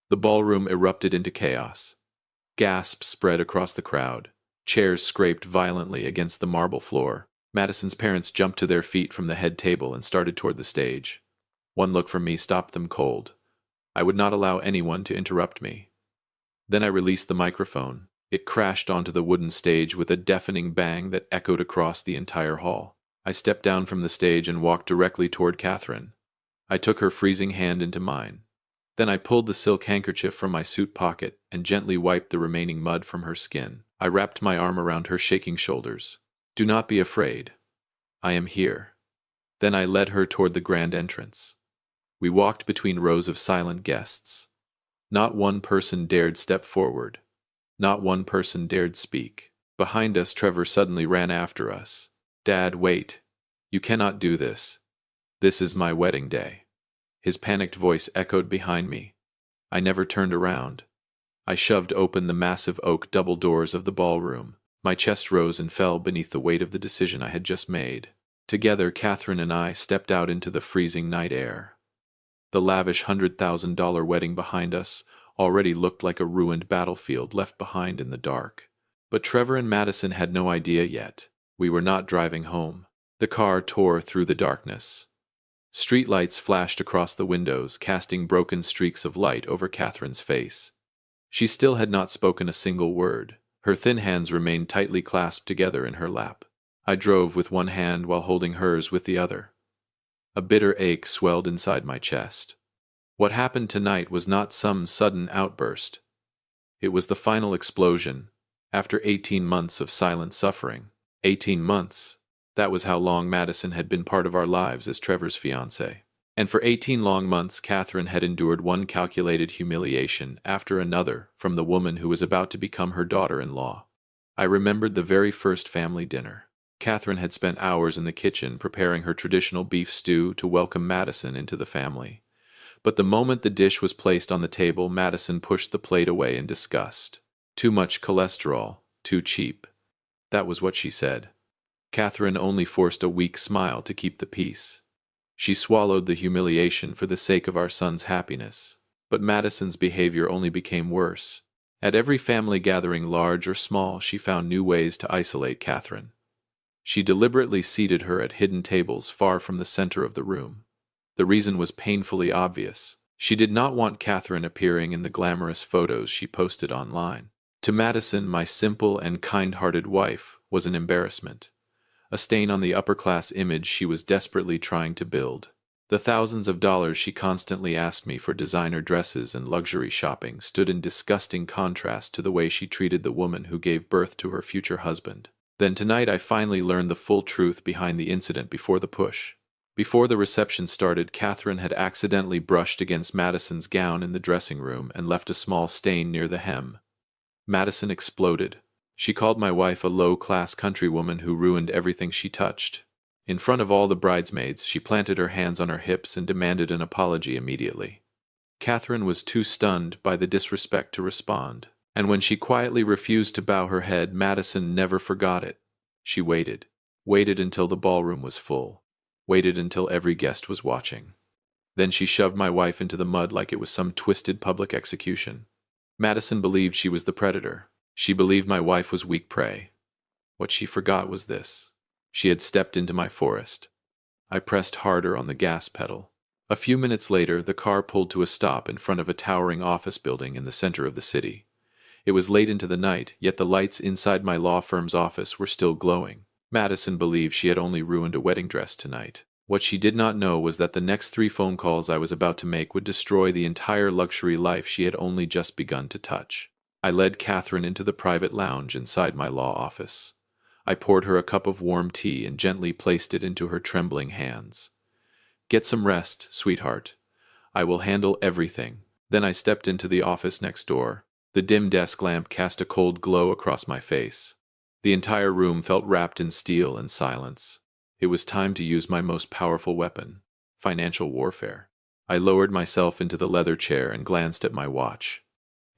Speaker 1: The ballroom erupted into chaos. Gasps spread across the crowd. Chairs scraped violently against the marble floor. Madison's parents jumped to their feet from the head table and started toward the stage. One look from me stopped them cold. I would not allow anyone to interrupt me. Then I released the microphone. It crashed onto the wooden stage with a deafening bang that echoed across the entire hall. I stepped down from the stage and walked directly toward Catherine. I took her freezing hand into mine. Then I pulled the silk handkerchief from my suit pocket and gently wiped the remaining mud from her skin. I wrapped my arm around her shaking shoulders. "Do not be afraid. I am here." Then I led her toward the grand entrance. We walked between rows of silent guests. Not one person dared step forward. Not one person dared speak. Behind us, Trevor suddenly ran after us. "Dad, wait. You cannot do this. This is my wedding day." His panicked voice echoed behind me. I never turned around. I shoved open the massive oak double doors of the ballroom. My chest rose and fell beneath the weight of the decision I had just made. Together, Catherine and I stepped out into the freezing night air. The lavish $100,000 wedding behind us already looked like a ruined battlefield left behind in the dark. But Trevor and Madison had no idea yet. We were not driving home. The car tore through the darkness. Streetlights flashed across the windows, casting broken streaks of light over Catherine's face. She still had not spoken a single word. Her thin hands remained tightly clasped together in her lap. I drove with one hand while holding hers with the other. A bitter ache swelled inside my chest. What happened tonight was not some sudden outburst. It was the final explosion, after 18 months of silent suffering. 18 months. That was how long Madison had been part of our lives as Trevor's fiancée. And for 18 long months, Catherine had endured one calculated humiliation after another from the woman who was about to become her daughter-in-law. I remembered the very first family dinner. Catherine had spent hours in the kitchen preparing her traditional beef stew to welcome Madison into the family. But the moment the dish was placed on the table, Madison pushed the plate away in disgust. "Too much cholesterol, too cheap." That was what she said. Catherine only forced a weak smile to keep the peace. She swallowed the humiliation for the sake of our son's happiness. But Madison's behavior only became worse. At every family gathering, large or small, she found new ways to isolate Catherine. She deliberately seated her at hidden tables far from the center of the room. The reason was painfully obvious. She did not want Catherine appearing in the glamorous photos she posted online. To Madison, my simple and kind-hearted wife was an embarrassment, a stain on the upper-class image she was desperately trying to build. The thousands of dollars she constantly asked me for designer dresses and luxury shopping stood in disgusting contrast to the way she treated the woman who gave birth to her future husband. Then tonight I finally learned the full truth behind the incident before the push. Before the reception started, Catherine had accidentally brushed against Madison's gown in the dressing room and left a small stain near the hem. Madison exploded. She called my wife a low-class countrywoman who ruined everything she touched. In front of all the bridesmaids, she planted her hands on her hips and demanded an apology immediately. Catherine was too stunned by the disrespect to respond. And when she quietly refused to bow her head, Madison never forgot it. She waited. Waited until the ballroom was full. Waited until every guest was watching. Then she shoved my wife into the mud like it was some twisted public execution. Madison believed she was the predator. She believed my wife was weak prey. What she forgot was this. She had stepped into my forest. I pressed harder on the gas pedal. A few minutes later, the car pulled to a stop in front of a towering office building in the center of the city. It was late into the night, yet the lights inside my law firm's office were still glowing. Madison believed she had only ruined a wedding dress tonight. What she did not know was that the next 3 phone calls I was about to make would destroy the entire luxury life she had only just begun to touch. I led Catherine into the private lounge inside my law office. I poured her a cup of warm tea and gently placed it into her trembling hands. "Get some rest, sweetheart. I will handle everything." Then I stepped into the office next door. The dim desk lamp cast a cold glow across my face. The entire room felt wrapped in steel and silence. It was time to use my most powerful weapon, financial warfare. I lowered myself into the leather chair and glanced at my watch.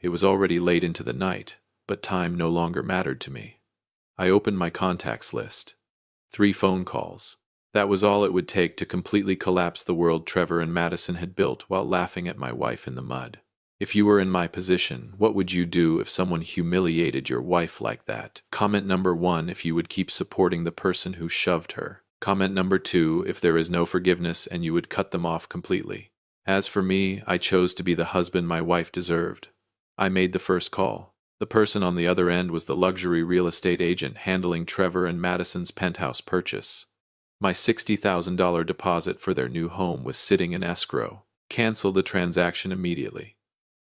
Speaker 1: It was already late into the night, but time no longer mattered to me. I opened my contacts list. 3 phone calls. That was all it would take to completely collapse the world Trevor and Madison had built while laughing at my wife in the mud. If you were in my position, what would you do if someone humiliated your wife like that? Comment number 1 if you would keep supporting the person who shoved her. Comment number 2 if there is no forgiveness and you would cut them off completely. As for me, I chose to be the husband my wife deserved. I made the first call. The person on the other end was the luxury real estate agent handling Trevor and Madison's penthouse purchase. My $60,000 deposit for their new home was sitting in escrow. Cancel the transaction immediately.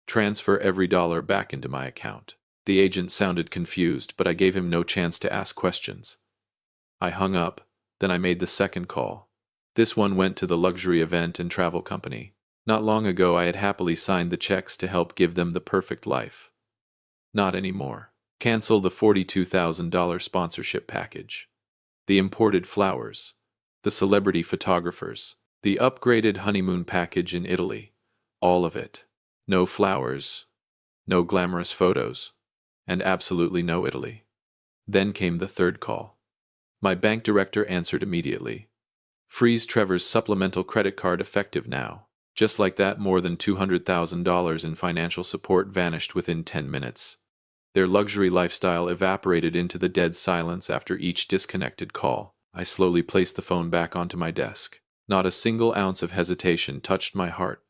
Speaker 1: Transfer every dollar back into my account. The agent sounded confused, but I gave him no chance to ask questions. I hung up, then I made the second call. This one went to the luxury event and travel company. Not long ago I had happily signed the checks to help give them the perfect life. Not anymore. Cancel the $42,000 sponsorship package. The imported flowers. The celebrity photographers. The upgraded honeymoon package in Italy. All of it. No flowers, no glamorous photos, and absolutely no Italy. Then came the third call. My bank director answered immediately. Freeze Trevor's supplemental credit card effective now. Just like that, more than $200,000 in financial support vanished within 10 minutes. Their luxury lifestyle evaporated into the dead silence after each disconnected call. I slowly placed the phone back onto my desk. Not a single ounce of hesitation touched my heart.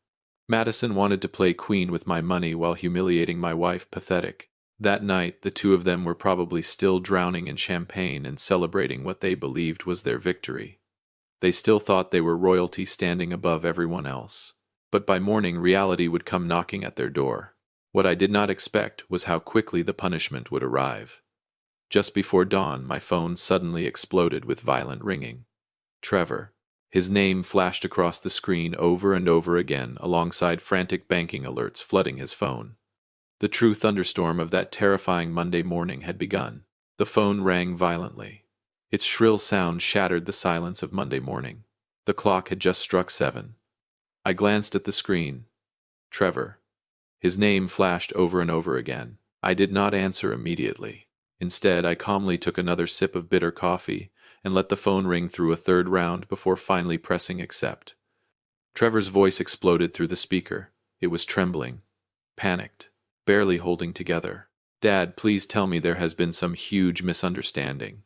Speaker 1: Madison wanted to play queen with my money while humiliating my wife. Pathetic. That night, the two of them were probably still drowning in champagne and celebrating what they believed was their victory. They still thought they were royalty standing above everyone else. But by morning, reality would come knocking at their door. What I did not expect was how quickly the punishment would arrive. Just before dawn, my phone suddenly exploded with violent ringing. Trevor. His name flashed across the screen over and over again, alongside frantic banking alerts flooding his phone. The true thunderstorm of that terrifying Monday morning had begun. The phone rang violently. Its shrill sound shattered the silence of Monday morning. The clock had just struck 7. I glanced at the screen. Trevor. His name flashed over and over again. I did not answer immediately. Instead, I calmly took another sip of bitter coffee and let the phone ring through a third round before finally pressing accept. Trevor's voice exploded through the speaker. It was trembling, panicked, barely holding together. Dad, please tell me there has been some huge misunderstanding.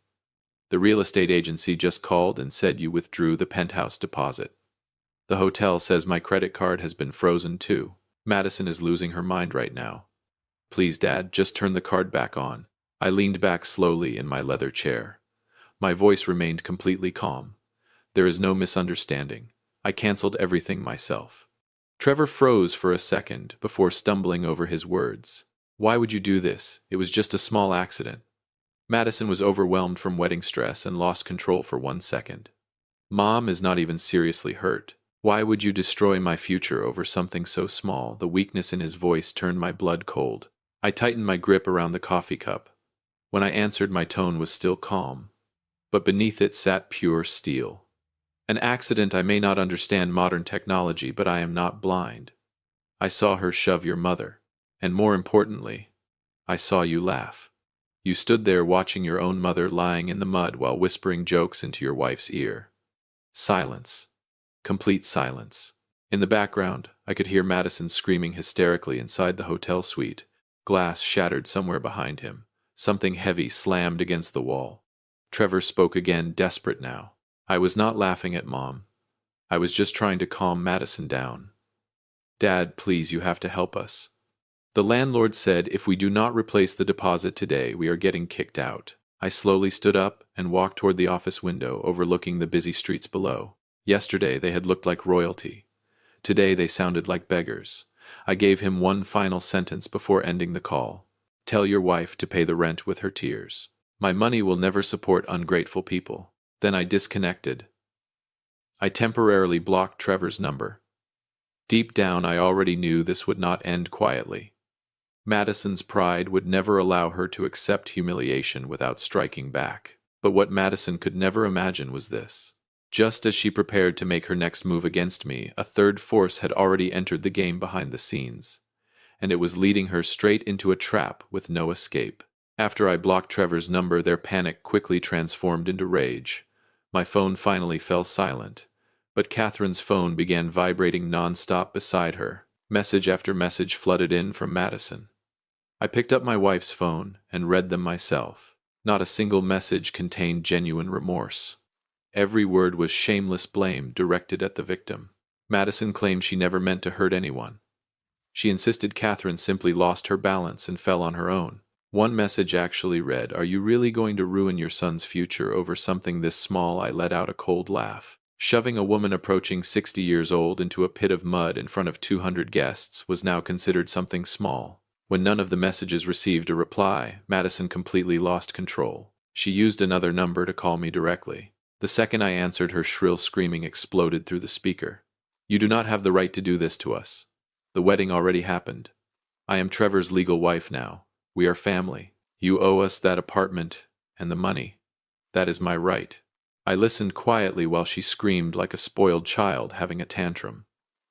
Speaker 1: The real estate agency just called and said you withdrew the penthouse deposit. The hotel says my credit card has been frozen too. Madison is losing her mind right now. Please, Dad, just turn the card back on. I leaned back slowly in my leather chair. My voice remained completely calm. There is no misunderstanding. I canceled everything myself. Trevor froze for a second before stumbling over his words. Why would you do this? It was just a small accident. Madison was overwhelmed from wedding stress and lost control for 1 second. Mom is not even seriously hurt. Why would you destroy my future over something so small? The weakness in his voice turned my blood cold. I tightened my grip around the coffee cup. When I answered, my tone was still calm, but beneath it sat pure steel. An accident. I may not understand modern technology, but I am not blind. I saw her shove your mother, and more importantly, I saw you laugh. You stood there watching your own mother lying in the mud while whispering jokes into your wife's ear. Silence. Complete silence. In the background, I could hear Madison screaming hysterically inside the hotel suite. Glass shattered somewhere behind him. Something heavy slammed against the wall. Trevor spoke again, desperate now. I was not laughing at Mom. I was just trying to calm Madison down. Dad, please, you have to help us. The landlord said if we do not replace the deposit today, we are getting kicked out. I slowly stood up and walked toward the office window overlooking the busy streets below. Yesterday they had looked like royalty. Today they sounded like beggars. I gave him one final sentence before ending the call. Tell your wife to pay the rent with her tears. My money will never support ungrateful people. Then I disconnected. I temporarily blocked Trevor's number. Deep down, I already knew this would not end quietly. Madison's pride would never allow her to accept humiliation without striking back. But what Madison could never imagine was this. Just as she prepared to make her next move against me, a third force had already entered the game behind the scenes, and it was leading her straight into a trap with no escape. After I blocked Trevor's number, their panic quickly transformed into rage. My phone finally fell silent, but Catherine's phone began vibrating non-stop beside her. Message after message flooded in from Madison. I picked up my wife's phone and read them myself. Not a single message contained genuine remorse. Every word was shameless blame directed at the victim. Madison claimed she never meant to hurt anyone. She insisted Catherine simply lost her balance and fell on her own. One message actually read, "Are you really going to ruin your son's future over something this small?" I let out a cold laugh. Shoving a woman approaching 60 years old into a pit of mud in front of 200 guests was now considered something small. When none of the messages received a reply, Madison completely lost control. She used another number to call me directly. The second I answered, her shrill screaming exploded through the speaker. "You do not have the right to do this to us. The wedding already happened. I am Trevor's legal wife now. We are family. You owe us that apartment and the money. That is my right." I listened quietly while she screamed like a spoiled child having a tantrum.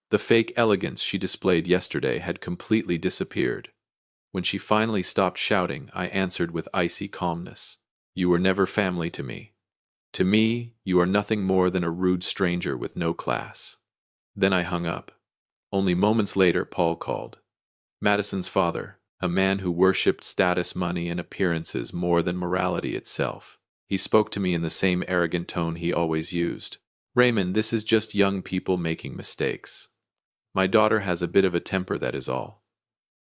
Speaker 1: The fake elegance she displayed yesterday had completely disappeared. When she finally stopped shouting, I answered with icy calmness. "You were never family to me. To me, you are nothing more than a rude stranger with no class." Then I hung up. Only moments later, Paul called. Madison's father, a man who worshipped status, money, and appearances more than morality itself. He spoke to me in the same arrogant tone he always used. "Raymond, this is just young people making mistakes. My daughter has a bit of a temper, that is all.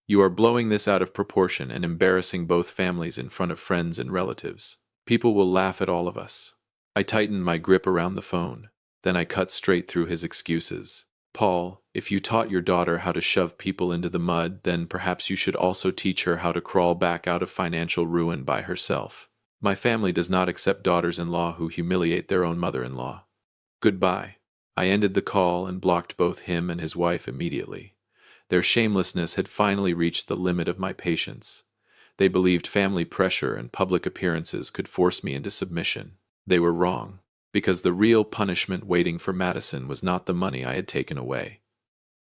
Speaker 1: You are blowing this out of proportion and embarrassing both families in front of friends and relatives. People will laugh at all of us." I tightened my grip around the phone. Then I cut straight through his excuses. "Paul, if you taught your daughter how to shove people into the mud, then perhaps you should also teach her how to crawl back out of financial ruin by herself. My family does not accept daughters-in-law who humiliate their own mother-in-law. Goodbye." I ended the call and blocked both him and his wife immediately. Their shamelessness had finally reached the limit of my patience. They believed family pressure and public appearances could force me into submission. They were wrong, because the real punishment waiting for Madison was not the money I had taken away.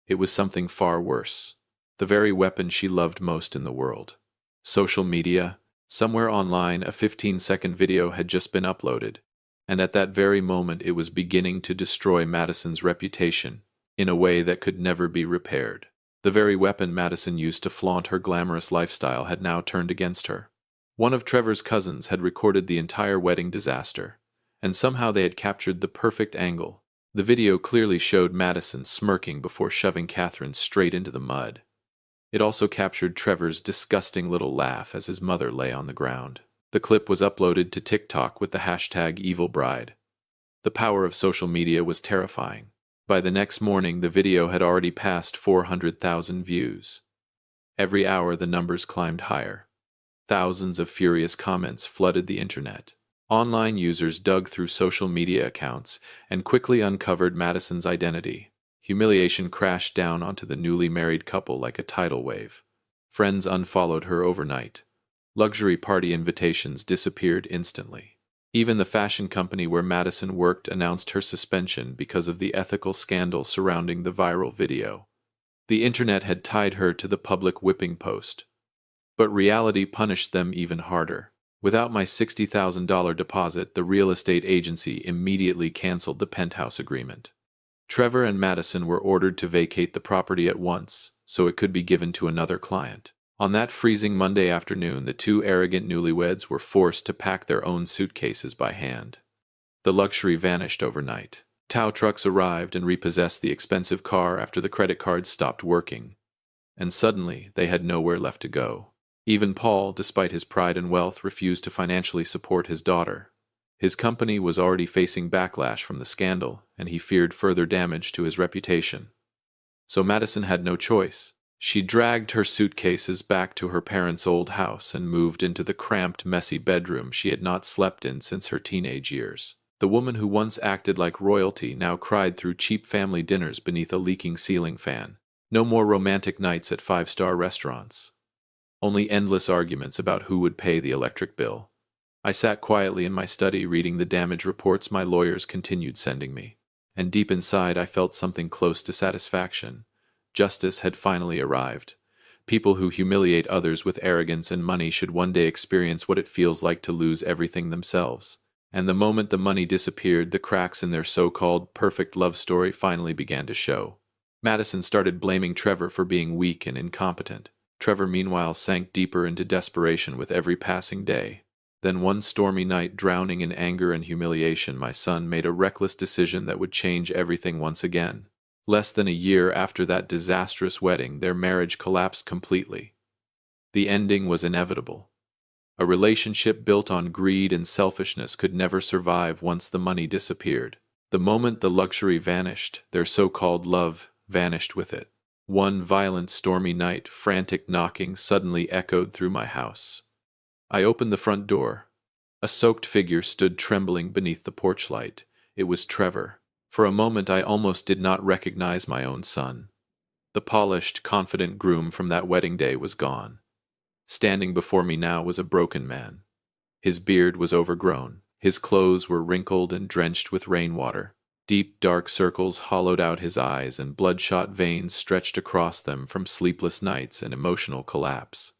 Speaker 1: It was something far worse. The very weapon she loved most in the world. Social media. Somewhere online, a 15-second video had just been uploaded, and at that very moment it was beginning to destroy Madison's reputation in a way that could never be repaired. The very weapon Madison used to flaunt her glamorous lifestyle had now turned against her. One of Trevor's cousins had recorded the entire wedding disaster, and somehow they had captured the perfect angle. The video clearly showed Madison smirking before shoving Catherine straight into the mud. It also captured Trevor's disgusting little laugh as his mother lay on the ground. The clip was uploaded to TikTok with the hashtag #EvilBride. The power of social media was terrifying. By the next morning, the video had already passed 400,000 views. Every hour, the numbers climbed higher. Thousands of furious comments flooded the internet. Online users dug through social media accounts and quickly uncovered Madison's identity. Humiliation crashed down onto the newly married couple like a tidal wave. Friends unfollowed her overnight. Luxury party invitations disappeared instantly. Even the fashion company where Madison worked announced her suspension because of the ethical scandal surrounding the viral video. The internet had tied her to the public whipping post. But reality punished them even harder. Without my $60,000 deposit, the real estate agency immediately canceled the penthouse agreement. Trevor and Madison were ordered to vacate the property at once, so it could be given to another client. On that freezing Monday afternoon, the two arrogant newlyweds were forced to pack their own suitcases by hand. The luxury vanished overnight. Tow trucks arrived and repossessed the expensive car after the credit cards stopped working. And suddenly, they had nowhere left to go. Even Paul, despite his pride and wealth, refused to financially support his daughter. His company was already facing backlash from the scandal, and he feared further damage to his reputation. So Madison had no choice. She dragged her suitcases back to her parents' old house and moved into the cramped, messy bedroom she had not slept in since her teenage years. The woman who once acted like royalty now cried through cheap family dinners beneath a leaking ceiling fan. No more romantic nights at five-star restaurants. Only endless arguments about who would pay the electric bill. I sat quietly in my study reading the damage reports my lawyers continued sending me. And deep inside I felt something close to satisfaction. Justice had finally arrived. People who humiliate others with arrogance and money should one day experience what it feels like to lose everything themselves. And the moment the money disappeared, the cracks in their so-called perfect love story finally began to show. Madison started blaming Trevor for being weak and incompetent. Trevor, meanwhile, sank deeper into desperation with every passing day. Then one stormy night, drowning in anger and humiliation, my son made a reckless decision that would change everything once again. Less than a year after that disastrous wedding, their marriage collapsed completely. The ending was inevitable. A relationship built on greed and selfishness could never survive once the money disappeared. The moment the luxury vanished, their so-called love vanished with it. One violent stormy night, frantic knocking suddenly echoed through my house. I opened the front door. A soaked figure stood trembling beneath the porch light. It was Trevor. For a moment I almost did not recognize my own son. The polished, confident groom from that wedding day was gone. Standing before me now was a broken man. His beard was overgrown. His clothes were wrinkled and drenched with rainwater. Deep, dark circles hollowed out his eyes, and bloodshot veins stretched across them from sleepless nights and emotional collapse.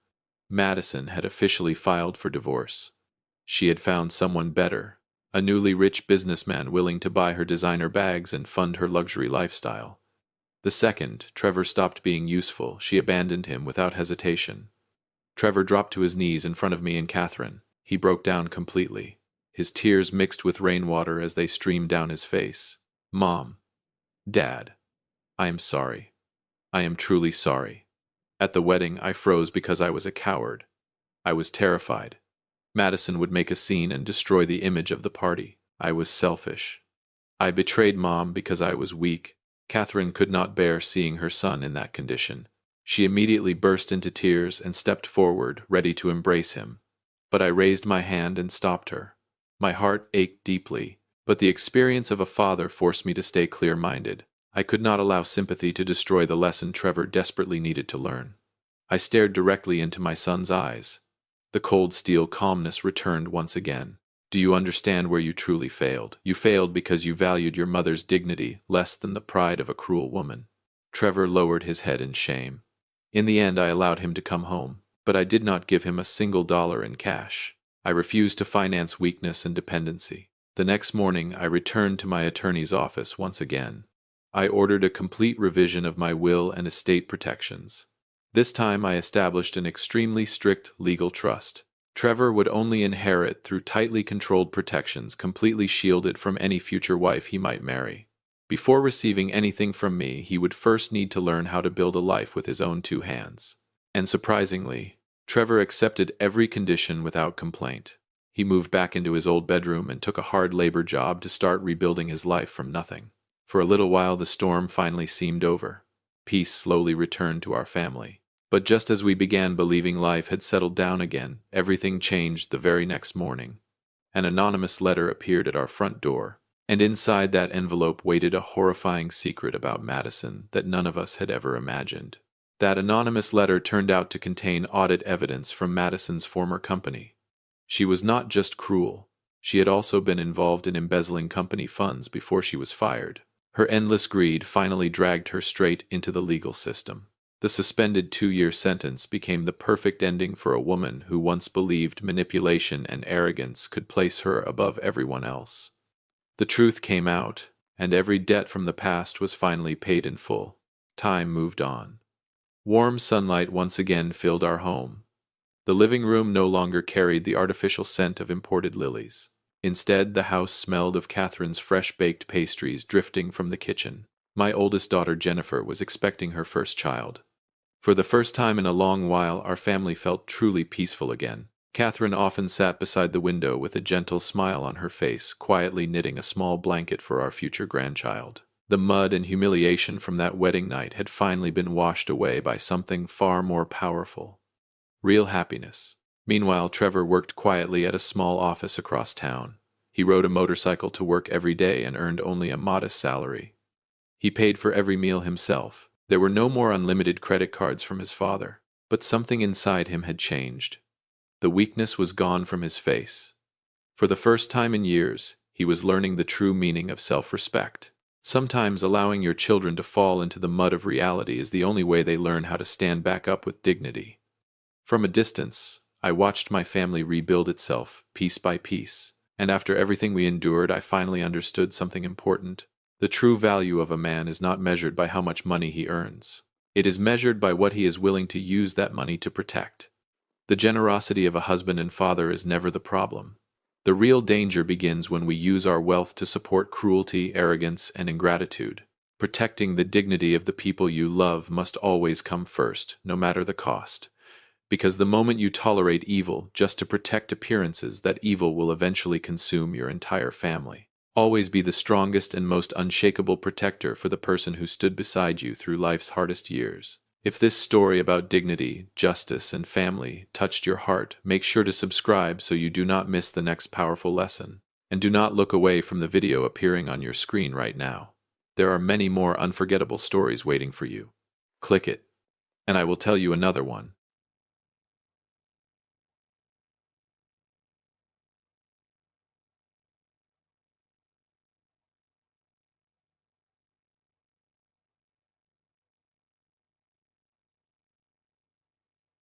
Speaker 1: Madison had officially filed for divorce. She had found someone better, a newly rich businessman willing to buy her designer bags and fund her luxury lifestyle. The second Trevor stopped being useful, she abandoned him without hesitation. Trevor dropped to his knees in front of me and Catherine. He broke down completely. His tears mixed with rainwater as they streamed down his face. "Mom, Dad, I am sorry. I am truly sorry. At the wedding, I froze because I was a coward. I was terrified. Madison would make a scene and destroy the image of the party. I was selfish. I betrayed Mom because I was weak." Catherine could not bear seeing her son in that condition. She immediately burst into tears and stepped forward, ready to embrace him. But I raised my hand and stopped her. My heart ached deeply, but the experience of a father forced me to stay clear-minded. I could not allow sympathy to destroy the lesson Trevor desperately needed to learn. I stared directly into my son's eyes. The cold steel calmness returned once again. "Do you understand where you truly failed? You failed because you valued your mother's dignity less than the pride of a cruel woman." Trevor lowered his head in shame. In the end, I allowed him to come home, but I did not give him a single dollar in cash. I refused to finance weakness and dependency. The next morning, I returned to my attorney's office once again. I ordered a complete revision of my will and estate protections. This time I established an extremely strict legal trust. Trevor would only inherit through tightly controlled protections, completely shielded from any future wife he might marry. Before receiving anything from me, he would first need to learn how to build a life with his own two hands. And surprisingly, Trevor accepted every condition without complaint. He moved back into his old bedroom and took a hard labor job to start rebuilding his life from nothing. For a little while, the storm finally seemed over. Peace slowly returned to our family. But just as we began believing life had settled down again, everything changed the very next morning. An anonymous letter appeared at our front door, and inside that envelope waited a horrifying secret about Madison that none of us had ever imagined. That anonymous letter turned out to contain audit evidence from Madison's former company. She was not just cruel, she had also been involved in embezzling company funds before she was fired. Her endless greed finally dragged her straight into the legal system. The suspended 2-year sentence became the perfect ending for a woman who once believed manipulation and arrogance could place her above everyone else. The truth came out, and every debt from the past was finally paid in full. Time moved on. Warm sunlight once again filled our home. The living room no longer carried the artificial scent of imported lilies. Instead, the house smelled of Catherine's fresh-baked pastries drifting from the kitchen. My oldest daughter, Jennifer, was expecting her first child. For the first time in a long while, our family felt truly peaceful again. Catherine often sat beside the window with a gentle smile on her face, quietly knitting a small blanket for our future grandchild. The mud and humiliation from that wedding night had finally been washed away by something far more powerful: real happiness. Meanwhile, Trevor worked quietly at a small office across town. He rode a motorcycle to work every day and earned only a modest salary. He paid for every meal himself. There were no more unlimited credit cards from his father. But something inside him had changed. The weakness was gone from his face. For the first time in years, he was learning the true meaning of self-respect. Sometimes allowing your children to fall into the mud of reality is the only way they learn how to stand back up with dignity. From a distance, I watched my family rebuild itself, piece by piece. And after everything we endured, I finally understood something important. The true value of a man is not measured by how much money he earns. It is measured by what he is willing to use that money to protect. The generosity of a husband and father is never the problem. The real danger begins when we use our wealth to support cruelty, arrogance, and ingratitude. Protecting the dignity of the people you love must always come first, no matter the cost. Because the moment you tolerate evil just to protect appearances, that evil will eventually consume your entire family. Always be the strongest and most unshakable protector for the person who stood beside you through life's hardest years. If this story about dignity, justice, and family touched your heart, make sure to subscribe so you do not miss the next powerful lesson. And do not look away from the video appearing on your screen right now. There are many more unforgettable stories waiting for you. Click it, and I will tell you another one.